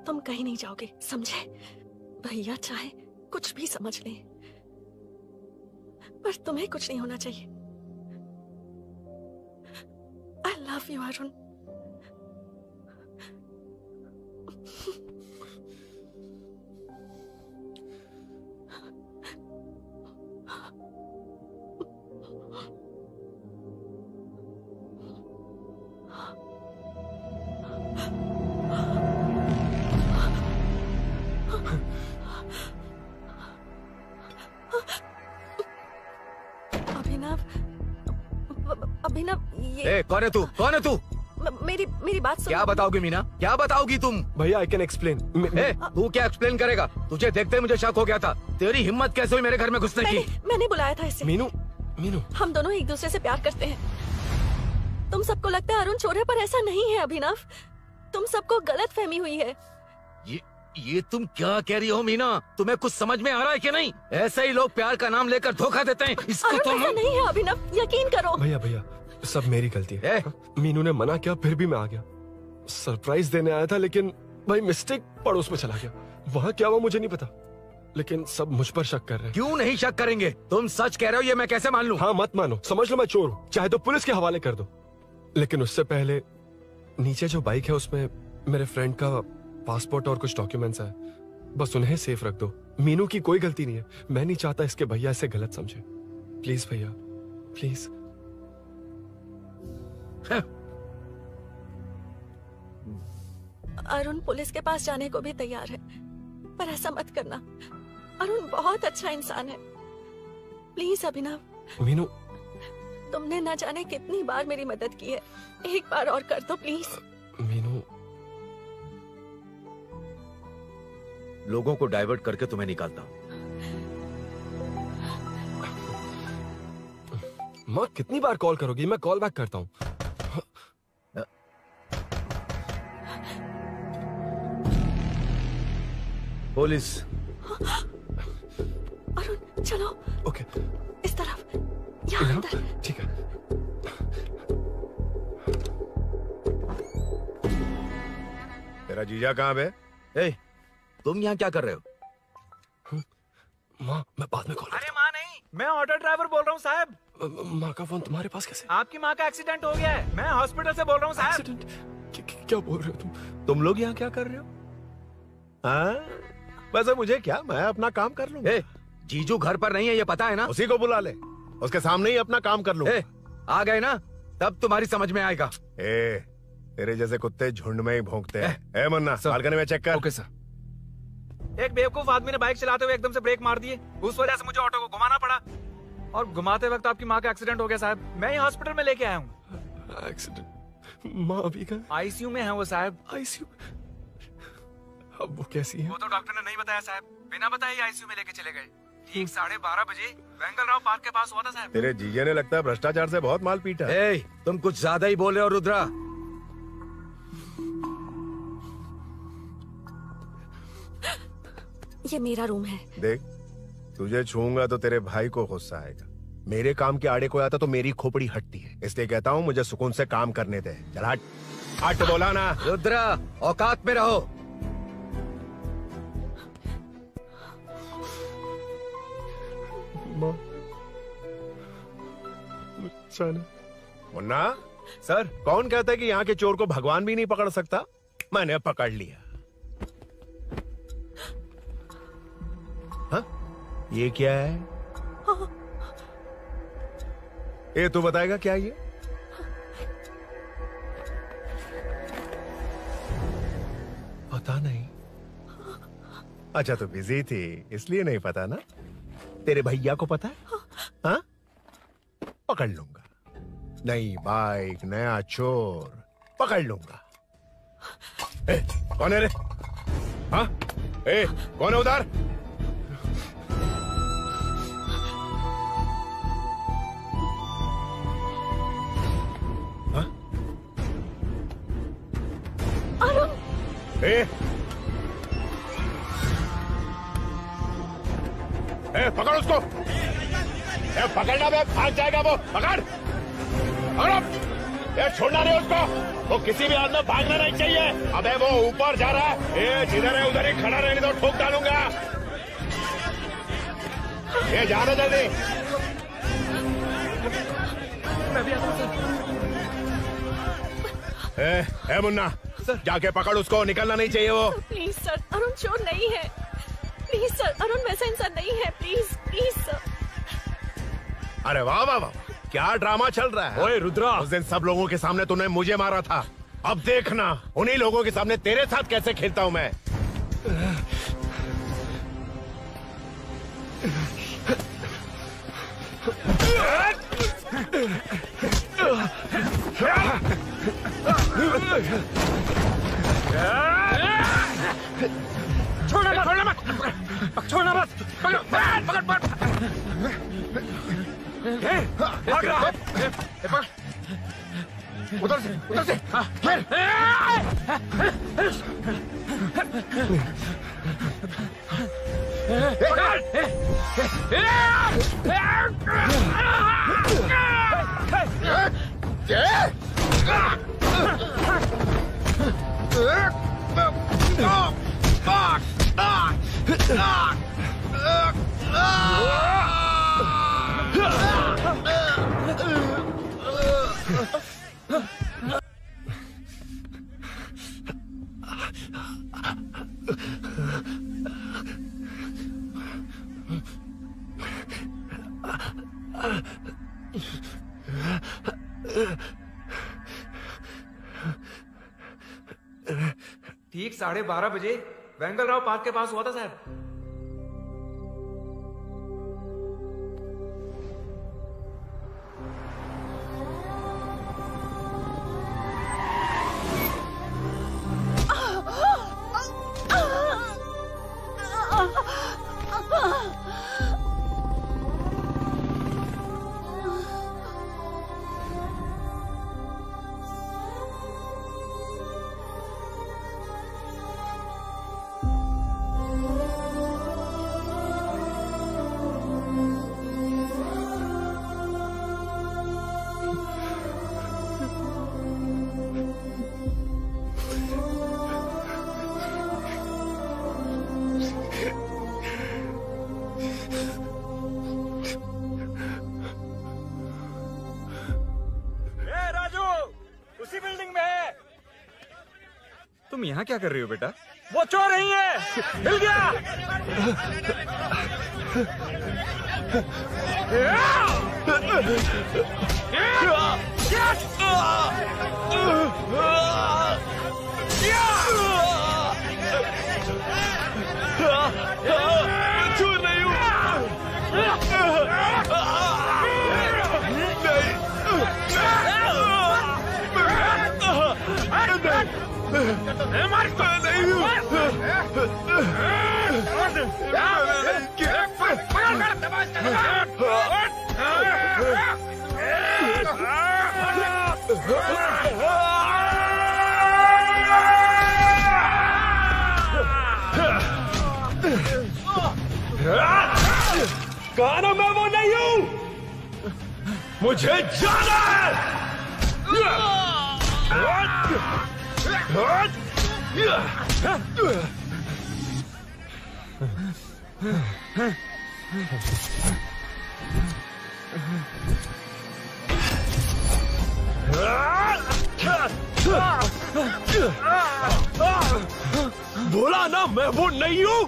[SPEAKER 8] तुम कहीं नहीं जाओगे, समझे? भैया चाहे कुछ भी समझ लें, पर तुम्हें कुछ नहीं होना चाहिए। I love you Arun. Abhinav, ये
[SPEAKER 10] कौन है तू? कौन है तू?
[SPEAKER 8] मेरी बात सुनो।
[SPEAKER 10] क्या बताओगी मीना? क्या बताओगी तुम?
[SPEAKER 4] भैया आई कैन एक्सप्लेन।
[SPEAKER 10] तू क्या एक्सप्लेन करेगा? तुझे देखते ही मुझे शक हो गया था। तेरी हिम्मत कैसे हुई मेरे घर में घुसने की?
[SPEAKER 8] मैंने बुलाया था इसे।
[SPEAKER 4] मीनू, मीनू,
[SPEAKER 8] हम दोनों एक दूसरे से प्यार करते हैं। तुम सबको लगता है अरुण चोर है, पर ऐसा नहीं है अभिनव। तुम सबको गलत फहमी हुई है।
[SPEAKER 10] ये तुम क्या कह रही हो मीना? तुम्हें कुछ समझ में आ रहा है कि नहीं? ऐसे ही लोग प्यार का नाम लेकर धोखा देते हैं। इसको
[SPEAKER 8] अरुण ऐसा नहीं है अभिनव, यकीन करो।
[SPEAKER 4] भैया भैया सब मेरी गलती है। मीनू ने मना किया, फिर भी मैं आ गया। सरप्राइज देने आया था, लेकिन भाई मिस्टेक पड़ोस में चला गया। वहाँ क्या हुआ मुझे नहीं पता, लेकिन सब मुझ पर शक कर रहे हैं।
[SPEAKER 10] क्यों नहीं शक करेंगे? तुम सच कह रहे हो, ये मैं कैसे मान लूं?
[SPEAKER 4] हाँ मत मानो, समझ लो मैं चोर हूँ, चाहे तो पुलिस के हवाले कर दो। लेकिन उससे पहले नीचे जो बाइक है उसमें मेरे फ्रेंड का पासपोर्ट और कुछ डॉक्यूमेंट्स है, बस उन्हें सेफ रख दो। मीनू की कोई गलती नहीं है। मैं नहीं चाहता इसके भैया इसे गलत समझे। प्लीज भैया, प्लीज।
[SPEAKER 8] अरुण पुलिस के पास जाने को भी तैयार है, पर ऐसा मत करना। अरुण बहुत अच्छा इंसान है। प्लीज अभिनव।
[SPEAKER 4] मीनू,
[SPEAKER 8] तुमने न जाने कितनी बार मेरी मदद की है, एक बार और कर दो प्लीज।
[SPEAKER 4] मीनू,
[SPEAKER 10] लोगों को डाइवर्ट करके तुम्हें निकालता हूं।
[SPEAKER 4] माँ कितनी बार कॉल करोगी? मैं कॉल बैक करता हूँ।
[SPEAKER 10] पुलिस।
[SPEAKER 8] अरुण चलो।
[SPEAKER 4] ओके।
[SPEAKER 8] इस तरफ, यहाँ अंदर।
[SPEAKER 4] ठीक है।
[SPEAKER 22] तेरा जीजा कहाँ है?
[SPEAKER 10] तुम यहाँ क्या कर रहे हो?
[SPEAKER 4] माँ मैं बाद में कॉल।
[SPEAKER 13] अरे माँ नहीं, मैं ऑटो ड्राइवर बोल रहा हूँ साहब।
[SPEAKER 4] माँ का फोन तुम्हारे पास कैसे?
[SPEAKER 13] आपकी माँ का एक्सीडेंट हो गया है, मैं हॉस्पिटल से बोल रहा हूँ साहब।
[SPEAKER 4] एक्सीडेंट? क्या बोल रहे हो तुम?
[SPEAKER 22] तुम लोग यहाँ क्या कर रहे हो? हाँ वैसे मुझे क्या, मैं अपना काम कर लूँ।
[SPEAKER 10] जीजू घर पर नहीं है, ये पता है ना?
[SPEAKER 22] उसी को बुला ले, उसके सामने ही अपना काम कर लूँ।
[SPEAKER 10] आ गए ना, तब तुम्हारी समझ में आएगा।
[SPEAKER 22] तेरे जैसे कुत्ते झुंड में ही भौंकते हैं। मन्ना बालकनी में चेक कर।
[SPEAKER 13] Okay sir. एक बेवकूफ आदमी ने बाइक चलाते हुए एकदम से ब्रेक मार दिए, उस वजह से मुझे ऑटो को घुमाना पड़ा, और घुमाते वक्त आपकी माँ का एक्सीडेंट हो गया साहब। मैं ही हॉस्पिटल में लेके आया हूँ।
[SPEAKER 4] एक्सीडेंट? माँ अभी कहाँ?
[SPEAKER 13] आईसीयू में है वो साहब।
[SPEAKER 4] आईसीयू? अब वो कैसी है?
[SPEAKER 13] वो तो डॉक्टर ने नहीं बताया साहब, बिना बताए आईसीयू में लेके चले गए। ठीक 12:30 बजे वेंगल राव पार्क के पास हुआ था साहब।
[SPEAKER 22] तेरे जीजे ने लगता है भ्रष्टाचार से बहुत माल पीटा।
[SPEAKER 10] तुम कुछ ज्यादा ही बोल रहे हो रुद्रा।
[SPEAKER 8] ये मेरा रूम है।
[SPEAKER 22] देख, तुझे छूंगा तो तेरे भाई को गुस्सा आएगा। मेरे काम के आड़े कोई आता तो मेरी खोपड़ी हटती है, इसलिए कहता हूँ मुझे सुकून से काम करने दे। चल हट, हट बोला ना।
[SPEAKER 10] रुद्रा औकात में रहो।
[SPEAKER 22] मुन्ना सर, कौन कहता है कि यहाँ के चोर को भगवान भी नहीं पकड़ सकता? मैंने पकड़ लिया। हाँ? ये क्या है? ये तू बताएगा क्या ये? पता नहीं। अच्छा तो बिजी थी इसलिए नहीं पता ना। तेरे भैया को पता है? हाँ? पकड़ लूंगा। नई बाइक, नया चोर, पकड़ लूंगा। कौन है रे? हाँ? कौन है उधर? हाँ? पकड़ उसको। पकड़ना बे, भाग जाएगा वो। पकड़। छोड़ना नहीं उसको। वो किसी भी हाल में भागना नहीं चाहिए। अबे वो ऊपर जा रहा है। जिधर है उधर ही खड़ा रहने दो, ठोक डालूंगा। जाना जल्दी।
[SPEAKER 2] मैं भी आता हूं
[SPEAKER 22] सर। मुन्ना जाके पकड़ उसको, निकलना नहीं चाहिए वो।
[SPEAKER 8] प्लीज सर, अरुण चोर नहीं है। प्लीज सर, अरुण वैसा इंसान नहीं है। Please please sir.
[SPEAKER 22] अरे वाह वाह वाह, क्या ड्रामा चल रहा है।
[SPEAKER 4] ओए रुद्रा,
[SPEAKER 22] उस दिन सब लोगों के सामने तूने मुझे मारा था। अब देखना उन्हीं लोगों के सामने तेरे साथ कैसे खेलता हूं मैं।
[SPEAKER 2] छोड़ना मत, छोड़ना मत, छोड़ना मत। पकड़, पकड़, पकड़। भाग रहा है। पकड़। उधर से, उधर से।
[SPEAKER 13] ठीक 12:30 बजे वेंगल राव पार्क के पास हुआ था साहब।
[SPEAKER 1] तुम यहाँ क्या कर रही हो बेटा?
[SPEAKER 2] वो चोर नहीं है, हिल गया।
[SPEAKER 4] चोर नहीं हूँ।
[SPEAKER 2] कहा ना मैं वो नहीं हूँ, मुझे जाना है।
[SPEAKER 4] बोला ना मैं वो नहीं हूँ।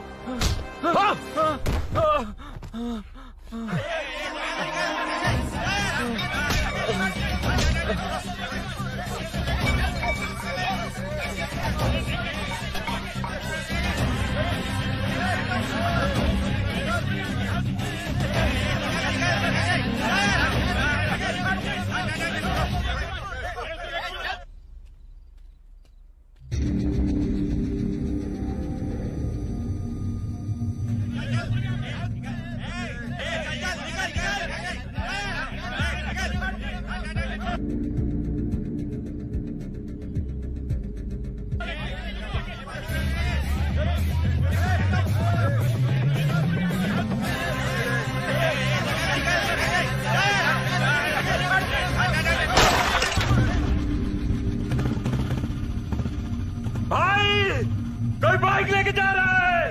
[SPEAKER 16] बाइक लेके जा रहा है।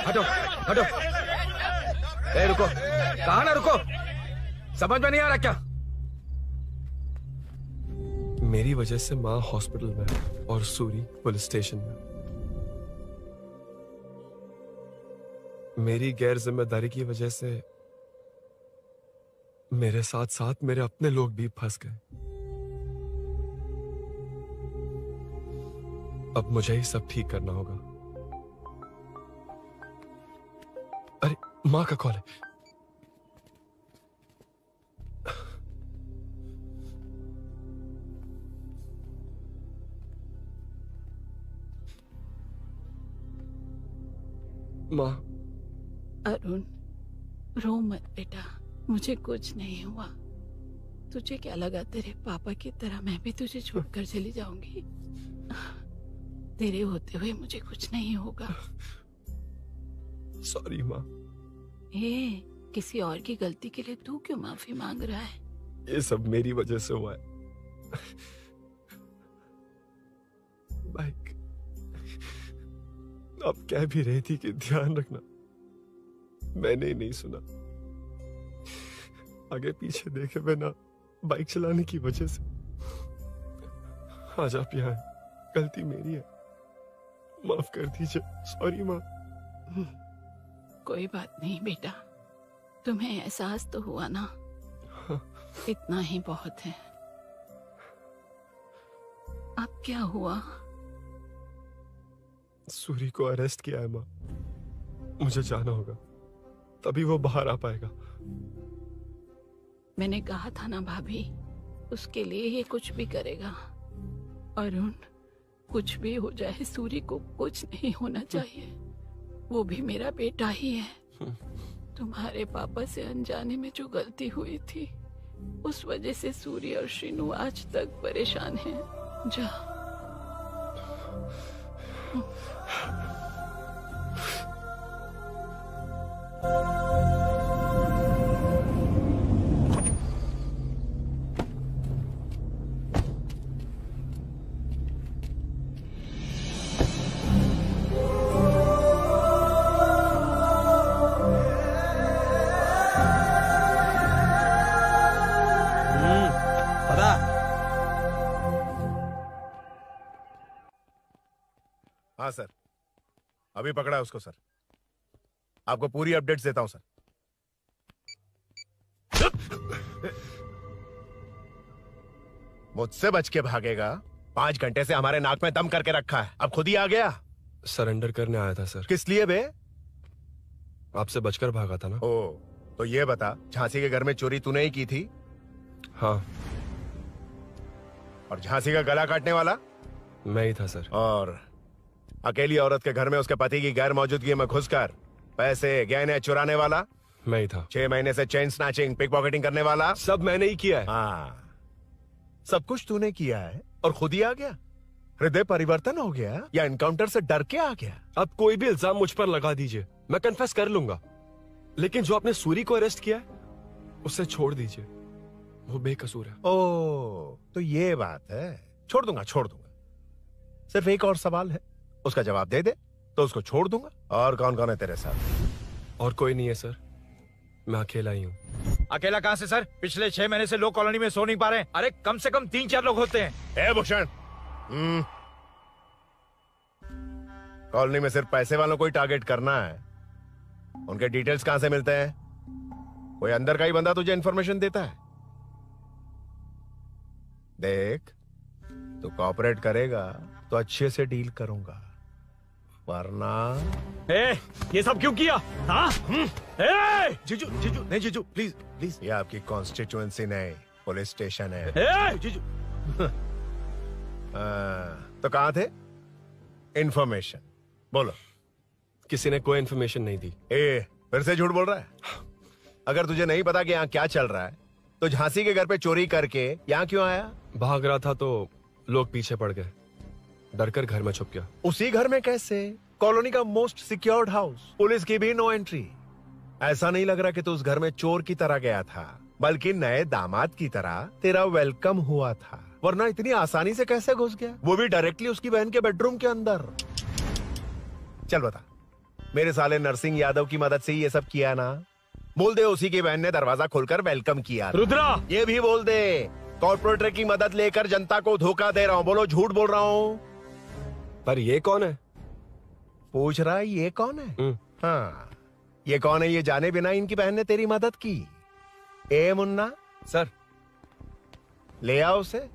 [SPEAKER 10] हटो हटो। ए रुको, कहा ना रुको, समझ में नहीं आ रहा क्या?
[SPEAKER 4] मेरी वजह से माँ हॉस्पिटल में और सूरी पुलिस स्टेशन में। मेरी गैर जिम्मेदारी की वजह से मेरे साथ साथ मेरे अपने लोग भी फंस गए। अब मुझे ही सब ठीक करना होगा। अरे माँ का कॉल है। माँ।
[SPEAKER 15] अरुण, रो मत बेटा, मुझे कुछ नहीं हुआ। तुझे क्या लगा तेरे पापा की तरह मैं भी तुझे छोड़कर चली जाऊंगी? तेरे होते हुए मुझे कुछ नहीं होगा।
[SPEAKER 4] सॉरी माँ।
[SPEAKER 15] ए, किसी और की गलती के लिए तू क्यों माफी मांग रहा है?
[SPEAKER 4] ये सब मेरी वजह से हुआ है। बाइक अब कह भी रही थी कि ध्यान रखना, मैंने ही नहीं सुना। आगे पीछे देखे बिना बाइक चलाने की वजह से आज आप यहाँ हैं। गलती मेरी है, माफ कर दीजिए। सॉरी माँ।
[SPEAKER 15] कोई बात नहीं बेटा, तुम्हें एहसास तो हुआ ना? इतना ही बहुत है। अब क्या हुआ?
[SPEAKER 4] सूरी को अरेस्ट किया है माँ। मुझे जाना होगा, तभी वो बाहर आ पाएगा।
[SPEAKER 15] मैंने कहा था ना भाभी, उसके लिए ये कुछ भी करेगा। अरुण, कुछ भी हो जाए सूरी को कुछ नहीं होना चाहिए। वो भी मेरा बेटा ही है। तुम्हारे पापा से अनजाने में जो गलती हुई थी, उस वजह से सूरी और श्रीनू आज तक परेशान हैं। जा।
[SPEAKER 22] हाँ सर, अभी पकड़ा है उसको सर। आपको पूरी अपडेट्स देता हूं सर। मुझसे बच के भागेगा? 5 घंटे से हमारे नाक में दम करके रखा है, अब खुद ही आ गया।
[SPEAKER 4] सरेंडर करने आया था सर।
[SPEAKER 22] किस लिए बे?
[SPEAKER 4] आपसे बचकर भागा था ना।
[SPEAKER 22] ओ, तो ये बता, झांसी के घर में चोरी तूने ही की थी?
[SPEAKER 4] हाँ।
[SPEAKER 22] और झांसी का गला काटने वाला?
[SPEAKER 4] मैं ही था सर।
[SPEAKER 22] और अकेली औरत के घर में उसके पति की गैर मौजूदगी में घुसकर पैसे गहने चुराने वाला?
[SPEAKER 4] मैं ही था।
[SPEAKER 22] 6 महीने से चेन स्नैचिंग, पिक पॉकेटिंग करने वाला?
[SPEAKER 4] सब मैंने ही किया है।
[SPEAKER 22] हाँ, सब कुछ तूने किया है और खुद ही आ गया? हृदय परिवर्तन हो गया या एनकाउंटर से डर के आ गया?
[SPEAKER 4] अब कोई भी इल्जाम मुझ पर लगा दीजिए, मैं कन्फेस कर लूंगा। लेकिन जो आपने सूरी को अरेस्ट किया है, उसे छोड़ दीजिए, वो बेकसूर है।
[SPEAKER 22] ओ, तो ये बात है। छोड़ दूंगा, छोड़ दूंगा। सिर्फ एक और सवाल है, उसका जवाब दे दे तो उसको छोड़ दूंगा। और कौन कौन है तेरे साथ?
[SPEAKER 4] और कोई नहीं है सर, मैं अकेला ही हूँ।
[SPEAKER 19] अकेला कहाँ से सर? पिछले 6 महीने से लोग कॉलोनी में सो नहीं पा रहे हैं। अरे कम से कम 3-4 लोग होते हैं।
[SPEAKER 22] ए भूषण, कॉलोनी में सिर्फ पैसे वालों को ही टारगेट करना है। उनके डिटेल्स कहां से मिलते हैं? कोई अंदर का ही बंदा तुझे इंफॉर्मेशन देता है? देख, तू कोऑपरेट करेगा तो अच्छे से डील करूंगा, वरना
[SPEAKER 19] ये सब क्यों किया? हाँ?
[SPEAKER 22] जीजू, जीजू, नहीं जीजू, प्लीज प्लीज। ये आपकी कॉन्स्टिट्यूएंसी नहीं, पुलिस स्टेशन है।
[SPEAKER 19] जीजू,
[SPEAKER 22] तो कहाँ थे? इंफॉर्मेशन बोलो।
[SPEAKER 4] किसी ने कोई इन्फॉर्मेशन नहीं दी।
[SPEAKER 22] फिर से झूठ बोल रहा है? अगर तुझे नहीं पता कि यहाँ क्या चल रहा है तो झांसी के घर पे चोरी करके यहाँ क्यों आया?
[SPEAKER 4] भाग रहा था तो लोग पीछे पड़ गए, डरकर घर में छुप गया।
[SPEAKER 22] उसी घर में कैसे? कॉलोनी का मोस्ट सिक्योर्ड हाउस, पुलिस की भी नो एंट्री। ऐसा नहीं लग रहा कि तू उस घर में चोर की तरह गया था, बल्कि नए दामाद की तरह तेरा वेलकम हुआ था। वरना इतनी आसानी से कैसे घुस गया, वो भी डायरेक्टली उसकी बहन के बेडरूम के अंदर? चल बता, मेरे साले नरसिंह यादव की मदद से ही ये सब किया ना? बोल दे उसी की बहन ने दरवाजा खोलकर वेलकम किया।
[SPEAKER 4] रुद्रा!
[SPEAKER 22] ये भी बोल दे कॉर्पोरेटर की मदद लेकर जनता को धोखा दे रहा हूँ। बोलो झूठ बोल रहा हूँ।
[SPEAKER 4] पर ये कौन है?
[SPEAKER 22] पूछ रहा है ये कौन है? हाँ, ये कौन है ये जाने बिना इनकी बहन ने तेरी मदद की। ए मुन्ना
[SPEAKER 16] सर,
[SPEAKER 22] ले आओ उसे।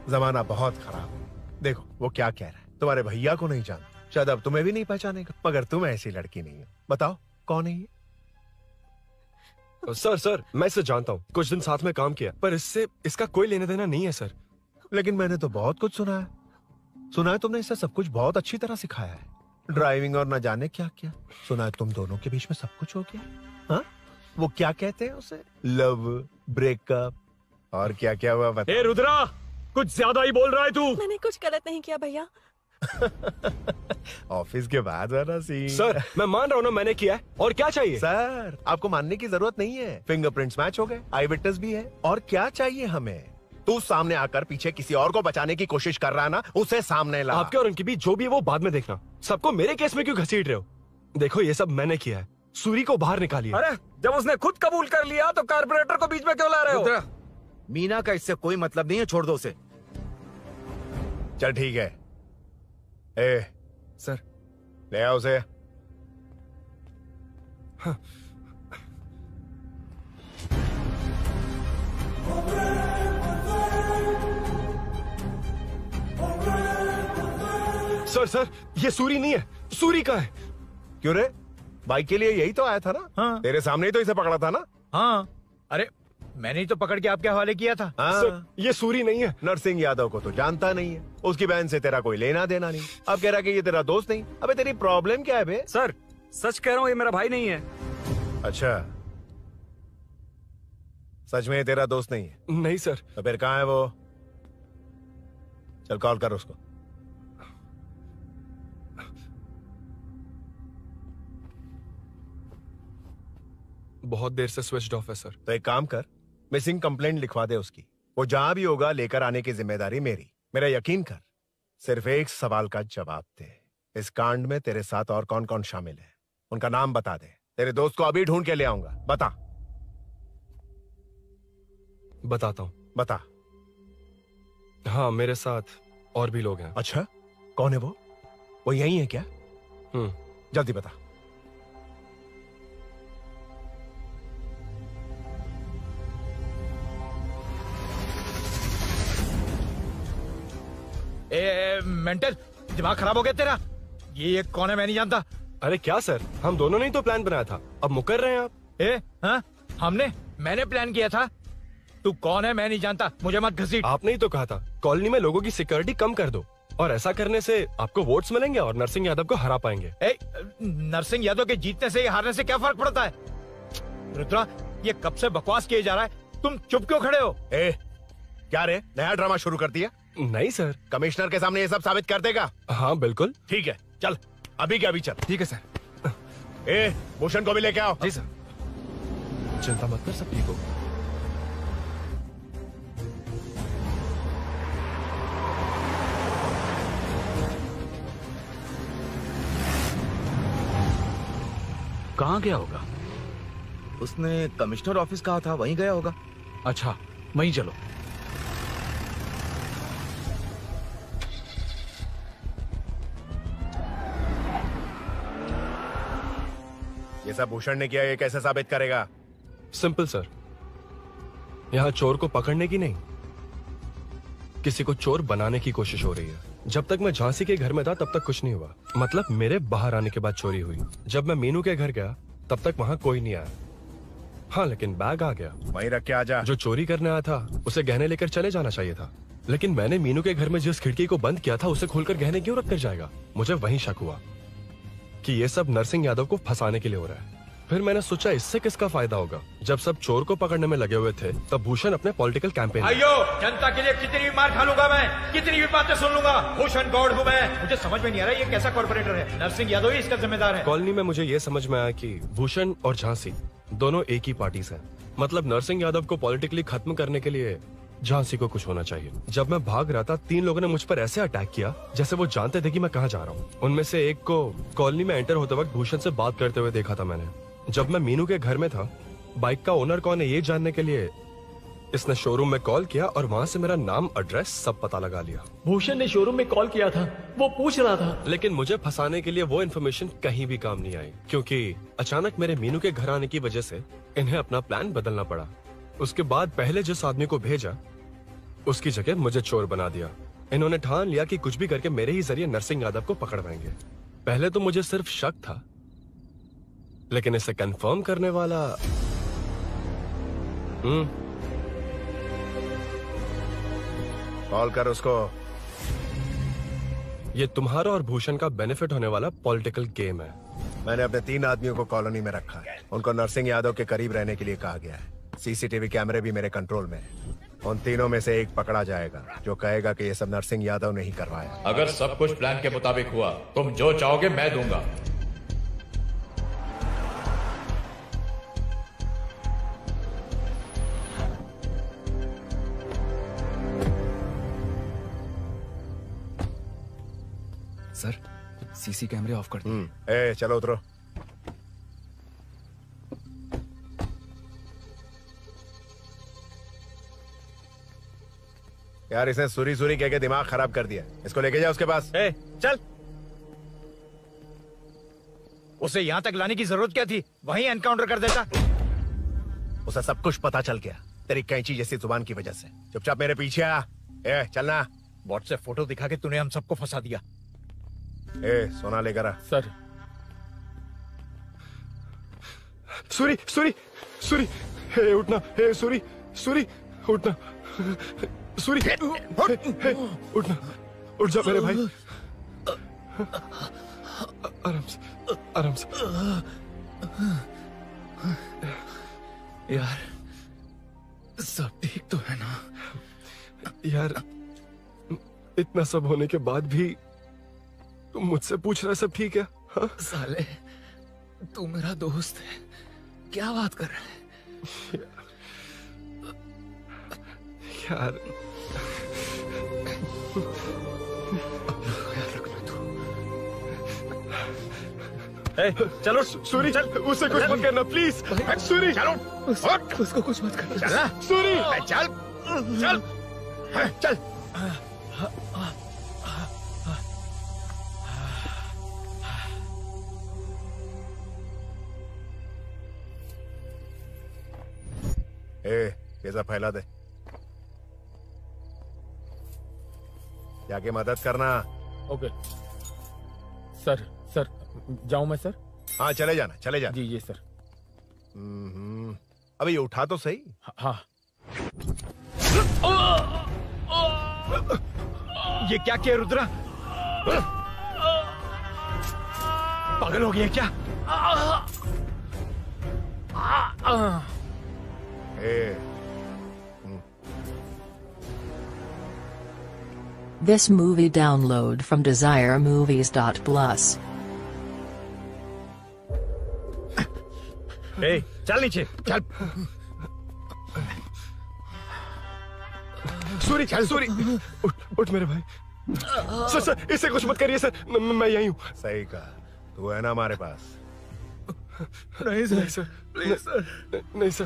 [SPEAKER 22] जमाना बहुत खराब है। देखो वो क्या कह रहा है। तुम्हारे भैया को नहीं जानता, शायद अब तुम्हें भी नहीं पहचानेगा, मगर तुम ऐसी लड़की नहीं हो। बताओ कौन है ये?
[SPEAKER 4] सर मैं इसे जानता हूँ, कुछ दिन साथ में काम किया, पर इससे इसका कोई लेना देना नहीं है सर।
[SPEAKER 22] लेकिन मैंने तो बहुत कुछ सुना है। सुना है तुमने इसे सब कुछ बहुत अच्छी तरह सिखाया है, ड्राइविंग और न जाने क्या क्या। सुना है तुम दोनों के बीच में सब कुछ हो गया। हाँ, वो क्या कहते हैं उसे, लव, ब्रेकअप और क्या क्या हुआ बता।
[SPEAKER 4] ए रुद्रा, कुछ ज्यादा ही बोल रहा है तू।
[SPEAKER 8] मैंने कुछ गलत नहीं किया भैया।
[SPEAKER 22] ऑफिस के बाद वाला सीन।
[SPEAKER 4] सर मैं मान रहा हूँ ना मैंने किया है, और क्या चाहिए?
[SPEAKER 22] सर आपको मानने की जरूरत नहीं है, फिंगरप्रिंट्स मैच हो गए, आई विटनेस भी है, और क्या चाहिए हमें? तू सामने आकर पीछे किसी और को बचाने की कोशिश कर रहा है ना, उसे सामने ला।
[SPEAKER 4] आपके और उनके बीच जो भी है वो बाद में देखना, सबको मेरे केस में क्यों घसीट रहे हो? देखो ये सब मैंने किया है, सूरी को बाहर निकालिए।
[SPEAKER 16] अरे जब उसने खुद कबूल कर लिया तो कारपोरेटर को बीच में क्यों ला रहे हो?
[SPEAKER 10] मीना का इससे कोई मतलब नहीं है, छोड़ दो उसे।
[SPEAKER 22] चल ठीक है। ए
[SPEAKER 16] सर
[SPEAKER 22] ले आओ उसे।
[SPEAKER 4] हाँ। सर ये सूरी नहीं है, सूरी का है।
[SPEAKER 22] क्यों रे, बाइक के लिए यही तो आया था ना?
[SPEAKER 10] हाँ।
[SPEAKER 22] तेरे सामने ही तो इसे पकड़ा था ना?
[SPEAKER 10] हाँ, अरे मैंने ही तो पकड़ के आपके हवाले किया था।
[SPEAKER 22] हाँ।
[SPEAKER 4] सर ये सूरी नहीं है।
[SPEAKER 22] नरसिंह यादव को तो जानता नहीं है, उसकी बहन से तेरा कोई लेना देना नहीं। अब कह रहा कि ये तेरा दोस्त नहीं। अबे तेरी प्रॉब्लम क्या है बे?
[SPEAKER 1] सर सच कह रहा हूँ, ये मेरा भाई नहीं है।
[SPEAKER 22] अच्छा, सच में ये तेरा दोस्त नहीं है?
[SPEAKER 4] नहीं सर।
[SPEAKER 22] तो फिर कहाँ है वो? चल कॉल कर उसको।
[SPEAKER 4] बहुत देर से स्विच्ड ऑफ है सर।
[SPEAKER 22] तो एक काम कर, मिसिंग कंप्लेंट लिखवा दे उसकी। वो जहां भी होगा लेकर आने की जिम्मेदारी मेरी। मेरा यकीन कर, सिर्फ एक सवाल का जवाब दे, इस कांड में तेरे साथ और कौन कौन शामिल है, उनका नाम बता दे। तेरे दोस्त को अभी ढूंढ के ले आऊंगा। बता।
[SPEAKER 4] बताता हूँ।
[SPEAKER 22] बता।
[SPEAKER 4] हाँ मेरे साथ और भी लोग हैं।
[SPEAKER 22] अच्छा, कौन है वो? वो यही है क्या? जल्दी बता।
[SPEAKER 10] मेंटल, दिमाग खराब हो गया तेरा? ये कौन है मैं नहीं जानता।
[SPEAKER 4] अरे क्या सर, हम दोनों ने ही तो प्लान बनाया था, अब मुकर रहे हैं आप?
[SPEAKER 10] हाँ, मैंने प्लान किया था। तू कौन है मैं नहीं जानता, मुझे मत घसीट।
[SPEAKER 4] आपने ही तो कहा था कॉलोनी में लोगों की सिक्योरिटी कम कर दो, और ऐसा करने से आपको वोट्स मिलेंगे और नरसिंह यादव को हरा पाएंगे।
[SPEAKER 10] नरसिंह यादव के जीतने से या हारने से क्या फर्क पड़ता है? रुद्रा, ये कब से बकवास किए जा रहा है, तुम चुप क्यों खड़े हो?
[SPEAKER 22] क्या रे, नया ड्रामा शुरू कर दिया?
[SPEAKER 4] नहीं सर।
[SPEAKER 22] कमिश्नर के सामने ये सब साबित कर देगा?
[SPEAKER 4] हाँ बिल्कुल।
[SPEAKER 22] ठीक है, चल अभी के अभी चल।
[SPEAKER 16] ठीक है सर।
[SPEAKER 22] भूषण को भी लेके आओ।
[SPEAKER 16] जी सर।
[SPEAKER 4] चिंता मत कर, सब ठीक हो।
[SPEAKER 6] कहाँ गया होगा?
[SPEAKER 10] उसने कमिश्नर ऑफिस कहा था, वहीं गया होगा।
[SPEAKER 18] अच्छा वहीं चलो।
[SPEAKER 22] ये सब भूषण ने किया, ये कैसे साबित करेगा?
[SPEAKER 4] सिंपल सर, यहाँ चोर को पकड़ने की नहीं, किसी को चोर बनाने की कोशिश हो रही है। जब तक मैं झांसी के घर में था तब तक कुछ नहीं हुआ, मतलब मेरे बाहर आने के बाद चोरी हुई। जब मैं मीनू के घर गया तब तक वहाँ कोई नहीं आया। हाँ, लेकिन बैग आ गया।
[SPEAKER 22] वहीं रख के आ जा।
[SPEAKER 4] जो चोरी करने आया था उसे गहने लेकर चले जाना चाहिए था, लेकिन मैंने मीनू के घर में जिस खिड़की को बंद किया था उसे खोलकर गहने क्यों रख कर जाएगा। मुझे वहीं शक हुआ कि ये सब नरसिंह यादव को फंसाने के लिए हो रहा है। फिर मैंने सोचा इससे किसका फायदा होगा। जब सब चोर को पकड़ने में लगे हुए थे तब भूषण अपने पॉलिटिकल कैंपेन।
[SPEAKER 19] अयो, जनता के लिए कितनी भी मार खा लूंगा मैं, कितनी भी बातें सुन लूंगा, भूषण गौड़ हूँ मैं। मुझे समझ में नहीं आ रहा ये कैसा कॉर्पोरेटर है। नरसिंह यादव ही इसका जिम्मेदार है।
[SPEAKER 4] कॉलोनी में मुझे ये समझ में आया कि भूषण और झांसी दोनों एक ही पार्टी से, मतलब नरसिंह यादव को पॉलिटिकली खत्म करने के लिए झांसी को कुछ होना चाहिए। जब मैं भाग रहा था 3 लोगों ने मुझ पर ऐसे अटैक किया जैसे वो जानते थे कि मैं कहाँ जा रहा हूँ। उनमें से एक को कॉलोनी में एंटर होते वक्त भूषण से बात करते हुए देखा था मैंने। जब मैं मीनू के घर में था, बाइक का ओनर कौन है ये जानने के लिए इसने शोरूम में कॉल किया और वहाँ से मेरा नाम, एड्रेस सब पता लगा लिया।
[SPEAKER 2] भूषण ने शोरूम में कॉल किया था, वो पूछ रहा था।
[SPEAKER 4] लेकिन मुझे फंसाने के लिए वो इन्फॉर्मेशन कहीं भी काम नहीं आई, क्योंकि अचानक मेरे मीनू के घर आने की वजह से इन्हें अपना प्लान बदलना पड़ा। उसके बाद पहले जिस आदमी को भेजा उसकी जगह मुझे चोर बना दिया। इन्होंने ठान लिया कि कुछ भी करके मेरे ही जरिए नरसिंह यादव को पकड़वाएंगे। पहले तो मुझे सिर्फ शक था, लेकिन इसे कंफर्म करने वाला
[SPEAKER 22] कॉल कर उसको।
[SPEAKER 4] ये तुम्हारा और भूषण का बेनिफिट होने वाला पॉलिटिकल गेम है।
[SPEAKER 22] मैंने अपने 3 आदमियों को कॉलोनी में रखा है। उनको नरसिंह यादव के करीब रहने के लिए कहा गया है। सीसीटीवी कैमरे भी मेरे कंट्रोल में है। उन तीनों में से एक पकड़ा जाएगा जो कहेगा कि ये सब नरसिंह यादव ने ही करवाया।
[SPEAKER 19] अगर सब कुछ प्लान के मुताबिक हुआ, तुम जो चाहोगे मैं दूंगा।
[SPEAKER 16] सर, सीसी कैमरे ऑफ कर दो।
[SPEAKER 22] ए, चलो उतरो। यार इसने सुरी सुरी कह के दिमाग खराब कर दिया। इसको लेके जा उसके पास।
[SPEAKER 10] ए, चल। उसे यहाँ तक लाने की जरूरत क्या थी? वहीं एनकाउंटर कर देता।
[SPEAKER 22] उसे सब कुछ पता चल गया तेरी कैंची जैसी जुबान की वजह से। चुपचाप मेरे पीछे आ। ए, चलना।
[SPEAKER 10] व्हाट्सएप फोटो दिखा के तूने हम सबको फंसा दिया।
[SPEAKER 22] ए, सोना लेकर आ।
[SPEAKER 10] सर।
[SPEAKER 4] सूरी, सूरी, सूरी, हे उठना, हे सूरी, सूरी, उठना, सूरी, हे, उठना, उठ जा मेरे भाई। आराम से, आराम से।
[SPEAKER 16] यार, सब ठीक तो है ना?
[SPEAKER 4] यार, इतना सब होने के बाद भी तुम मुझसे पूछ रहा है सब ठीक है? हाँ?
[SPEAKER 16] साले, तू मेरा दोस्त है, क्या बात कर रहा है?
[SPEAKER 4] यार,
[SPEAKER 10] चलो
[SPEAKER 4] सूरी, चल, उसे कुछ मत करना प्लीज। सूरी,
[SPEAKER 10] चलो,
[SPEAKER 16] उसको कुछ मत करना।
[SPEAKER 10] सूरी, चल, चल, चल।
[SPEAKER 22] ए, ये सब फैला दे। जाके मदद करना।
[SPEAKER 10] Okay sir. सर, जाऊं मैं सर?
[SPEAKER 22] हाँ, चले जाना, चले जाना।
[SPEAKER 10] जी ये सर।
[SPEAKER 22] अबे ये उठा तो सही।
[SPEAKER 10] हाँ। ये क्या किया रुद्रा? पागल हो गया क्या?
[SPEAKER 17] This movie download from DesireMovies.plus.
[SPEAKER 10] ए, चल नीचे, चल।
[SPEAKER 4] सूरी, सूरी, उठ मेरे भाई। सर, सर, इसे कुछ मत करिए सर, मैं यहीं हूँ।
[SPEAKER 22] सही कहा, तू है ना हमारे पास?
[SPEAKER 4] नहीं सर, नहीं सर, प्लीज सर, नहीं सर।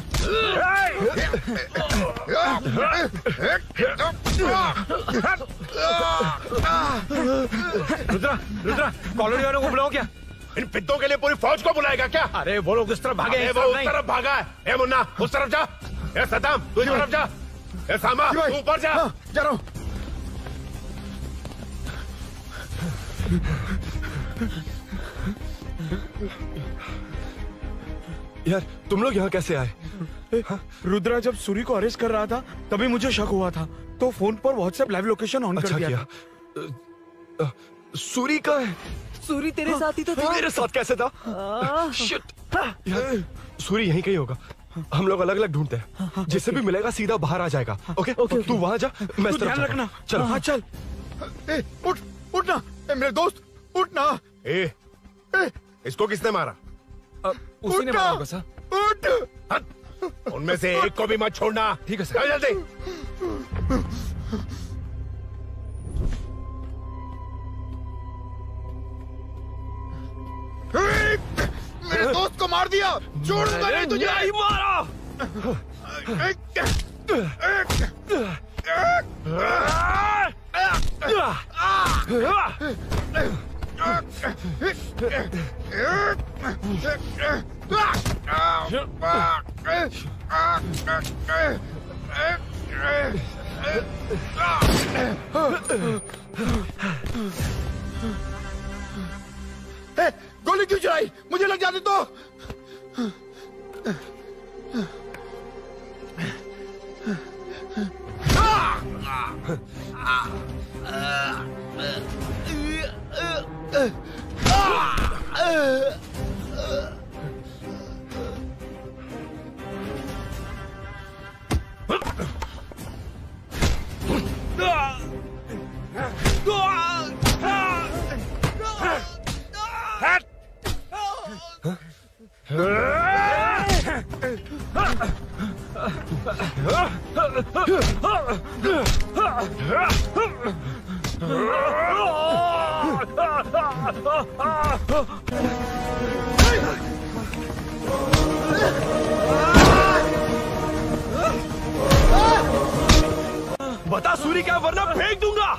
[SPEAKER 10] रुद्रा, रुद्रा, कॉलोनी वालों को बुलाओ क्या?
[SPEAKER 22] इन पिद्दों के लिए पूरी फौज को बुलाएगा क्या?
[SPEAKER 10] अरे वो लोग उस तरफ भागे हैं।
[SPEAKER 22] वो उस तरफ भागा है। ए मुन्ना, उस तरफ जा। ए सदाम, तू इस तरफ जा। ए सामा, तू ऊपर जा।
[SPEAKER 5] जा रहा हूं।
[SPEAKER 4] यार तुम लोग यहाँ कैसे आए?
[SPEAKER 13] रुद्रा जब सूरी को अरेस्ट कर रहा था तभी मुझे शक हुआ था, तो फोन पर व्हाट्सएप लाइव लोकेशन ऑन कर दिया था।
[SPEAKER 4] सूरी कहाँ है?
[SPEAKER 3] सूरी तेरे साथ ही तो था।
[SPEAKER 4] मेरे साथ कैसे था? शिट। यार सूरी यहीं कहीं होगा, हम लोग अलग अलग ढूंढते हैं, जिससे भी मिलेगा सीधा बाहर आ जाएगा। ओके तू वहां जा, मैं इस तरफ
[SPEAKER 13] ध्यान रखना।
[SPEAKER 4] चल।
[SPEAKER 13] हाँ चल।
[SPEAKER 5] उठ उठना मेरे दोस्त, उठना।
[SPEAKER 22] इसको किसने मारा?
[SPEAKER 16] उसी ने मारा होगा सर।
[SPEAKER 22] उठ। उनमें से एक को भी मत छोड़ना।
[SPEAKER 16] ठीक है सर।
[SPEAKER 22] जल्दी।
[SPEAKER 5] मेरे दोस्त को मार दिया, छोड़ूंगा नहीं तुझे।
[SPEAKER 4] नहीं मारा।
[SPEAKER 5] गोली क्यों चलाई? मुझे लग जाती तो।
[SPEAKER 4] बता सूरी क्या, वरना फेंक दूंगा।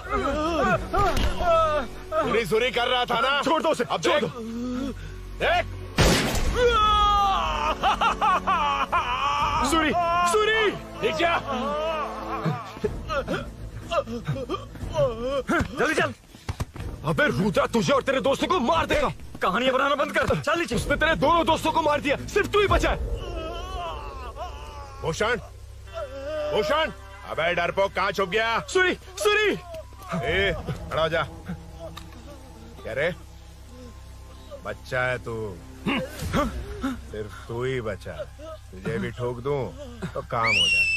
[SPEAKER 22] सूरी कर रहा था ना?
[SPEAKER 4] छोड़ दो उसे।
[SPEAKER 22] अब
[SPEAKER 4] छोड़ दो।
[SPEAKER 22] देख।
[SPEAKER 4] सूरी, सूरी,
[SPEAKER 22] देख जा।
[SPEAKER 4] जल्दी चल। अबे रुद्रा तुझे और तेरे दोस्तों को मार देगा।
[SPEAKER 1] कहानियां बनाना बंद कर। चल नीचे।
[SPEAKER 4] उसने तेरे दोनों दोस्तों को मार दिया, सिर्फ तू ही बचा है।
[SPEAKER 22] भूषण, भूषण, अबे डरपोक कहाँ छुप गया?
[SPEAKER 4] सूरी, सूरी।
[SPEAKER 22] खड़ा हो जा। क्या रे? बच्चा है तू, सिर्फ तू ही बचा। तुझे भी ठोक दूं तो काम हो जाए।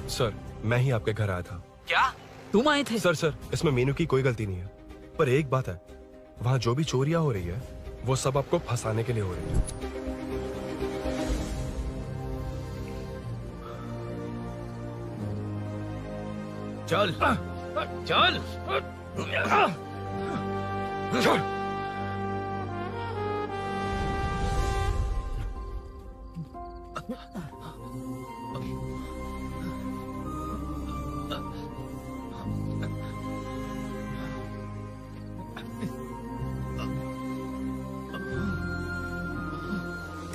[SPEAKER 4] सर मैं ही आपके घर आया था।
[SPEAKER 3] क्या?
[SPEAKER 2] तुम आए थे?
[SPEAKER 4] सर इसमें मीनू की कोई गलती नहीं है, पर एक बात है, वहाँ जो भी चोरियां हो रही है वो सब आपको फंसाने के लिए हो रही है।
[SPEAKER 19] चल चल चल।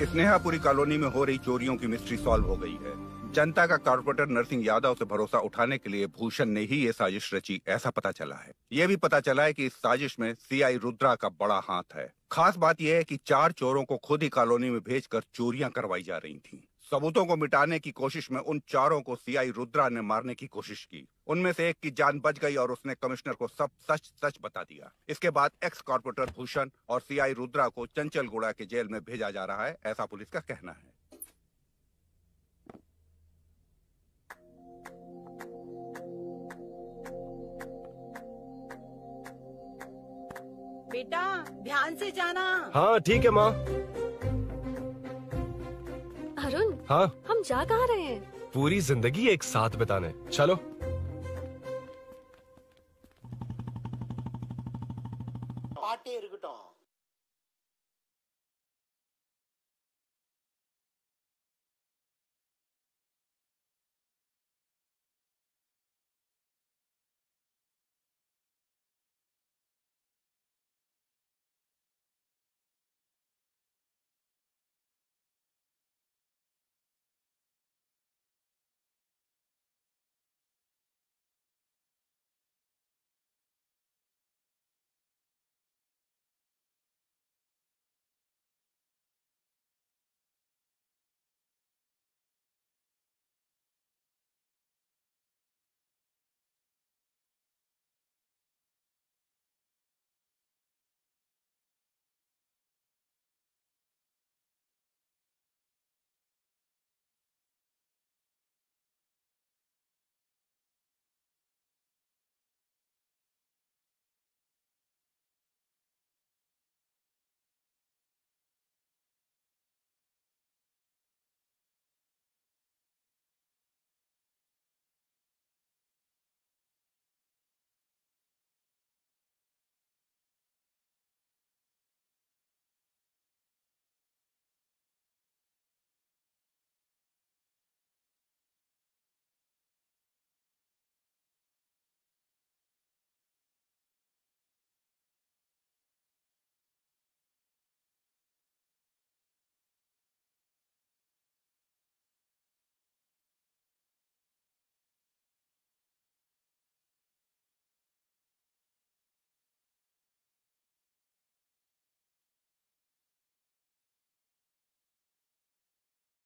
[SPEAKER 7] स्नेहापुरी कॉलोनी में हो रही चोरियों की मिस्ट्री सॉल्व हो गई है। जनता का कॉर्पोरेटर नरसिंह यादव से भरोसा उठाने के लिए भूषण ने ही ये साजिश रची, ऐसा पता चला है। ये भी पता चला है कि इस साजिश में सीआई रुद्रा का बड़ा हाथ है। खास बात यह है कि 4 चोरों को खुद ही कॉलोनी में भेजकर चोरियां करवाई जा रही थीं। सबूतों को मिटाने की कोशिश में उन 4 को सीआई रुद्रा ने मारने की कोशिश की। उनमें से एक की जान बच गई और उसने कमिश्नर को सब सच सच बता दिया। इसके बाद एक्स कॉर्पोरेटर भूषण और सीआई रुद्रा को चंचलगुड़ा के जेल में भेजा जा रहा है, ऐसा पुलिस का कहना है।
[SPEAKER 15] बेटा ध्यान से जाना।
[SPEAKER 4] हाँ ठीक है माँ।
[SPEAKER 8] अरुण,
[SPEAKER 4] हाँ
[SPEAKER 8] हम जा कहाँ रहे हैं?
[SPEAKER 4] पूरी जिंदगी एक साथ बिताने, चलो।
[SPEAKER 14] பாட்டே இருக்கட்டும்